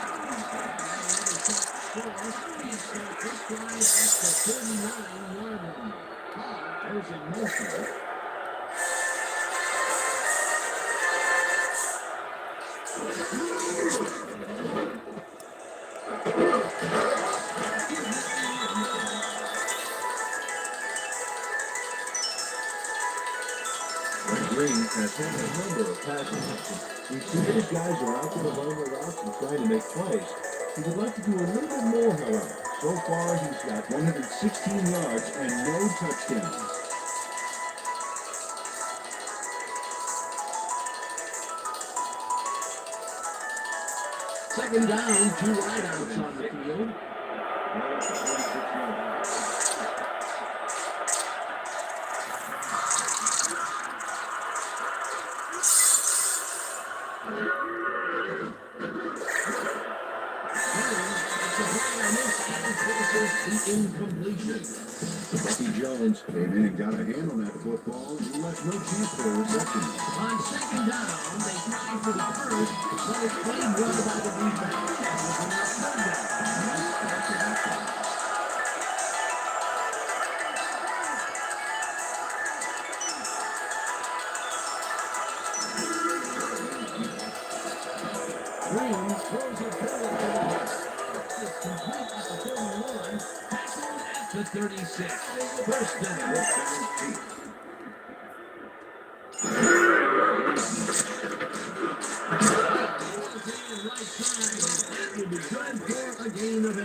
Another shot score, and start this drive at the 39-yard line. There's a motion. Green has had a number of passing options. We see these guys are out there running the routes and trying to make plays. He would like to do a little bit more, however. So far, he's got 116 yards and no touchdowns. Second down, 2 wideouts on the field. Incompletion. Bucky Jones came in and got a hand on that football and left no chance for a reception. On second down, they try for the first, but it's played well by the defense. It was enough third down. complete at the 31, tackled at the 36. First down. Right side, that will be good for a gain of 8.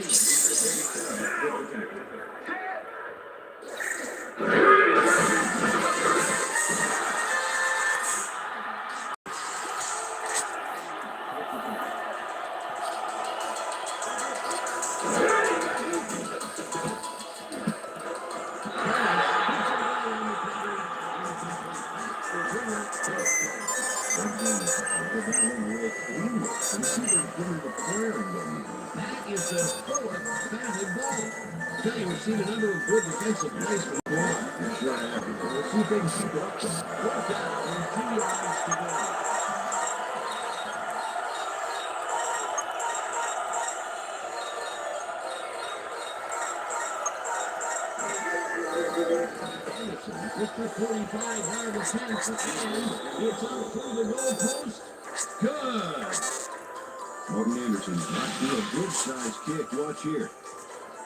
That is the fourth batted ball. Tell you, we've seen a number of good defensive plays from the ball. We'll see if they can keep it up. Fourth down and 2 yards to go. Mr. 45-yard attempt, and it's up through the goalpost. Good. Morton Anderson's not doing a good-sized kick. Watch here.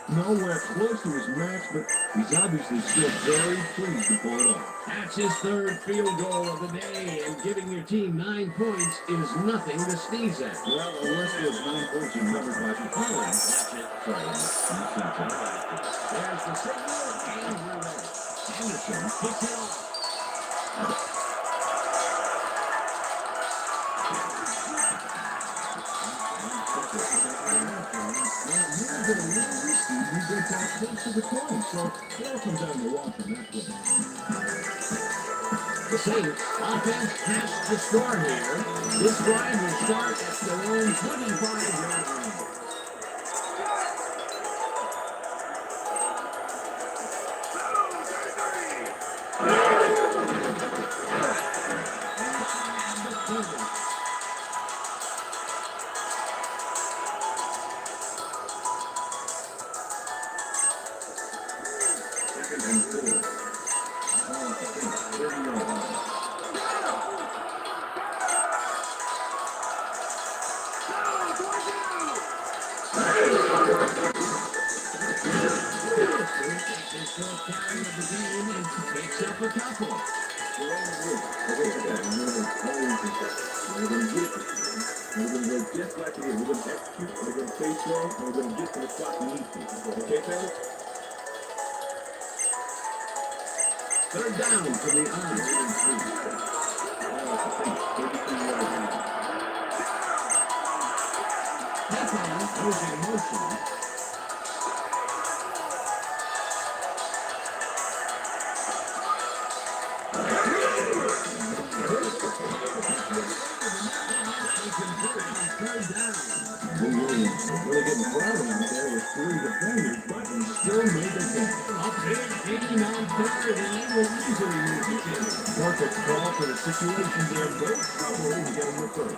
Nowhere close to his max, but he's obviously still very pleased to pull it off. That's his third field goal of the day, and giving your team 9 points is nothing to sneeze at. Well, unless those 9 points are covered by Chicago. That's it. There's the signal, and we're ready. Anderson kicks it off. You get that close to the coin, so it'll come down to watch on that one. The Saints offense has to score here. This drive will start at their own 25-yard line. Just like it is. We're going to execute, we're going to stay strong, and we're going to get to the spot we need to. Okay, fellas? Third down for the Orange. Peppon was in motion. Third down. Really getting proud out there with 3 defenders, but he still made the catch. A big gain on third, and they will easily move the chain. Perfect call for the situation there. Both trouble in getting the first.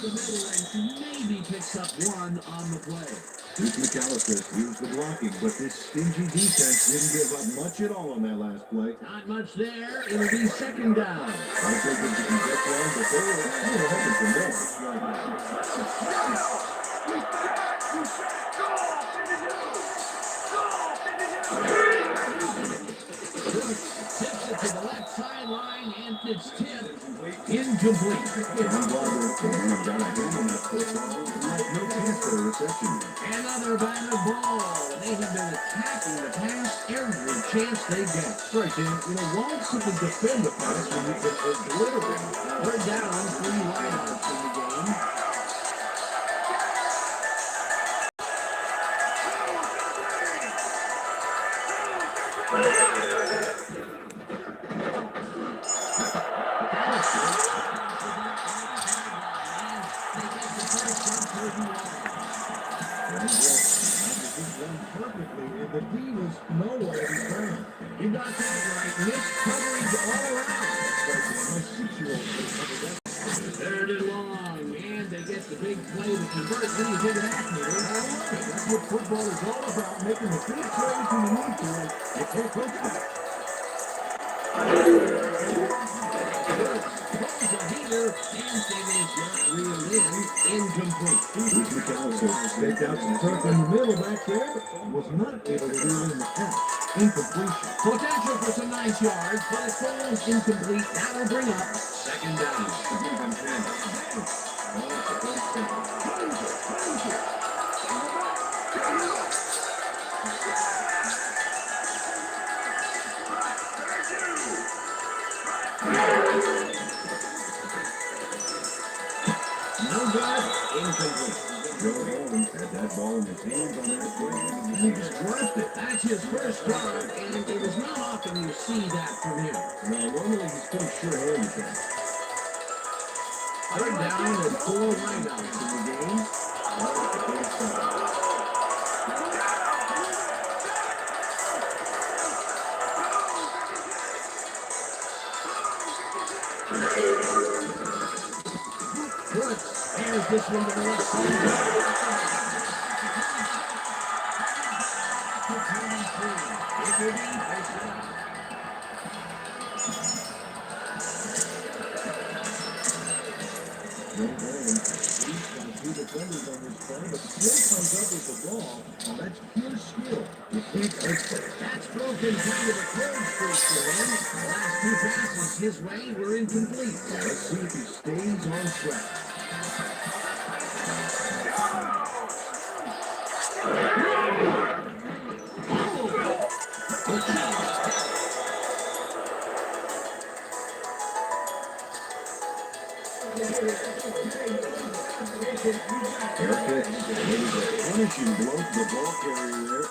The middle and maybe picks up 1 on the play. Duke McAllister used the blocking, but this stingy defense didn't give up much at all on that last play. Not much there. It'll be second down. I think that you can get one, but they were hoping for more. Tips it to the left sideline, and it's tipped incomplete. Another batted ball. They have been attacking the pass every chance they get. Right, Dan. Why simply defend the pass when you can literally? Third down, 3 wideouts in the game. Perfectly, and the D was nowhere to be found. You got that right. Missed coverage all around. My 6-year-old Third and long, and they get the big play to convert. What do you think of that, Peter? That's what football is all about, making the big plays when you need to, and you can't coach that. incomplete. Here's McAllister. Staked out some turf in the middle back there, but was not able to reel in the catch. Incompletion. Potential for some nice yards, but it falls incomplete. That'll bring up second down. No good, incomplete. Joe Holmes had that ball in his hands on that play. He just worked it. That's his first yard, and it is not often you see that from him. Now, normally he's pretty sure-handed there. Third down with 4 wideouts in the game. Woods airs this one to the left side. It will be first down. Joe Holmes, he's got 2 defenders on this play, but still comes up with the ball. Now, that's pure skill. You can't expert. That's broken kind of a cold streak for him. The last 2 passes his way were incomplete. Let's see if he stays on track. Perfect. Maybe a punishing blow to the ball carrier there.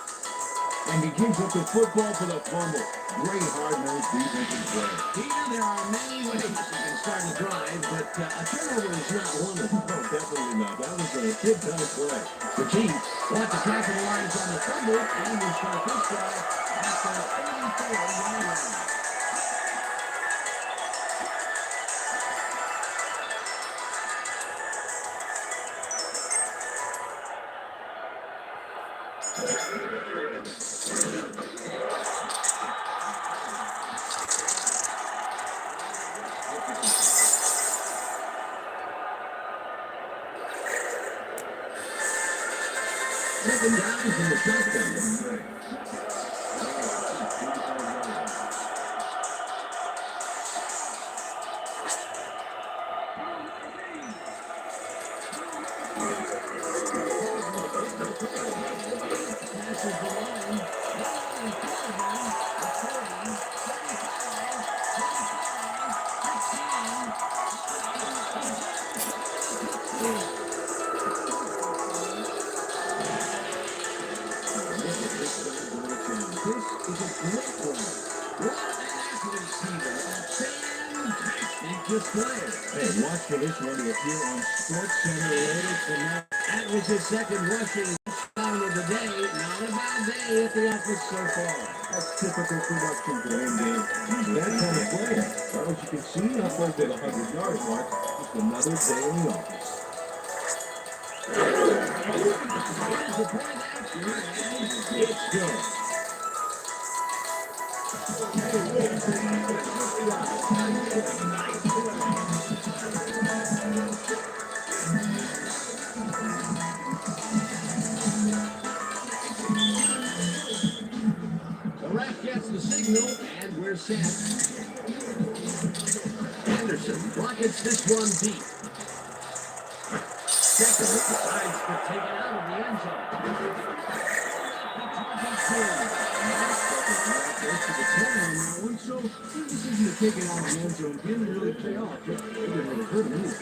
And he gives up the football for the fumble. Great hard-nosed defensive play. Peter, there are many ways you can start a drive, but a turnover is not one of them. No, definitely not. That was a big-time play. The Chiefs want to capitalize on the fumble, and we start this drive at the 34-yard line. Second down from the shotgun. Passes the line. This is a great play. What an athlete, Peter. A fantastic display. Hey, watch for this one to appear on SportsCenter later tonight. That was his second rushing touchdown of the day. Not a bad day at the office so far. That's typical production for him, Dave. He's that kind of player. Well, as you can see, up over the 100-yard mark, just another day in the office. Here's the point after, and it's good. The ref gets the signal, and we're set. Anderson rockets this one deep. Decker decides to take it out of the end zone. So, his decision to take it out of the end zone didn't really pay off. It didn't really hurt him either.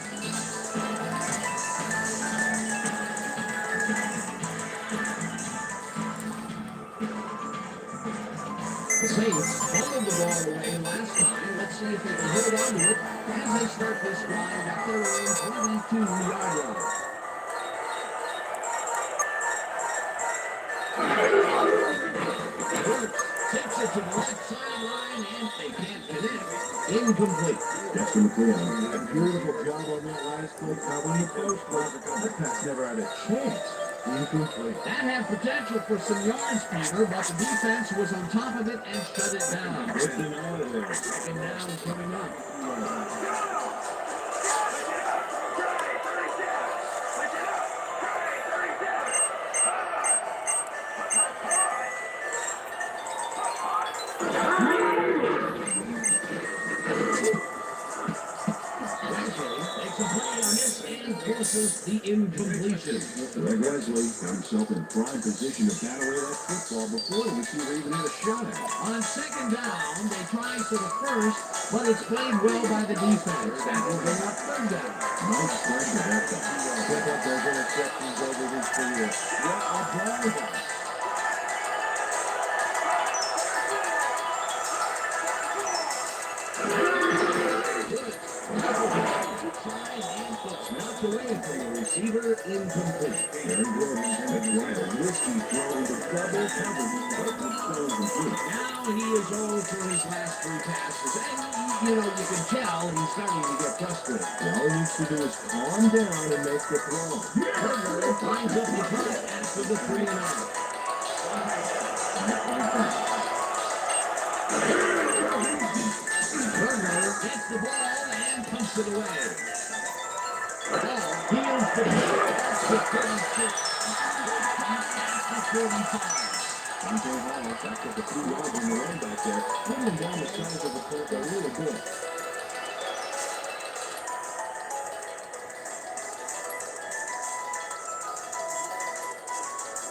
The Saints fumbled the ball away last time. Let's see if they can hold on to it as they start this drive at their own 22-yard line. Takes it to the left sideline, and they can't connect. Incomplete. That's going to play a beautiful job on that last play, covering the post. That pass never had a chance. Incomplete. That had potential for some yards, Peter, but the defense was on top of it and shut it down. Get them out of there. Second down coming up. forces the incompletion. Greg Wesley got himself in prime position to bat away that football before the receiver even had a shot at it. On second down, they try for the first, but it's played well by the defense. That will bring up third down. Nice start to that time. Pick up those interceptions over his career. What a driver. Knocked away from the receiver, incomplete. Aaron Gordon had tried a risky throw into double coverage, but it still incomplete. Now he is 0 for his last 3 passes. And, you can tell he's starting to get frustrated. All he needs to do is calm down and make the throw. Turner finds up the cut after the 3 and out. Turner gets the ball and pumps it away. Here's the ball. 36. After 45. Andre Hall back up a few yards on the run back there, pulling down the size of the court a little bit.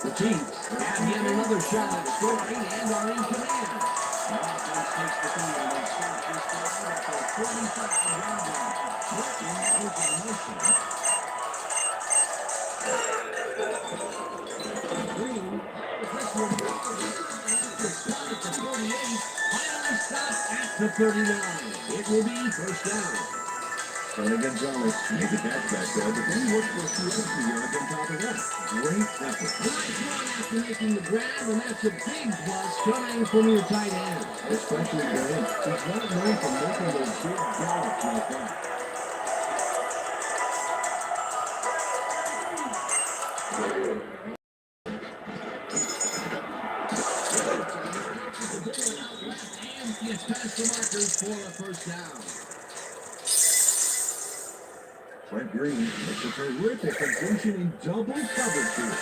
The Chiefs have yet another shot at scoring and are in command. The offense takes the field and starts this drive at the 45-yard line. Working open motion. Green, this one stop at the 48, finally stopped at the 39. It will be first down. Sonny Gonzalez made the catch back there, but then he looked for a few extra yards on top of that. Great effort. Nice run after making the grab, and that's a big plus coming from your tight end. Especially for him. He's not known for making those big gallops like that. And gets past the markers for a first down. Trent Green makes a terrific completion in double coverage here.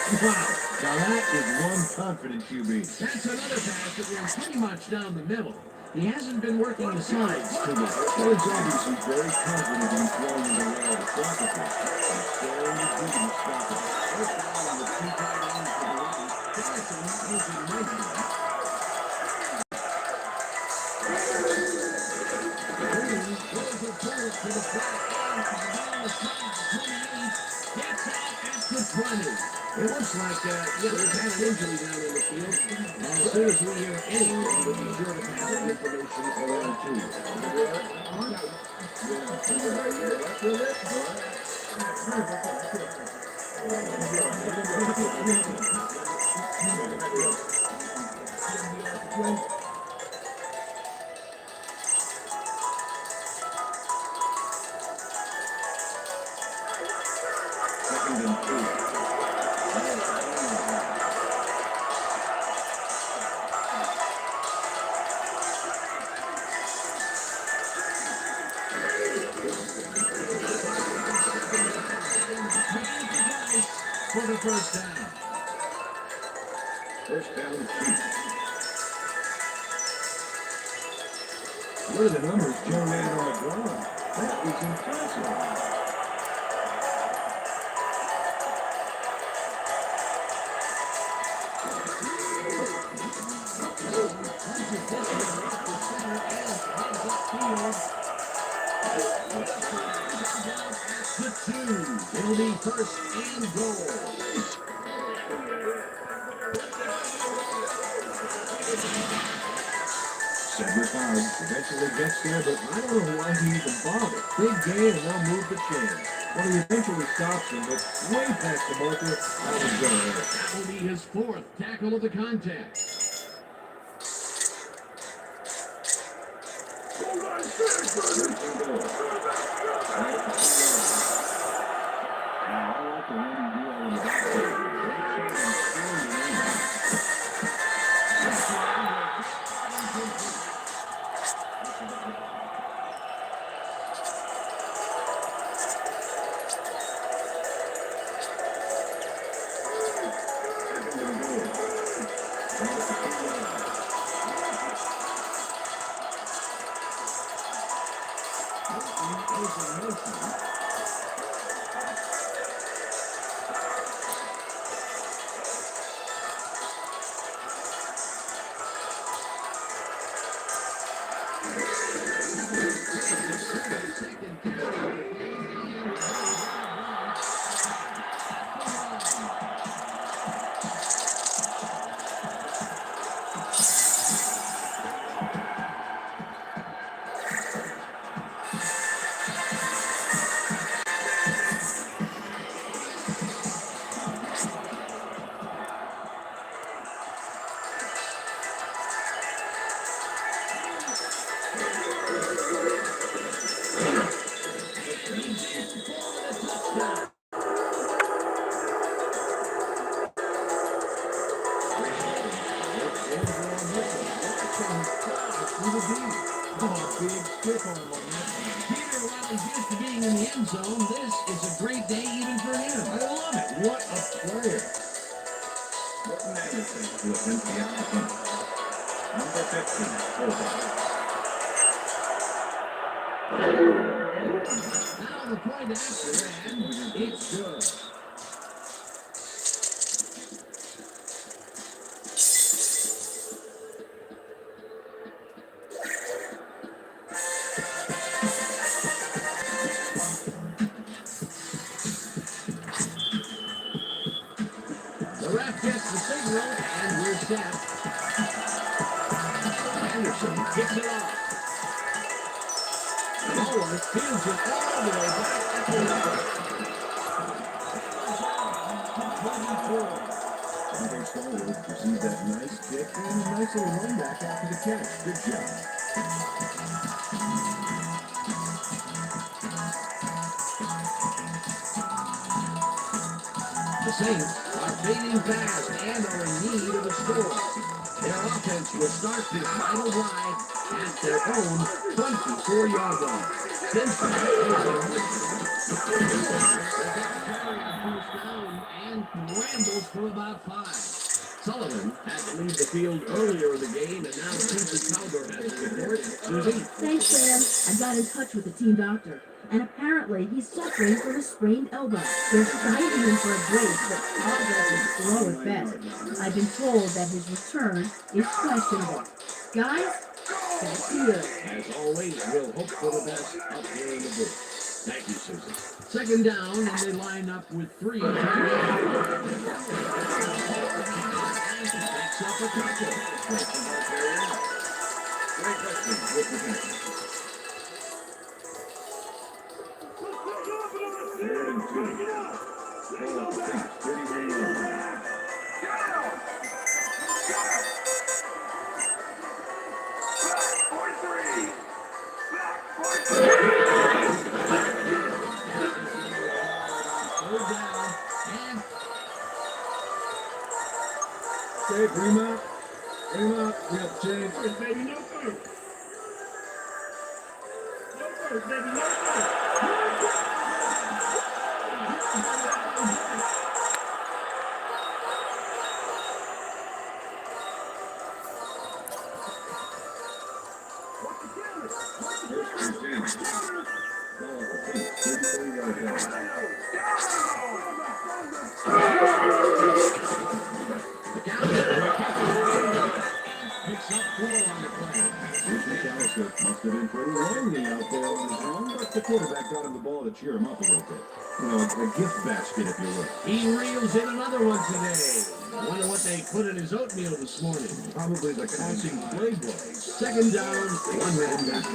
Wow, now that is one confident QB. That's another pass that went pretty much down the middle. He hasn't been working the sides too much. Well, he's obviously very confident in throwing in the way of the pocket. He's staring the dude to stop it. First down with 2 tight ends for the Rams. Carson using motion. Green throws a bullet to the flat end down the side, 28, gets out at the 20. It looks like, we've had an injury down in the field. And as soon as we hear anything, we'll be sure to pass the information along to you. Second and 2. For the first down. First down, 2. What are the numbers generated on the ground? That is impressive. The 2. It'll be first and goal. Cedric Howard eventually gets there, but I don't know why he even bothered. Big gain and they'll move the chains. Well, he eventually stops him, but way past the marker, that was going to hurt. That will be his 4th tackle of the contest. Big stiff arm on that one. Peter, while he's used to being in the end zone, this is a great day even for him. I love it. What a player. What an attitude to attempt the extra point. Number 15, fullback. Now the point after, and it's good. The ref gets the signal, and we're set. Anderson kicks it off. Bowler fields it all the way back at the line. 24. Andre Stallworth received that nice kick and a nice little run back after the catch. Good job. The Saints are fading fast and are in need of a score. Their offense will start this final drive at their own 24-yard line. Stinson and rambles for about 5. Sullivan had to leave the field earlier in the game, and now Susie Calder has the report. Susie? Thanks, Sam. I got in touch with the team doctor, and apparently he's suffering from a sprained elbow. They're diving him for a brace, but progress is slow at best. I've been told that his return is questionable. Guys, that's good. As always, we'll hope for the best up here in the booth. Thank you, Susan. Second down, and they line up with 3. Picks up a tackle. Great question. Good defense. Third and 2. Ball at the Saints, 31 yards. Okay, bring him out. Bring him out. We have to change. First, baby, no first. No first, baby, no first. First and 10. Ball at the Saints, 34-yard line. Picks up 4 on the play. Bruce McAllister must have been pretty lonely out there on his own, but the quarterback got him the ball to cheer him up a little bit. You know, a gift basket, if you will. He reels in another one today. Wonder what they put in his oatmeal this morning. Probably the crossing play boy. Second down, 1 man back.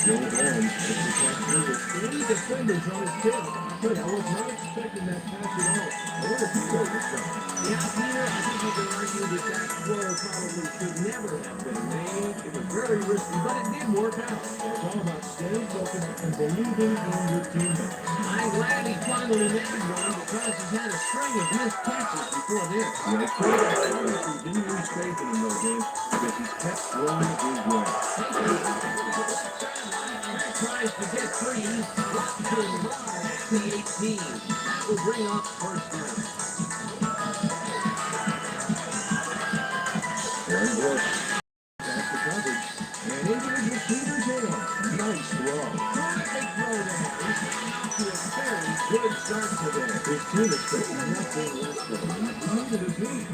Joe Barnes has the catch moving. 3 defenders on his tail. I was not expecting that pass at all. I wonder if he goes this time. Yeah, Peter, I think you can argue that that throw probably should never have been made. It was very risky, but it did work out. It's all about staying focused and believing in your teammates. I'm glad he finally made one because he's had a string of missed catches before this. Yeah, it's pretty obvious he didn't lose faith in him, though, James, because he's kept throwing it his way. Tries to get free. At the 18. That will bring up first down. Aaron Brooks past the coverage and into his receiver's hands. Nice throw. Terrific throw there. He's out to a fair start today. His team expected nothing less from him, and he needed a beat.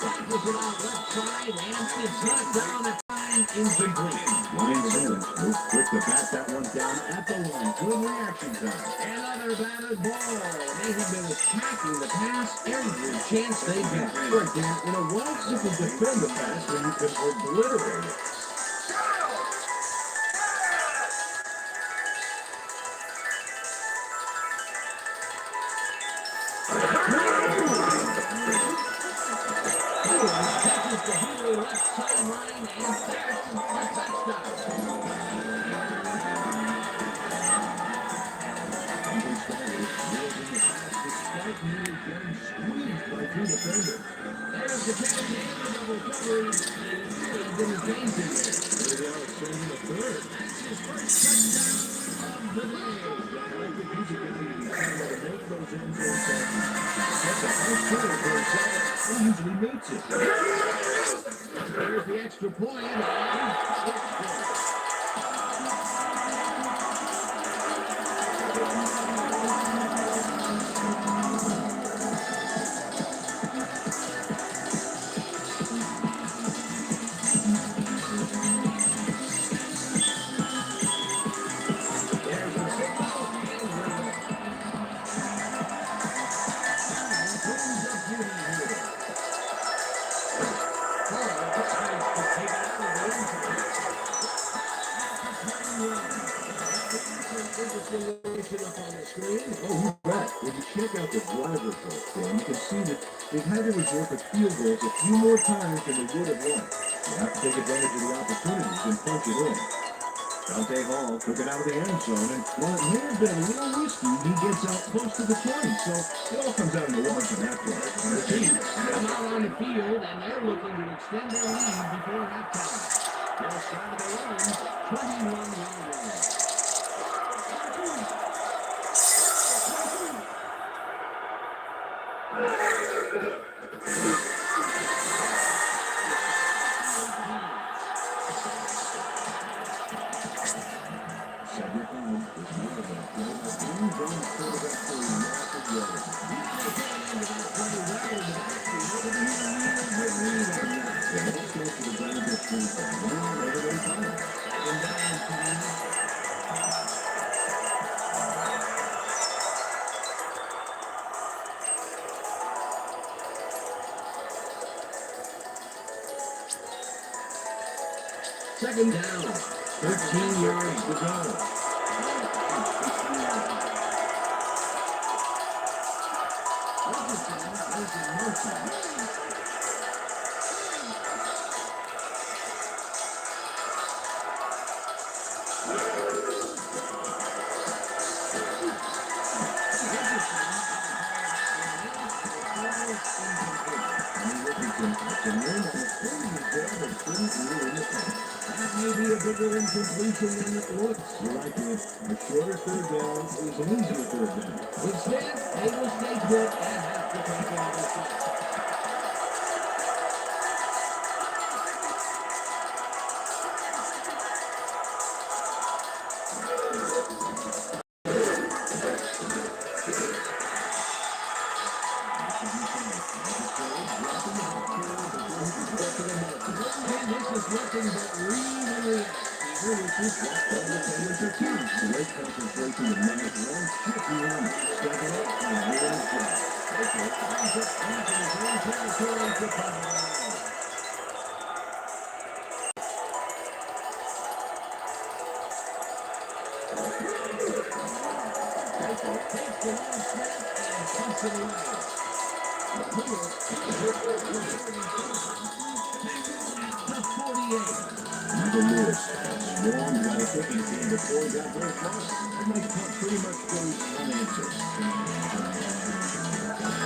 Tackles it out left side, and it's not down at time, incomplete. Ryan Simmons moved quick to bat that one down at the line. Good reaction time. Another batted ball. They have been attacking the pass every chance they get. Right, Dan. You know, why simply defend the pass when you can obliterate it? Catches the Healy left sideline, and there's the touchdown. He started using the pass despite nearly getting squeezed by two defenders. There's the catch and the double coverage. He really didn't change it. Maybe Alex sends him a third. That's his first touchdown of the day. I think he's a good lead. He's trying to make those end zone passes. That's a high score for himself. He usually makes it. There's the extra point, and it's good. There's the signal, and brings up Judy here. Carl tries to take it out of the end zone. Interesting location up on the screen. Oh, you bet. When you check out the driver report, Dan, you can see that they've had to resort to field goals a few more times than they would have liked. You have to take advantage of the opportunities and punch it in. Dante Hall took it out of the end zone, and while it may have been a little risky, he gets out close to the 20. So it all comes out in the wash on that play. The team come out on the field, and they're looking to extend their lead before halftime. They'll start their own 21-yard line. Cedric Hall is more of a play by being done quarterback for a massive yardage. Yeah, let's go to the Vanderbilt team for one everyday time. And down time. Second down, 13 yards to go. That may be a bigger incompletion than it looks. You like it? A shorter third down is an easier third down. Instead, they will stay put and have to take another shot. And this is nothing but really Here we see what the defenders are doing. Great concentration of minus one. Chippy on. Step it up and really try. Okay, finds it back in his own territory to cover. Takes the long snap and puts it away. The Puma the 48. Michael Lewis swarmed by the kicking team before he got very close. And my punt pretty much goes unanswered.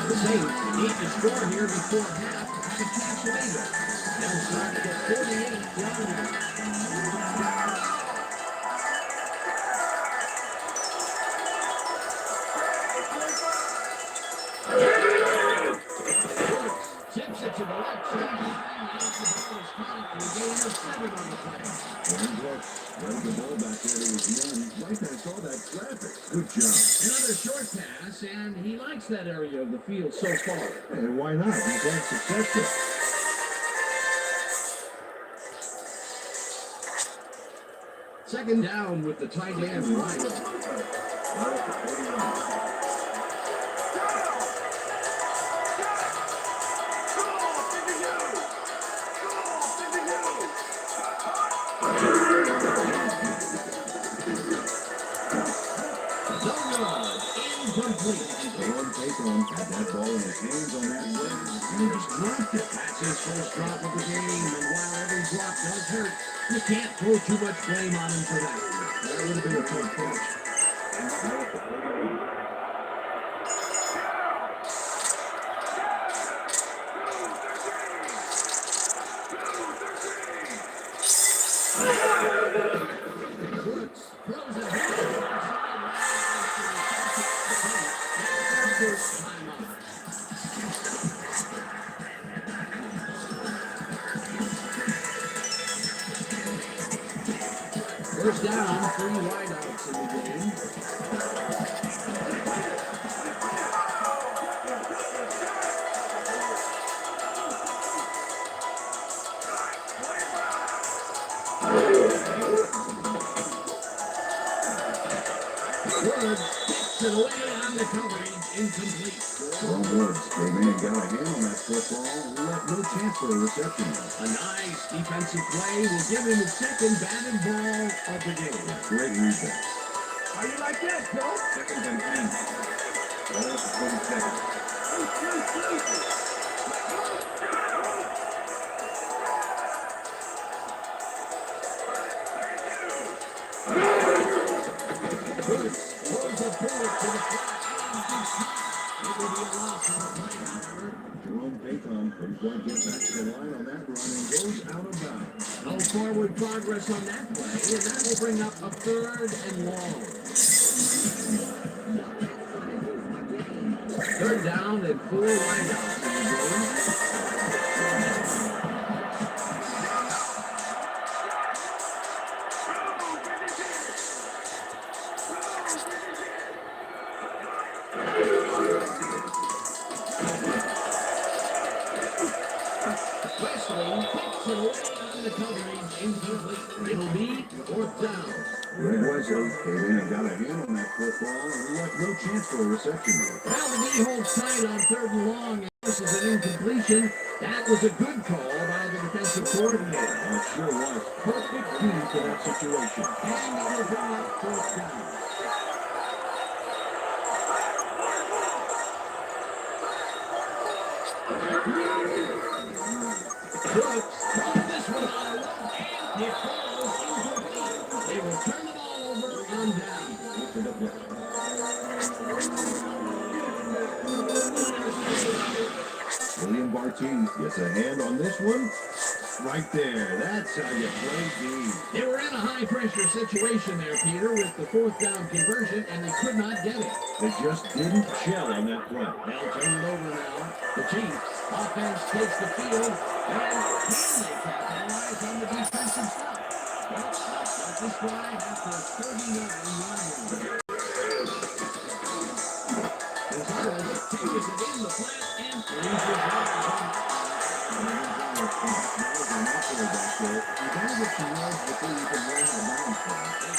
The Saints need to score here before half to catch the leader. They'll start at the 48-yard line. Tips it to the left Running the ball back there to his man. Right there, saw that traffic. Good job. Another short pass, and he likes that area of the field so far. And why not? He's had success there. Second down with the tight end right. Incomplete. One take on had that ball in his hands on that play. And he just dropped it. That's his first drop of the game. And while every drop does hurt, you can't throw too much blame on him for that. That would have been a tough catch. Brooks throws it back. First timeout. First down, 3 wideouts in the game. Woods takes it away on the coverage, incomplete. Well, Woods came in and got a hand on that football and left no chance for a reception. A nice defensive play will give him his second batted ball of the game. Great read there. How you like that, Joe? Second and 10. Ball for 20 seconds. Woods throws a bullet to the flat. It will be a loss on the play, however. Jerome Payton couldn't quite get back to the line on that run and goes out of bounds. No forward progress on that play, and that will bring up a 3rd and long. 3rd down and 4 wideouts in the game. Wesley takes it away on the coverage, incomplete. It'll be 4th down. Greg Wesley came in and got a hand on that football and left no chance for a reception. Well, the D holds tight on 3rd and long, and this is an incompletion. That was a good call by the defensive coordinator. It sure was. Perfect key to that situation. And it will bring up 4th down. Brooks throws this one on a run, and it falls incomplete. They will turn the ball over on down. William Barty gets a hand on this one. Right there. That's how you play D. They were in a high-pressure situation there, Peter, with the 4th down conversion, and they could not get it. They just didn't gel on that play. They'll turn it over now. The Chiefs offense takes the field, and can they capitalize on the defensive stop? Well, that's this drive after 39 yards. Gonzalez takes it in the flat and leaves it wide.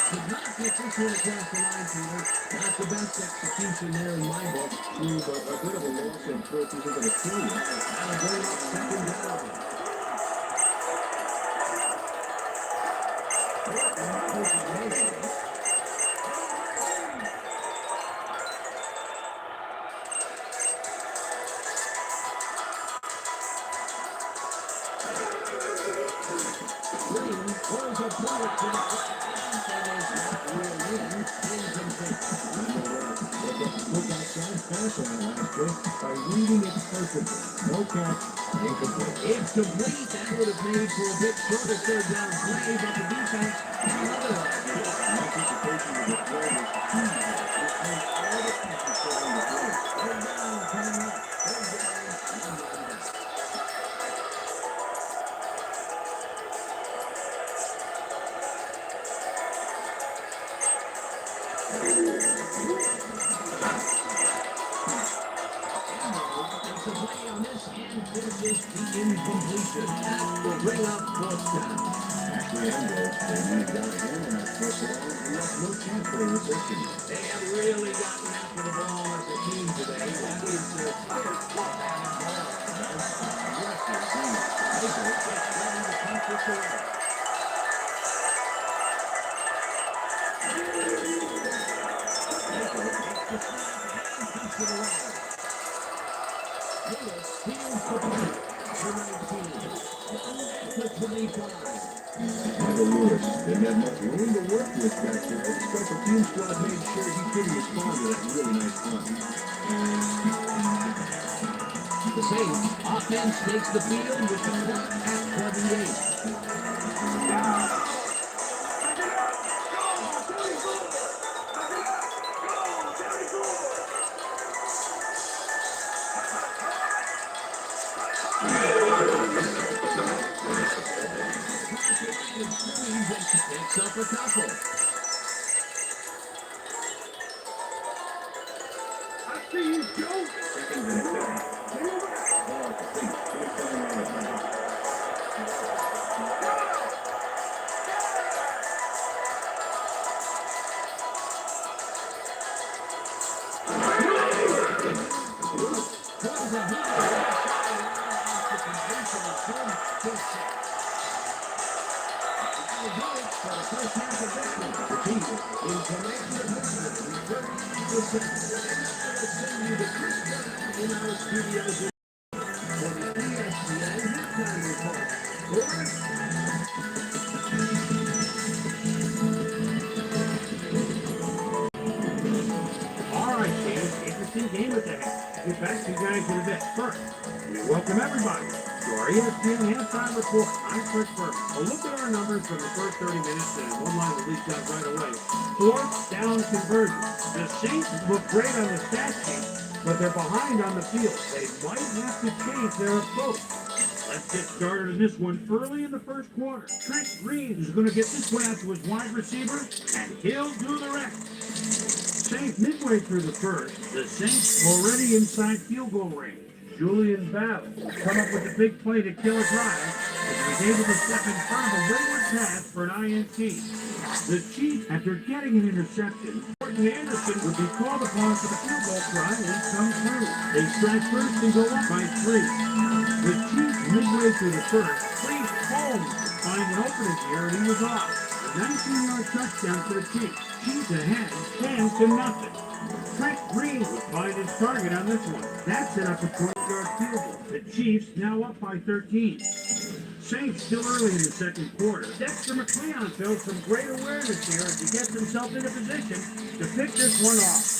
Could not get this one across the line, Peter. Not the best execution there in my book. But a bit of a loss of fourth isn't going to kill you. That'll bring up 2nd down. Green throws a bullet to the flat. That is not real in. Incomplete. Look outside pass on that last play by reading it perfectly. No catch, incomplete. It's complete. That would have made for a bit shorter 3rd down play, but the defense had another idea. Anticipation of the play was huge. This made all the pieces fall into place. 3rd down coming up. 3rd down and 1 down. the incompletion. That will bring up fourth down. Ashley Ambrose, they needed got a hand on that first ball. He left no chance for a reception. They have really gotten after the ball as a team today. That is their first combat in ball. Aggressive team. Baker gets ready to keep this away. Baker takes the snap and keeps it away. Lewis steals the punt to 19. To 25. Michael Lewis didn't have much room to work with back there. The special team squad made sure he couldn't respond to that really nice punt. The Saints offense takes the field with the clock at 28. Picks up a couple. I see you, Joe. Second and 10. Ball complete. 25 yards. All right, James. Interesting game at the half. Get back to you guys in a bit. First, we welcome everybody to our ESPN halftime report. I'm Chris Burke. A look at our numbers from the first 30 minutes and one line that leads out right away. Fourth down conversion. The Saints look great on the stat sheet, but they're behind on the field. They might have to change their approach. Let's get started in this one early in the first quarter. Trent Green is going to get this one out to his wide receiver, and he'll do the rest. Saints midway through the first, the Saints already inside field goal range. Julian Battle come up with a big play to kill a drive as he was able to step in front of a wayward pass for an INT. The Chiefs, after getting an interception, Morton Anderson would be called upon for the field goal try and come through. They strike first and go up by 3. The Chiefs midway through the first, Priest Holmes find an opening here and he was off. A 19-yard touchdown for the Chiefs. Chiefs ahead, 10-0. Trent Green would find his target on this one. That set up a 20-yard field goal. The Chiefs now up by 13. Saints still early in the second quarter. Dexter McCleon shows some great awareness here as he gets himself into position to pick this one off.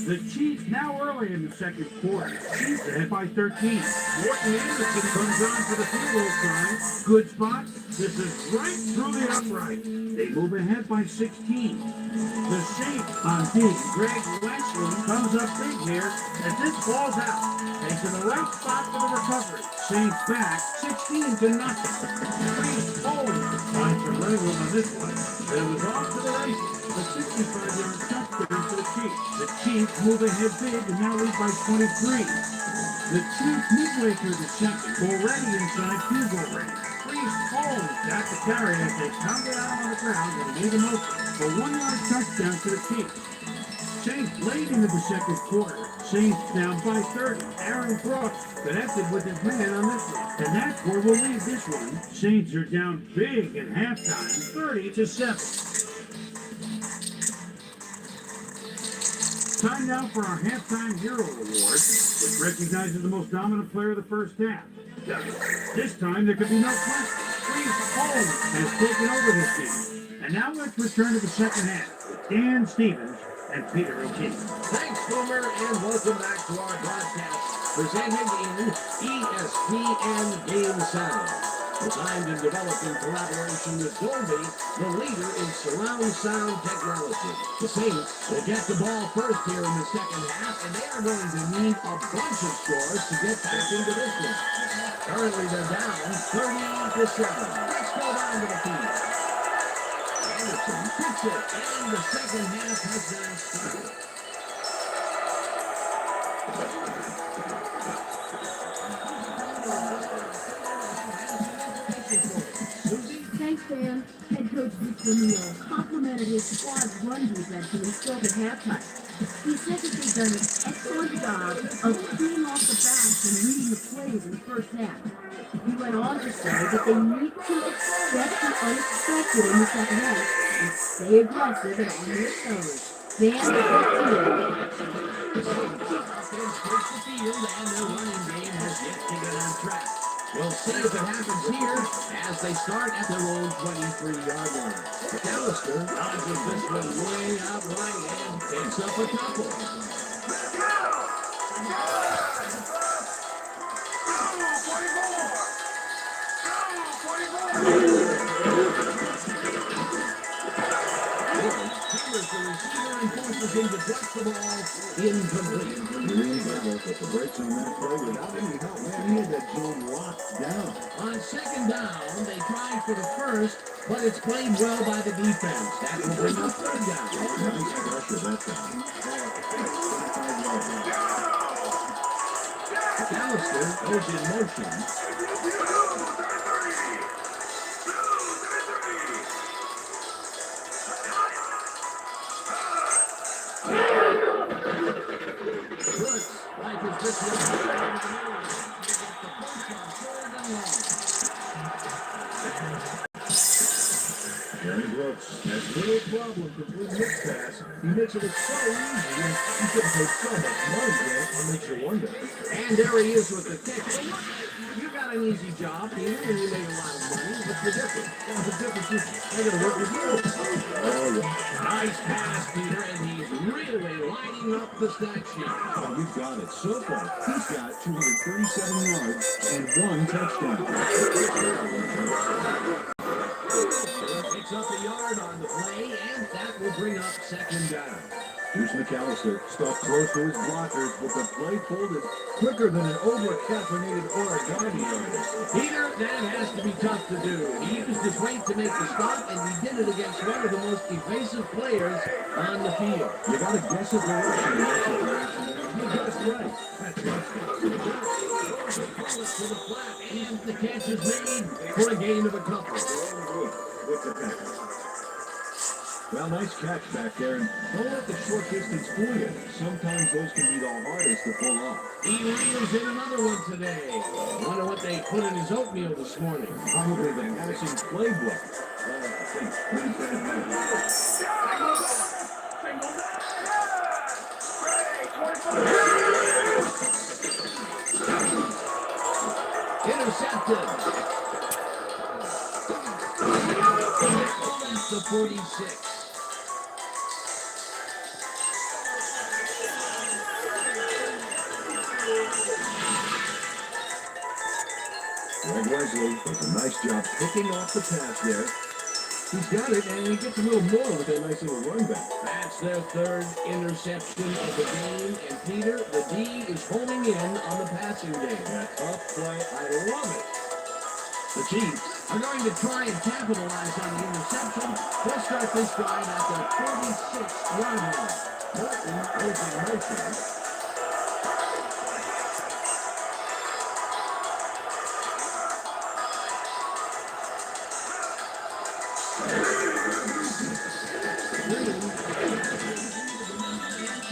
The Chiefs now early in the second quarter. Chiefs ahead by 13. Morton Anderson comes on for the field goal try. Good spot. This is right through the upright. They move ahead by 16. The Saints on D. Greg Westland comes up big here as this ball's out. Takes in the right spot for the recovery. Saints back 16-0. Priest Holmes finds some running room on this one, but it was off to the races. A 65-yard touchdown for the Chiefs. The Chiefs move ahead big and now lead by 23. The Chiefs midway through the second, already inside field goal range. Priest Holmes got the carry as they pounded out on the ground and made him open for 1-yard touchdown for the Chiefs. Saints late into the second quarter. Saints down by 30. Aaron Brooks connected with his man on this one. And that's where we'll leave this one. Saints are down big at halftime, 30-7. Time now for our Halftime Hero Award, which recognizes the most dominant player of the first half. This time there could be no question. Priest Holmes has taken over this game. And now let's return to the second half with Dan Stevens and Peter O'Keefe. Thanks, Boomer, and welcome back to our broadcast, presented in ESPN Game Sound. Designed and developed in collaboration with Dolby, the leader in surround sound technology. The Saints will get the ball first here in the second half, and they are going to need a bunch of scores to get back into this one. Currently, they're down 30-7. Let's go down to the field. Anderson kicks it, and the second half has now started. fan, head coach Vic Vermeil complimented his squad's run defense when he spoke at halftime. He said that they've done an excellent job of cleaning off the backs and reading the plays in the first half. He went on to say that they need to expect the unexpected in the second half and stay aggressive and on their toes. Fans are Offense takes the field, and their running game has yet to get on track. We'll see if it happens here as they start at their own 23-yard line. McAllister dodges this one way out right and picks up a couple. Taylor's the receiver and forces him to drop the ball incomplete. But the brakes on that play without any help, man, he had that zone locked down. On second down, they tried for the first, but it's played well by the defense. That will bring up third down. Nice pressure that time. McAllister goes in motion. Brooks, like his this one, over the middle. He gets the first on third and long. Aaron Brooks has little problem completing this pass. He makes it look so easy, and he could pay so much money there, it makes you wonder. And there he is with the kick. Well, look, you got an easy job, Peter, and you made a lot of money. What's the difference? Well, the difference is I gotta work with you. Oh, yeah. Nice pass, Peter, and he's really lining up the stat sheet. Oh, you got it. So far, he's got 237 yards and 1 touchdown. Picks up a yard on the play, and that will bring up second down. Here's McAllister, stuck close to his blockers, but the play folded quicker than an over-caffeinated origami artist. Peter, that has to be tough to do. He used his weight to make the stop, and he did it against one of the most evasive players on the field. You gotta guess a direction. You guessed right. That's touchdown. Ball it to the flat, and the catch is made for a gain of a couple. With the tackle. Well, nice catch back there, and don't let the short distance fool you. Sometimes those can be the hardest to pull off. He reels in another one today. Wonder what they put in his oatmeal this morning. Probably the passing playbook. Intercepted. That's the 46. Greg Wesley does a nice job picking off the pass there. He's got it, and he gets a little more with that nice little run back. That's their third interception of the game, and Peter, the D is holding in on the passing game. That tough play, I love it. The Chiefs are going to try and capitalize on the interception. They'll start this drive at the 46-yard line. Morton is in motion.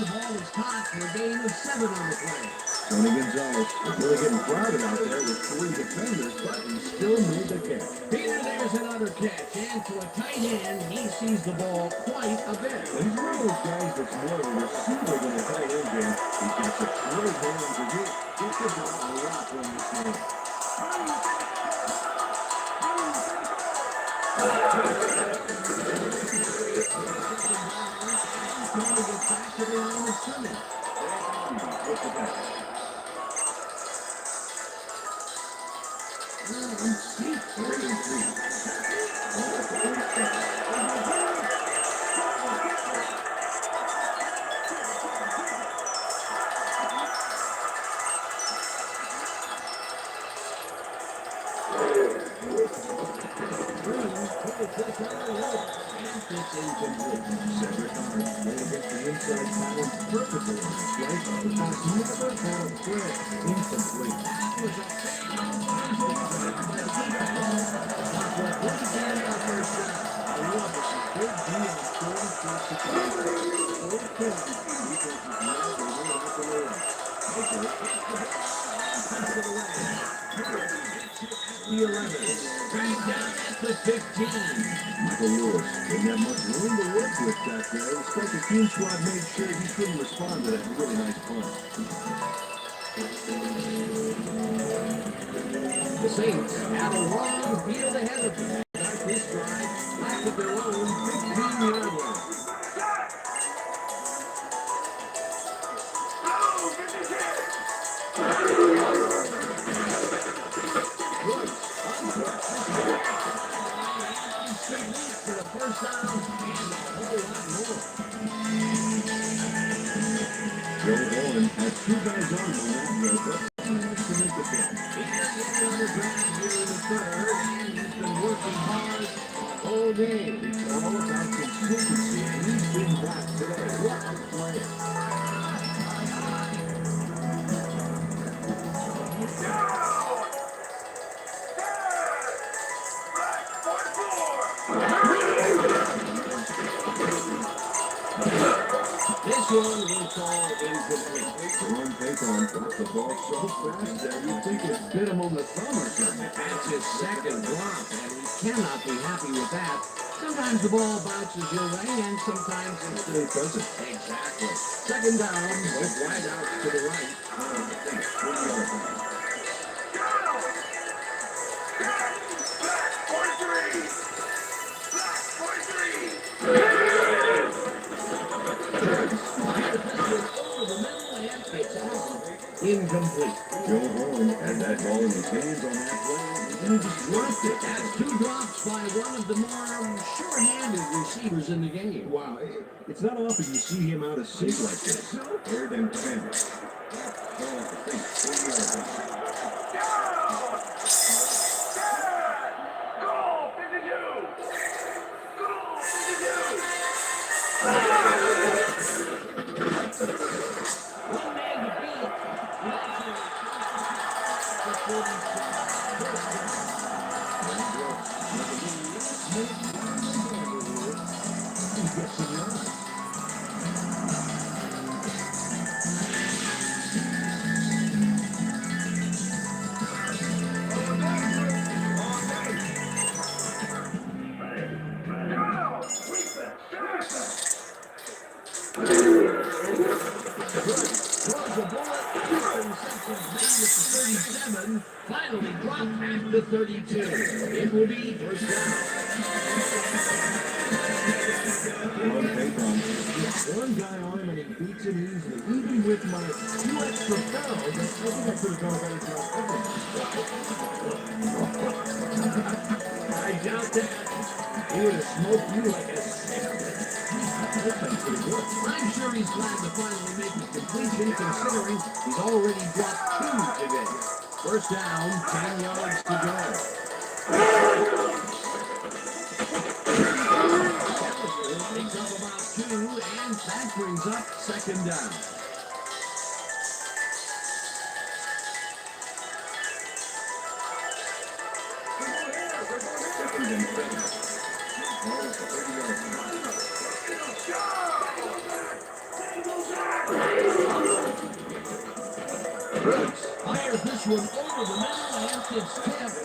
The ball is caught for a gain of 7 on the play. Tony Gonzalez is really getting crowded out there with 3 defenders, but he still made the catch. Peter, there's another catch, and to a tight end, he sees the ball quite a bit. And he's one of those guys that's more of a receiver than a tight end game. He's got such great hands, and he gets the ball a lot when he's playing. Trying to get back to the line of scrimmage. Cedric Hart played against the inside pattern perfectly on his right. The pass never had a threat. Incomplete. That was a across the field. Fourth down. Defense is not going to hold out the lead. Baker gets the ball and puts it away. The 11. Right down at the 15. Michael Lewis didn't have much room to work with back there. The special team squad made sure he couldn't respond to that really nice punt. The Saints have a long field ahead of them. Start this drive back at their own 15-yard line. For the first down and a whole lot more. Joe Warren has two guys on him on that road, but managed to make the catch. He's getting on the ground here in the third, and he's been working hard all day. It's all about consistency, and he's been back today. What a play. This one will fall incomplete. Ron Payton dropped the ball so fast that you'd think it bit him on the thumb or something. That's his second drop, and he cannot be happy with that. Sometimes the ball bounces your way, and sometimes It doesn't. exactly. Second down, both wide out to the right. Incomplete. Joe Horn had that ball in his hands on that play, and he just dropped it. That's two drops by one of the more sure-handed receivers in the game. Wow, it's not often you see him out of sync like this. Third and 10. One man to beat. Throws a bullet, interception made at the 37, finally dropped at the 32. It will be first down. Ron Payton gets one guy on him and he beats him easily. Even with my two extra fouls, I think I could have done a better job covering I doubt that. He would have smoked you like a cigarette. That's pretty good. I'm sure he's glad to finally make his completion, considering he's already dropped two today. First down, 10 yards to go. Picks up about two, and that brings up second down. Second and 7. Ball at the 30-yard Brooks fires this one over the middle, and it's tipped.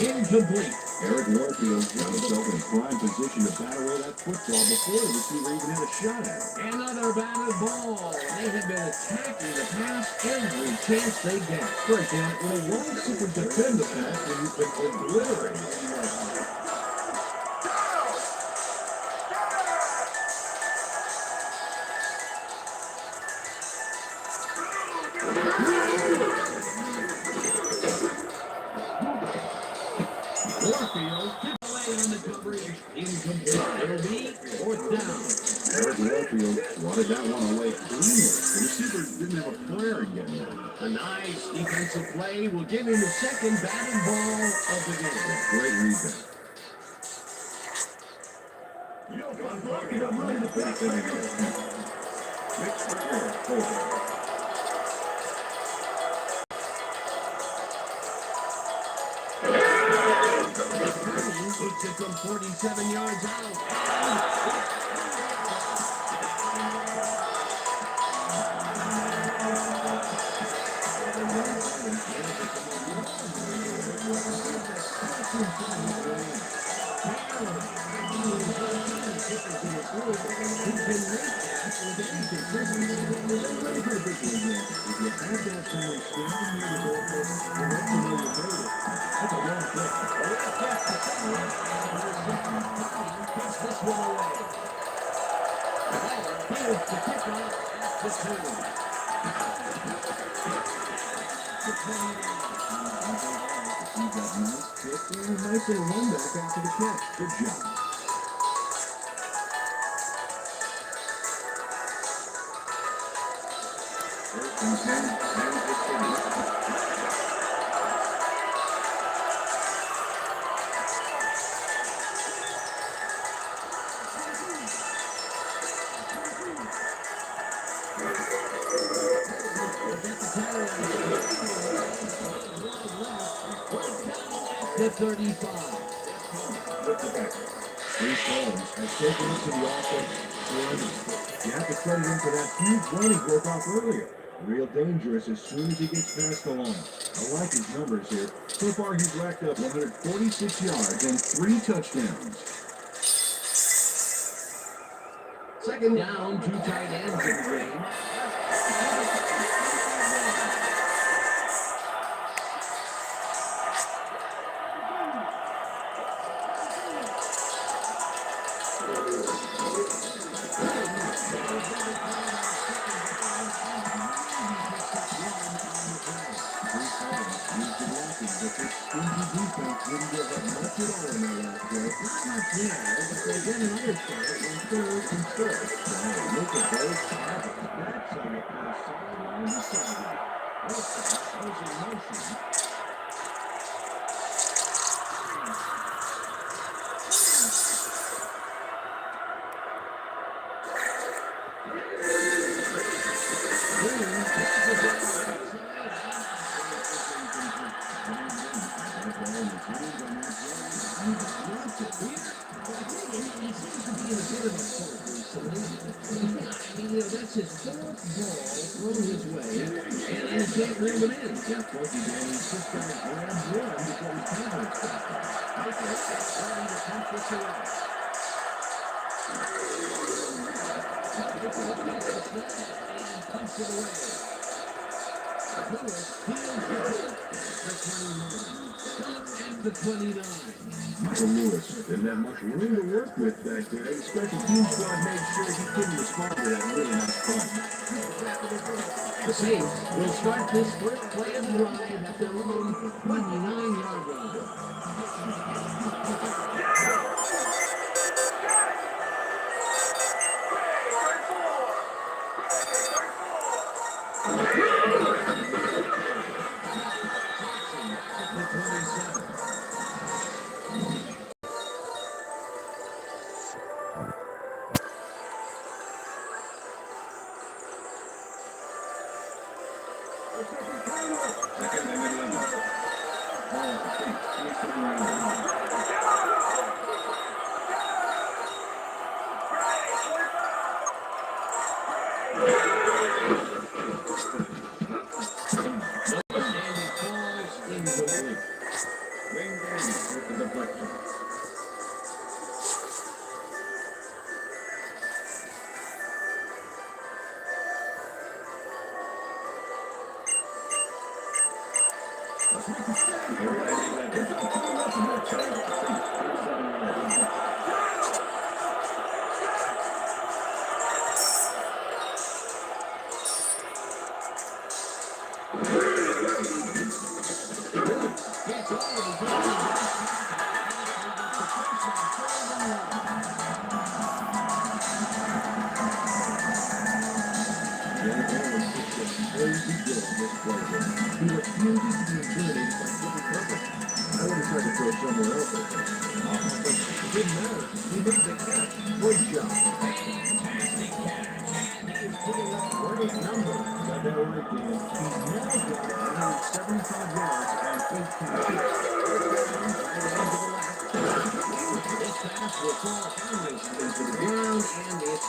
Incomplete. Eric Warfield got himself in prime position to bat away that football before the receiver even had a shot at it. Another batted ball. They have been attacking the pass every chance they get. Right, Dan. Well, why super defend the pass when you've been obliterated? Warfield tipped away on the coverage. Incomplete. It'll be fourth down. Eric Warfield wanted that one away cleanly. The receiver didn't have a flare again. A nice defensive play will give him the second batted ball of the game. Great rebound. You know, I'm talking about running the back in here. Next forward. Takes it from 47 yards out. Nice little run back after the catch. Good job. To 35. Bruce Holmes has taken it to the offense running. You have to credit him for that huge run he broke off earlier. Real dangerous as soon as he gets past the line. I like his numbers here. So far, he's racked up 146 yards and 3 touchdowns. Second down, 2 tight ends in the game. That's his fourth ball thrown his way, and he can't bring it in. Yeah, Porky Danny's just got to grab one before his confidence comes back. Okay, starting to pump this away. And pumps it away. Lewis fields the 29. Michael Lewis didn't have much room to work with back there. The special team squad made sure he couldn't respond to that really nice punt. The Saints will start this first play of the drive at their own 29-yard line.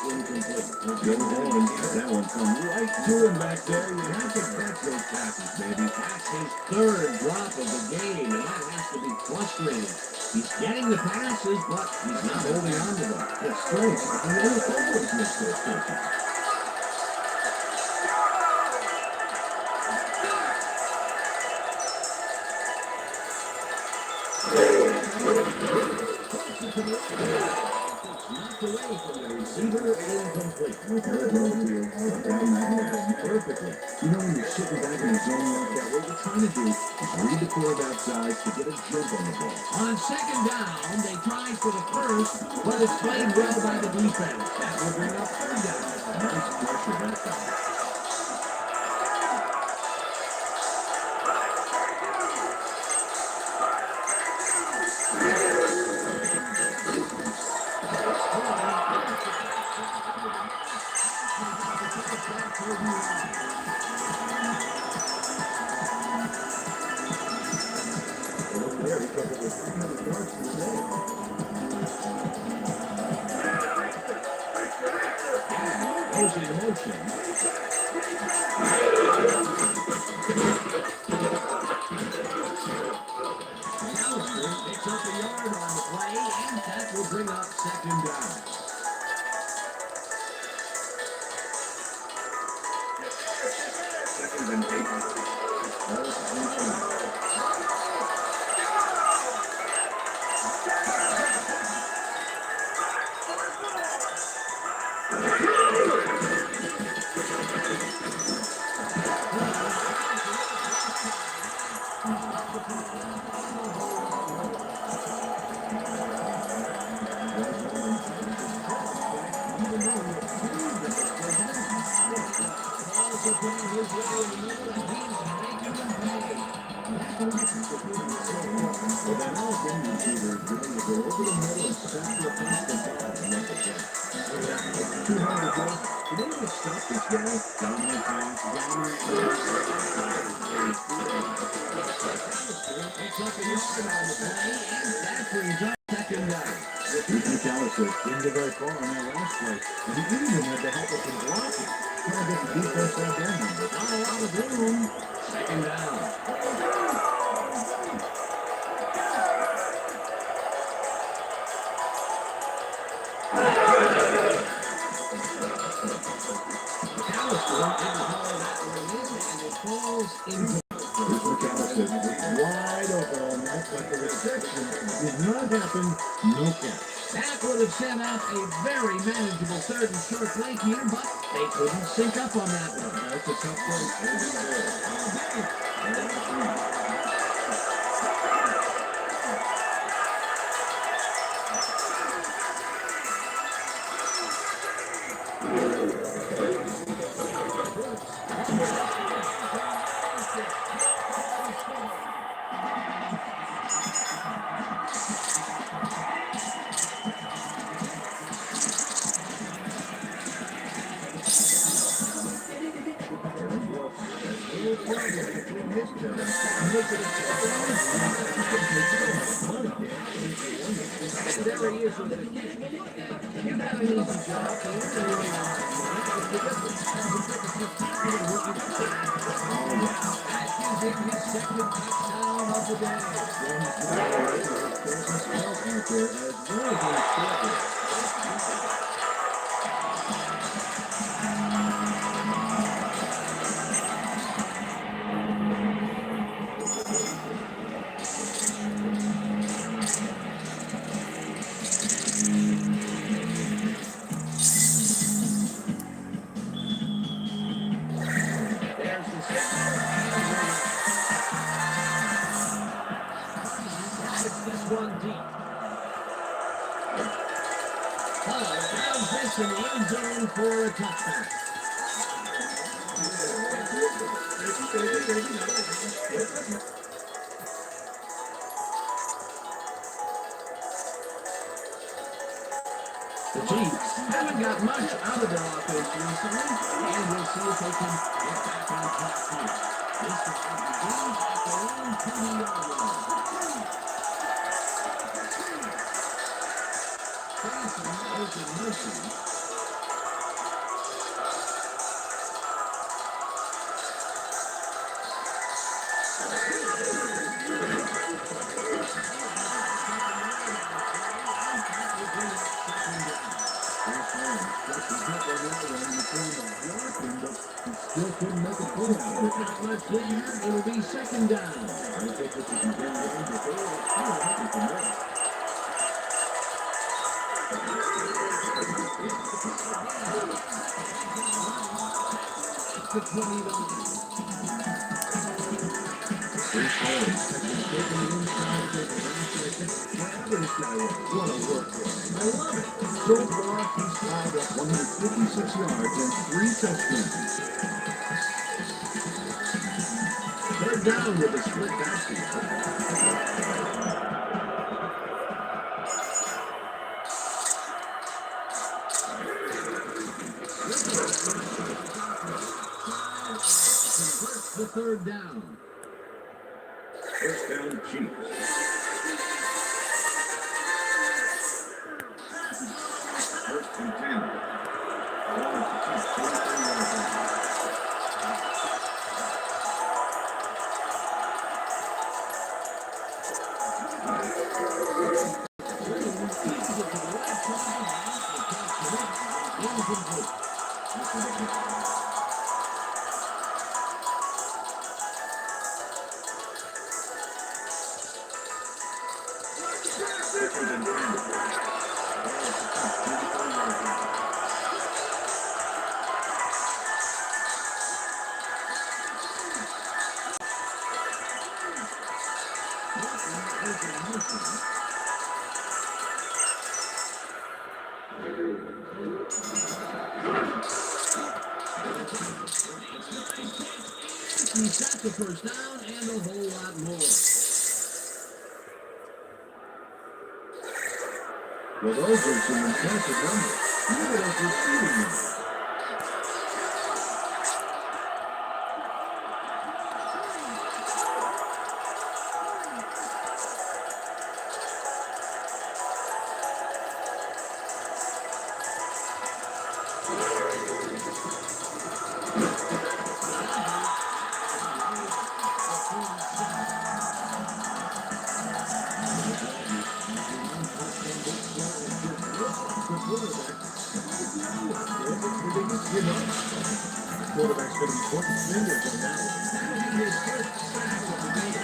incomplete. Joe Vaughn got that one come right to him back there. You have to catch those passes, baby. That's his third drop of the game, and that has to be frustrating. He's getting the passes, but he's not holding on to them. That's strange. The NFL always makes those catches. Knocked away from the receiver, incomplete. Perfectly. You know when you're sitting back in the zone like that, what you're trying to do is read the quarterback's eyes to get a jump on the ball. On second down, they tried for the first, but it's played well by the defense. That will bring up third down. Nice pressure that time. There, he covered with 300 yards for the day. Goes in motion. Alistair picks up a yard on the play, and that will bring up second down. Second and 8. That was Well, that all game receiver is going to go over the middle and sacrifice the ball and make the play. 200 yards. Did anyone stop this guy? Dominant pass, dominant pass. Picks up a yard on the play, and that brings up second down. Here's McAllister. Didn't get very far on that last play. And he didn't even have to help us in blocking. Trying to get the defense out there. Not a lot of room. Second down. Alistair able to haul that one in, and it falls into. Here's McAllister. Wide open on that, but the reception did not happen. No catch. That would have set up a very manageable third and short play here, but they couldn't sync up on that one. That's a tough play. There he is with it. You got an easy job here. That gives him his second touchdown of the day. There's the signal. It's this one deep. Hall grounds this in the end zone for a touchdown. The Chiefs haven't got much out of their offense recently, and we'll see if they can get back on track here. This drive begins at their own 20-yard line. Jason open mercy. Not much there. It'll be second down. I think this is a good one before. I'm happy for that. To 29. Bruce Owens has been taking the inside of the last wherever this guy was. What a work rate. I love it. So far, he's piled up 156 yards and 3 touchdowns. Third down with a split backfield. Converts the third down. First down, Chiefs. First and 10. Owens to Chiefs, 43 yards out. Second and 10. Owens to Chiefs, 34 yards out. He's got the first down and a whole lot more. Well, those are some impressive numbers. Look at those receiving numbers. Quarterback's going to be pointing fingers on that one. His first sack of the game.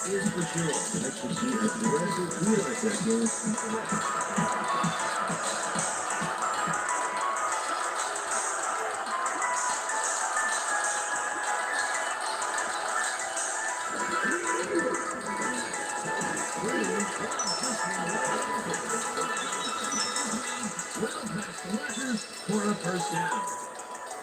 Is for sure. Nice to see aggressive he like that game. For a first down.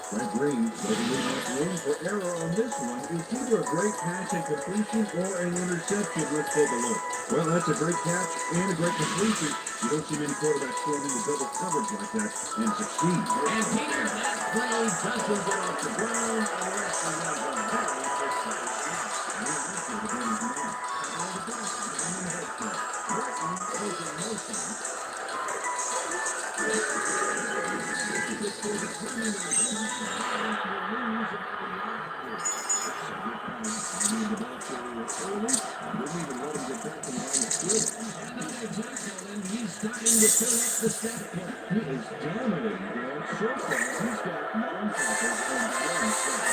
Frank Green doesn't leave much room for error on this one. It's either a great pass and completion or an interception. Let's take a look. Well, that's a great catch and a great completion. You don't see many quarterbacks thrown into double coverage like that and succeed. And Peter, that play doesn't get off the ground unless you're going to go very precise. He's starting to fill up the stat book. He is dominating, Dan. So far, he's got 9 tackles and 1 sack.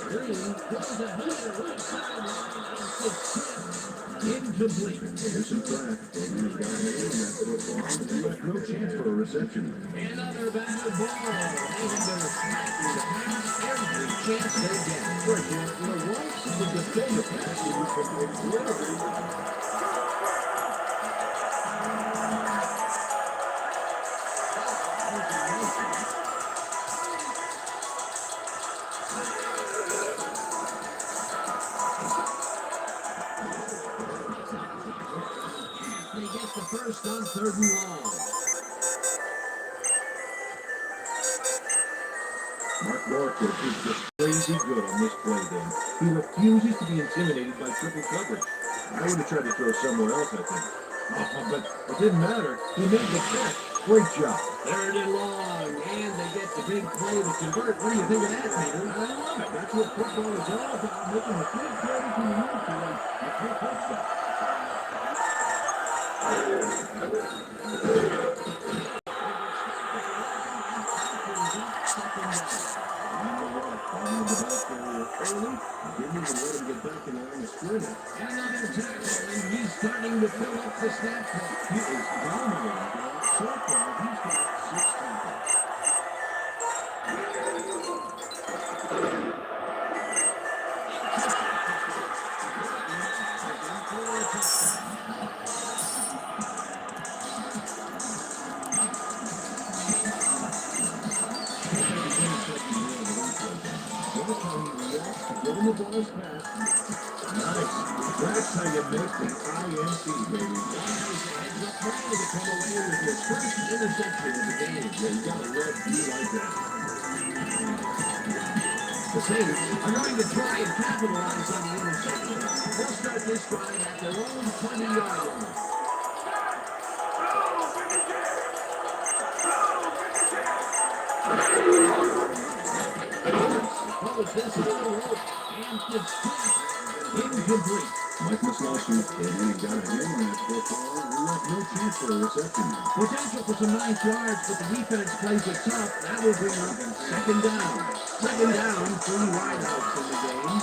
Green throws a header right sideline and it's incomplete. Here's some track. He's got a name in that football. He left no chance for a reception. Another batted ball. And they're smacking the pass every chance they get. Right, Dan. You know, why should the defender pass when you can literally They get the first first on 3rd and long. Mark Northrup is just crazy good on this play then. He refuses to be intimidated by triple coverage. I would have tried to throw somewhere else, I think. But it didn't matter. He made the catch. Great job. 3rd and long, and they get the big play to convert. What do you think of that, Peter? I love it. That's what football is all about. Making a big play from the neutral and a quick touchdown. Didn't even let him get back in the line of scrimmage. Another tackle, and he's starting to fill up the snap clock. He is dominating, guys. So far, he's got 6 tackles. Watch how he reacts to getting the ball's pass. Nice. That's how you make the INT, baby. The play to come away with his first interception of the game. Yeah, you gotta love you like that. The Saints are going to try and capitalize on the interception. They'll start this drive at their own 20-yard line. Holds this little rope and gets incomplete. Mike Mussolini came in and got a hand on that football. We left no chance for a reception. Potential for some nice yards, but the defense plays it tough. That will bring up 2nd down. 2nd down, 3 wideouts in the game.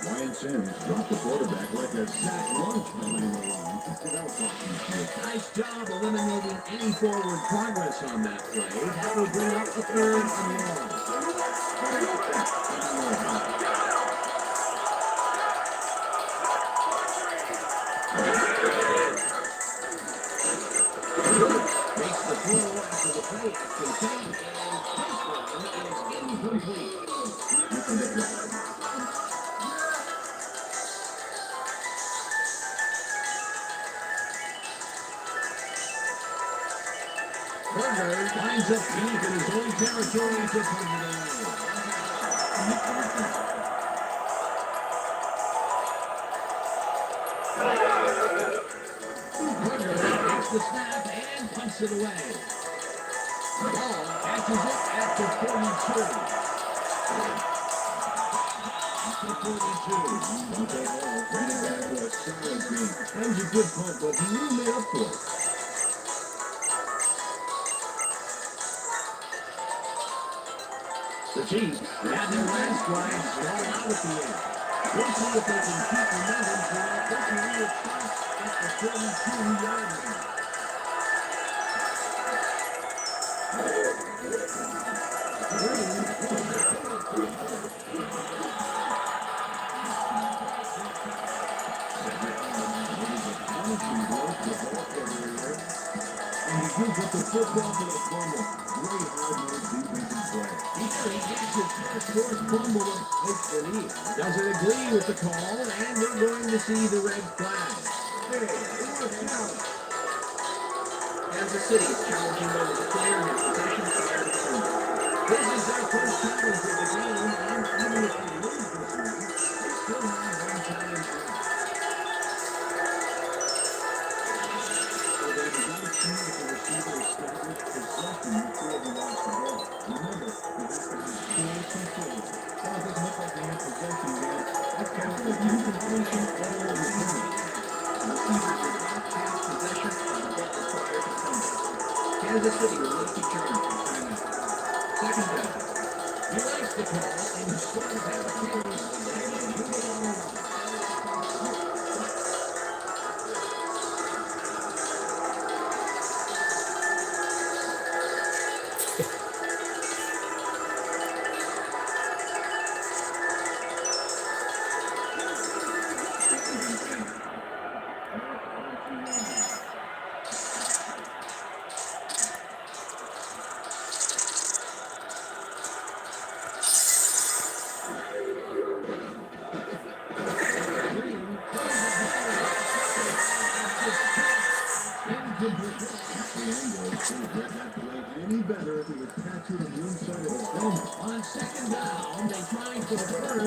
Ryan Sims dropped the quarterback like a sack lunch behind the line. That was awesome. Nice job eliminating any forward progress on that play. That will bring up a 3rd and long. Makes the throw after the play action fake, and this one is incomplete. Burger winds up deep in his own territory to touchdown. Burger takes the snap and punts it away. Ball catches it at the 42. The 42. Okay, running back with a solid game. That was a good punt, but he really made up for it. The Chiefs had their last drive stalled out at the end. We'll see if they can keep momentum throughout this one. It starts at the 42-yard line. And he gives up the football to the fumble. Great hard-nosed defensive play. He gets his first forced fumble of Cottonee. Doesn't agree with the call, and we're going to see the red flag. Hey, it worked out. Kansas City is challenging over the player in possession prior to turnover. This is their first challenge of the game, and even if they lose this one, they still have one challenge left. So they got a team with the receiver established possession before he lost the ball. Remember, they have to have full control. Well, it doesn't look like they have possession again. That's kind of like incompletion all over the place. Receivers did not pass possession on the ball prior to fumble. Kansas City will look to turn from timeout. 2nd down. He likes the call, and he still has carries and move it on along.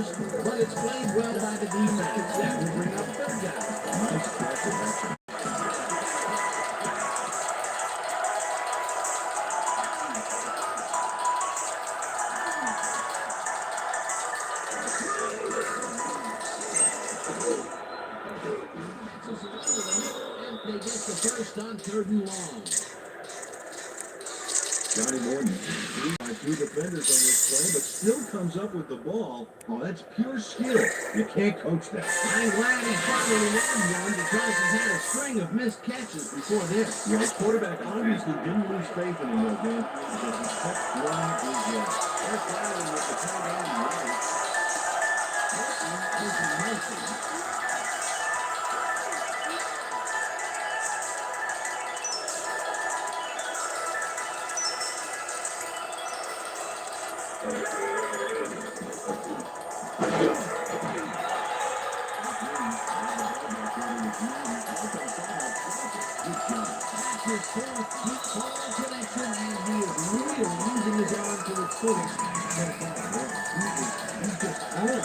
rushers, but it's played well by the defense. That will bring up third down. Nice catch of that. And they get the first on 3rd and long. Johnny Morton, by 2 defenders on this play, but still comes up with the ball. Oh, that's pure skill. You can't coach that. I'm glad he finally won one because he's had a string of missed catches before this. Yeah, his quarterback obviously didn't lose faith in him, though, Dan, because he kept throwing his way. First down with the tight end right. That's his fourth deep ball connection, and he is really using his arm to its fullest so far. He's just on.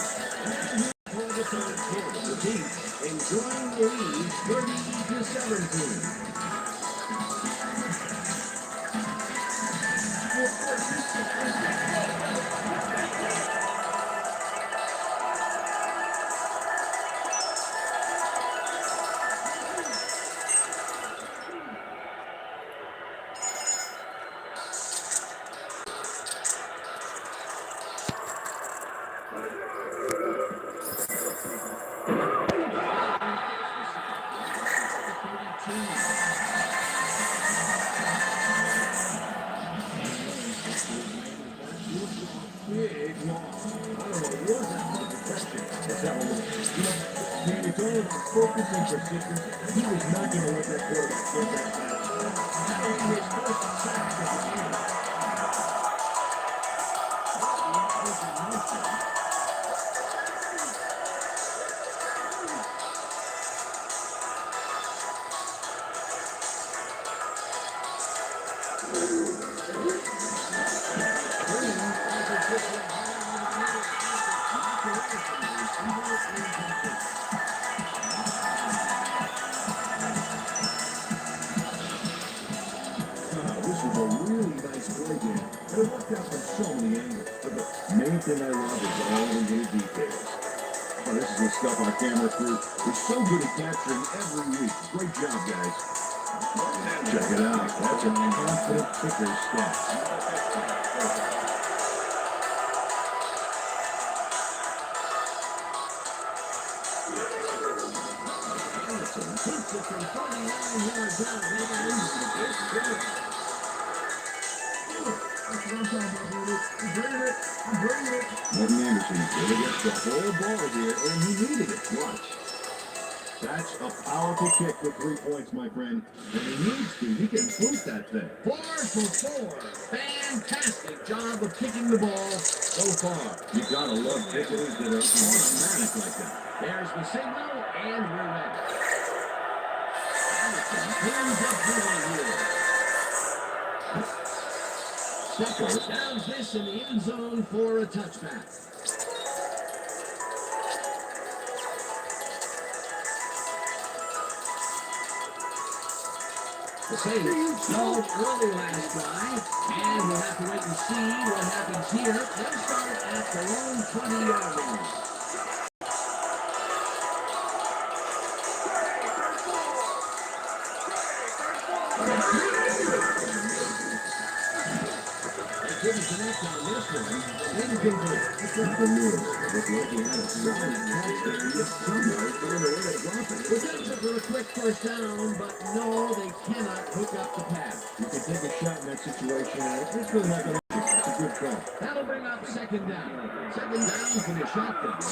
For the third quarter, the team enjoying the lead 30-17. Big loss. I don't know what that was protection. Let's have a look. Man, it's all about focus and persistence. He was not going to let that quarterback get that pass. That'll be his first sack of the game. This was a really nice play, Dan. And it worked out from so many angles. But the main thing I love is all the little details. Oh, this is the stuff our camera crew is so good at capturing every week. Great job, guys. Check it out. That's a confident kicker's stat. Takes it from 49 yards out. They lose the first quarter. Morton Anderson really gets the whole ball here, and he needed it. Watch. That's a powerful kick for 3 points, my friend. When he needs to, he can boot that thing. 4 for 4. Fantastic job of kicking the ball so far. You gotta love kickers that are automatic like that. There's the signal, and we're ready. Hands up here. Steppers downs this in the end zone for a touchback. The Saints stalled early last drive, and we'll have to wait and see what happens here. They'll start at their own 20-yard line. Couldn't connect on this one. Incomplete. It's not the news. Looked like he had a solid catch there. Yet somehow found a way to drop it. The Saints are for a quick first down, but no, they cannot hook up the pass. You can take a shot in that situation, and it's really not going to be a good call. That'll bring up second down. Second down for the shotgun.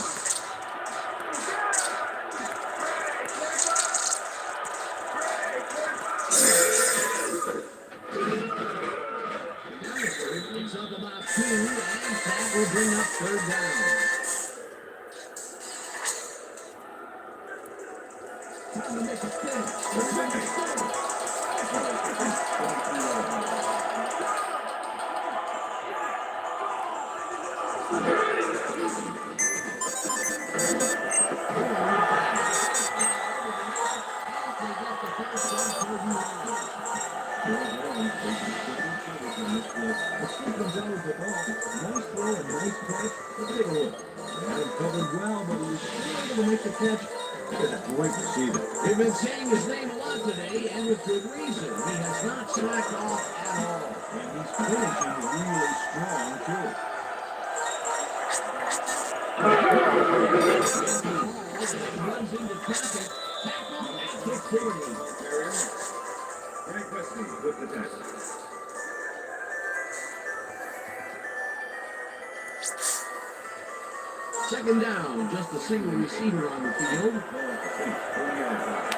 Picks up about 2, and that will bring up third down. Time to make a finish. able to make the catch. It's great to see that. They've been saying his name a lot today, and with good reason. He has not slacked off at all. And he's finishing really strong, too. Runs into traffic. Tackle at the 40. Frank Wesley with the tackle. Second down, just a single receiver on the field. Ball at the 40-yard line.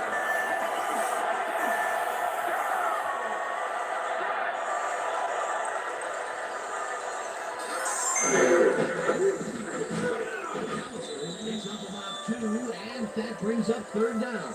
It's up about 2, and that brings up third down.